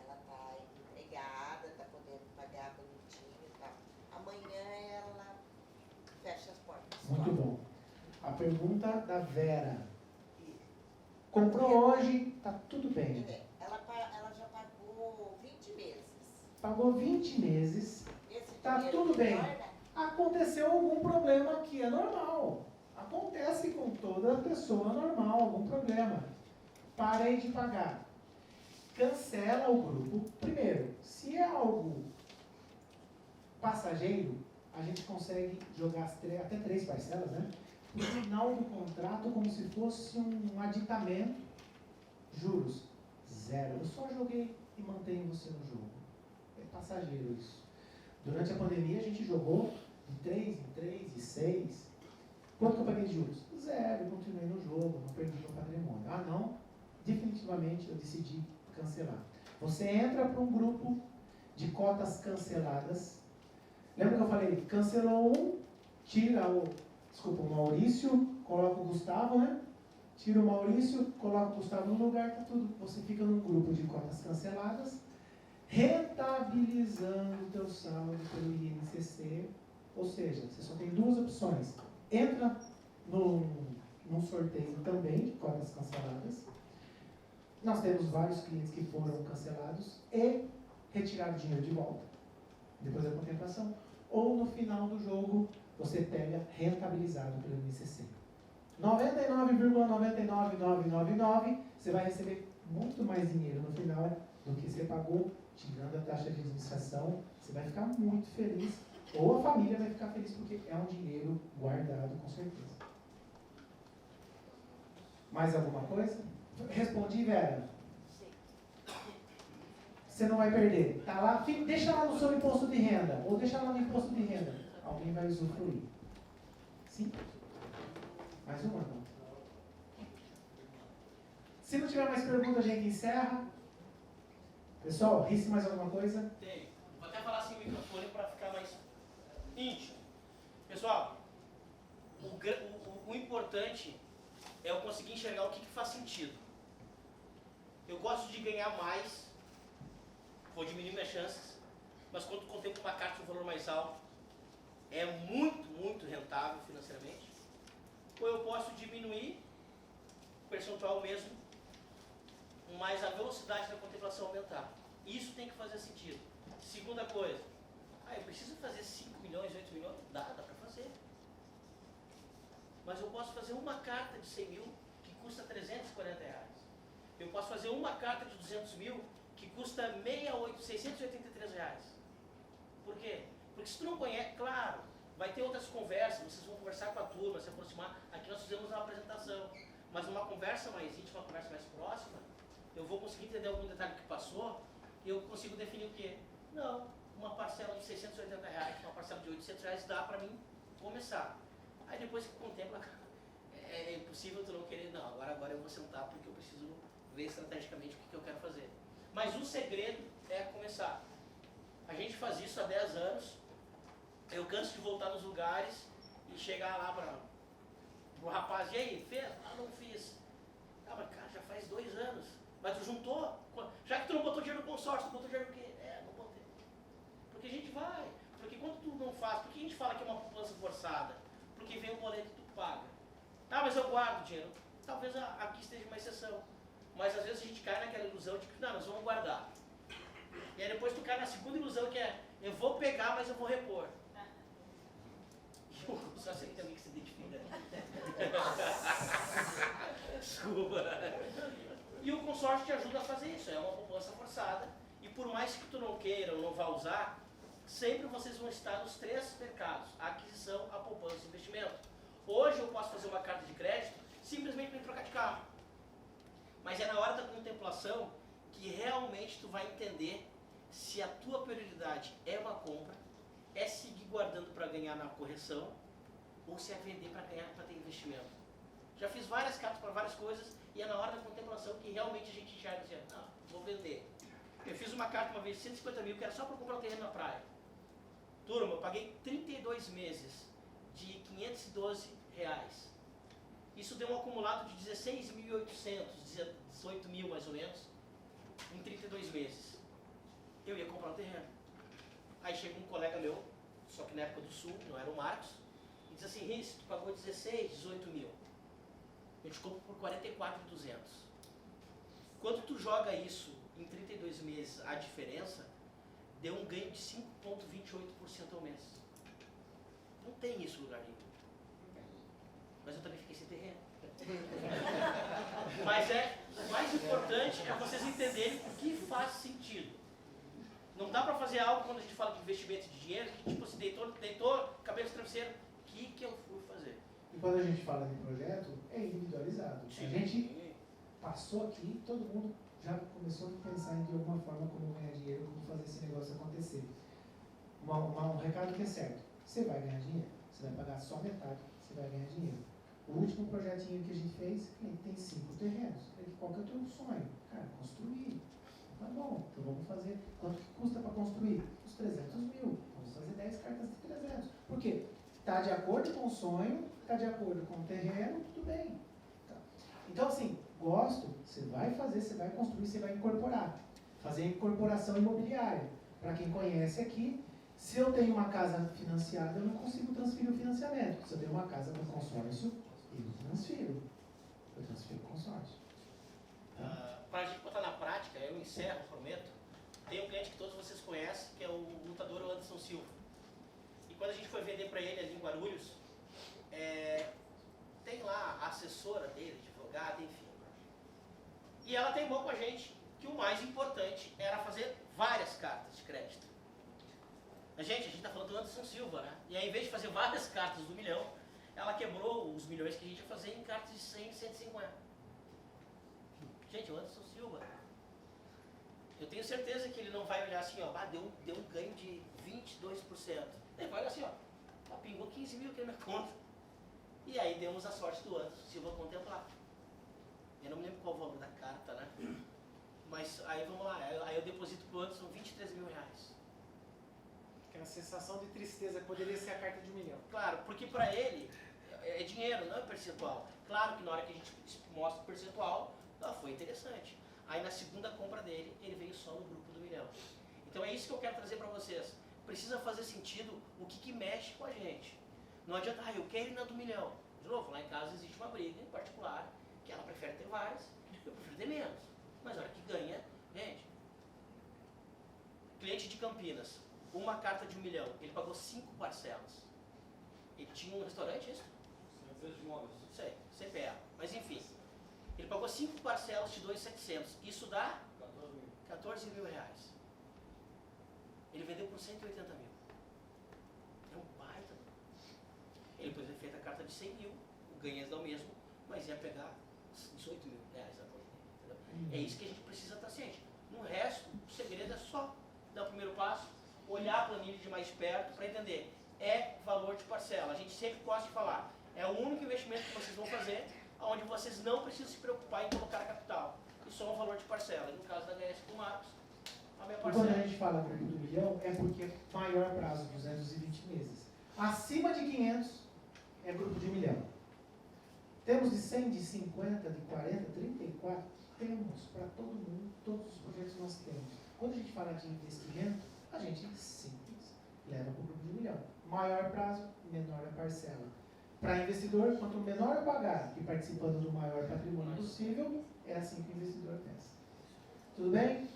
Ela está empregada, está podendo pagar bonitinho e tal. Amanhã ela fecha as portas. Muito bom. A pergunta da Vera. Comprou hoje, está tudo bem. Ela já pagou 20 meses. Pagou 20 meses, está tudo bem. Aconteceu algum problema que é normal. Acontece com toda pessoa normal, algum problema. Parei de pagar. Cancela o grupo. Primeiro, se é algo passageiro, a gente consegue jogar até 3 parcelas, né? No final do contrato, como se fosse um aditamento, juros 0. Eu só joguei e mantenho você no jogo. É passageiro isso. Durante a pandemia, a gente jogou de 3 em 3, de 6. Quanto que eu paguei de juros? 0. Eu continuei no jogo, não perdi meu patrimônio. Ah, não? Definitivamente eu decidi cancelar. Você entra para um grupo de cotas canceladas. Lembra que eu falei? Cancelou um, tira o Maurício, coloca o Gustavo, né? Tira o Maurício, coloca o Gustavo no lugar, tá tudo. Você fica num grupo de cotas canceladas, rentabilizando o teu saldo pelo INCC. Ou seja, você só tem 2 opções. Entra num sorteio também de cotas canceladas. Nós temos vários clientes que foram cancelados e retiraram o dinheiro de volta, depois da contemplação. Ou no final do jogo, você pega rentabilizado pelo INCC. 99,99999, você vai receber muito mais dinheiro no final do que você pagou, tirando a taxa de administração. Você vai ficar muito feliz, ou a família vai ficar feliz, porque é um dinheiro guardado, com certeza. Mais alguma coisa? Respondi, Vera? Você não vai perder. Tá lá, deixa lá no seu imposto de renda, ou deixa lá no imposto de renda. Alguém vai usufruir. Sim? Mais uma? Não. Se não tiver mais perguntas, a gente encerra. Pessoal, ri-se mais alguma coisa? Tem. Vou até falar assim no microfone para ficar mais íntimo. Pessoal, o importante é eu conseguir enxergar o que faz sentido. Eu gosto de ganhar mais vou diminuir minhas chances, mas quando tu contempla uma carta de um valor mais alto, é muito, muito rentável financeiramente. Ou eu posso diminuir o percentual mesmo, mas a velocidade da contemplação aumentar. Isso tem que fazer sentido. Segunda coisa, eu preciso fazer 5 milhões, 8 milhões? Dá para fazer. Mas eu posso fazer uma carta de 100 mil que custa 340 reais. Eu posso fazer uma carta de 200 mil que custa 683 reais. Por quê? Porque se tu não conhece, claro, vai ter outras conversas, vocês vão conversar com a turma, se aproximar. Aqui nós fizemos uma apresentação, mas uma conversa mais íntima, uma conversa mais próxima, eu vou conseguir entender algum detalhe que passou e eu consigo definir o quê? Não, uma parcela de 680 reais, uma parcela de 800 reais dá para mim começar. Aí depois que contempla, é impossível tu não querer, não, agora eu vou sentar porque eu preciso ver estrategicamente o que eu quero fazer. Mas o segredo é começar. A gente faz isso há 10 anos, eu canso de voltar nos lugares e chegar lá para o rapaz, e aí, fez? Ah, não fiz. Ah, mas cara, já faz 2 anos. Mas tu juntou? Já que tu não botou dinheiro no consórcio, tu botou dinheiro no quê? Não botei. Porque a gente vai. Porque quando tu não faz, por que a gente fala que é uma poupança forçada? Porque vem o boleto e tu paga. Ah, mas eu guardo dinheiro. Talvez aqui esteja uma exceção. Mas às vezes a gente cai naquela ilusão de que, não, nós vamos guardar. E aí depois tu cai na segunda ilusão que é, eu vou pegar, mas eu vou repor. Só sei que tem alguém que se identifica. Desculpa. E o consórcio te ajuda a fazer isso, é uma poupança forçada. E por mais que tu não queira ou não vá usar, sempre vocês vão estar nos 3 mercados: a aquisição, a poupança e o investimento. Hoje eu posso fazer uma carta de crédito simplesmente para trocar de carro. Mas é na hora da contemplação que realmente tu vai entender se a tua prioridade é uma compra, é seguir guardando para ganhar na correção, ou se é vender para ganhar, para ter investimento. Já fiz várias cartas para várias coisas e é na hora da contemplação que realmente a gente enxerga e diz, não, vou vender. Eu fiz uma carta uma vez de 150 mil que era só para comprar um terreno na praia. Turma, eu paguei 32 meses de 512 reais. Isso deu um acumulado de 16.800, 18 mil mais ou menos, em 32 meses. Eu ia comprar um terreno. Aí chega um colega meu, só que na época do Sul, não era o Marcos, e diz assim, Riz, tu pagou 16, 18 mil. Eu te compro por 44.200. Quando tu joga isso em 32 meses, a diferença deu um ganho de 5,28% ao mês. Não tem isso em lugar nenhum. Mas eu também fiquei sem terreno. Mas o mais importante é vocês entenderem o que faz sentido. Não dá para fazer algo quando a gente fala de investimento de dinheiro, que tipo, se deitou cabeça travesseiro, o que eu fui fazer? E quando a gente fala de projeto, é individualizado. Sim. A gente passou aqui, todo mundo já começou a pensar de alguma forma como ganhar dinheiro, como fazer esse negócio acontecer. Um recado que é certo, você vai ganhar dinheiro, você vai pagar só metade, você vai ganhar dinheiro. O último projetinho que a gente fez, ele tem 5 terrenos. Qual que é o teu sonho? Cara, construir. Tá bom, então vamos fazer. Quanto que custa para construir? Uns 300 mil. Vamos fazer 10 cartas de 300. Por quê? Está de acordo com o sonho, está de acordo com o terreno, tudo bem. Tá. Então, assim, gosto, você vai fazer, você vai construir, você vai incorporar. Fazer incorporação imobiliária. Para quem conhece aqui, se eu tenho uma casa financiada, eu não consigo transferir o financiamento. Se eu tenho uma casa no consórcio, eu transfiro. Eu transfiro o consórcio. Para a gente botar na prática, eu encerro, prometo. Tem um cliente que todos vocês conhecem, que é o lutador Anderson Silva. E quando a gente foi vender para ele ali em Guarulhos, tem lá a assessora dele, advogada, enfim. E ela teimou com a gente que o mais importante era fazer várias cartas de crédito. A gente está falando do Anderson Silva, né? E aí, em vez de fazer várias cartas do milhão, ela quebrou os milhões que a gente ia fazer em cartas de 100, 150. Gente, o Anderson Silva, eu tenho certeza que ele não vai olhar assim, ó, deu um ganho de 22%. Ele vai olhar assim, ó, pingou 15 mil aqui na minha conta. E aí demos a sorte do Anderson Silva contemplar. Eu não me lembro qual o valor da carta, né? Mas aí vamos lá, aí eu deposito pro Anderson 23 mil reais. Aquela sensação de tristeza que poderia ser a carta de 1 milhão. Claro, porque para ele é dinheiro, não é percentual. Claro que na hora que a gente mostra o percentual, foi interessante. Aí na segunda compra dele, ele veio só no grupo do milhão. Então é isso que eu quero trazer para vocês. Precisa fazer sentido o que mexe com a gente. Não adianta, eu quero ir na do milhão. De novo, lá em casa existe uma briga em particular, que ela prefere ter várias, eu prefiro ter menos. Mas a hora que ganha, gente. Cliente de Campinas, uma carta de 1 milhão, ele pagou 5 parcelas. Ele tinha um restaurante, isso? Empresa de imóveis. Sei, CPA. Mas enfim, ele pagou 5 parcelas de 2.700. Isso dá 14 mil reais. Ele vendeu por 180 mil. É um baita. Ele poderia ter feito a carta de 100 mil, o ganho ia dar o mesmo, mas ia pegar 18 mil reais a conta dele. Entendeu? É isso que a gente precisa estar ciente. No resto, o segredo é só dar o primeiro passo, olhar a planilha de mais perto para entender. É valor de parcela. A gente sempre gosta de falar. É o único investimento que vocês vão fazer, onde vocês não precisam se preocupar em colocar capital. E só um valor de parcela. E no caso da HS com o Marcos, a minha E quando parcela. a gente fala grupo do milhão, é porque é maior prazo, 220 meses. Acima de 500 é grupo de milhão. Temos de 100, de 50, de 40, 34? Temos para todo mundo, todos os projetos nós temos. Quando a gente fala de investimento, a gente simples leva para o grupo de milhão. Maior prazo, menor a parcela. Para investidor, quanto menor eu pagar e participando do maior patrimônio possível, é assim que o investidor pensa. Tudo bem?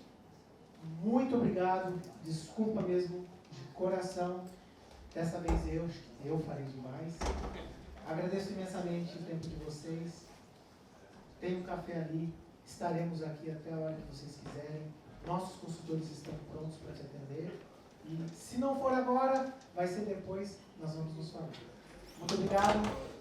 Muito obrigado. Desculpa mesmo, de coração. Dessa vez eu falei demais. Agradeço imensamente o tempo de vocês. Tem um café ali. Estaremos aqui até a hora que vocês quiserem. Nossos consultores estão prontos para te atender. E se não for agora, vai ser depois, nós vamos nos falar. Muito obrigado.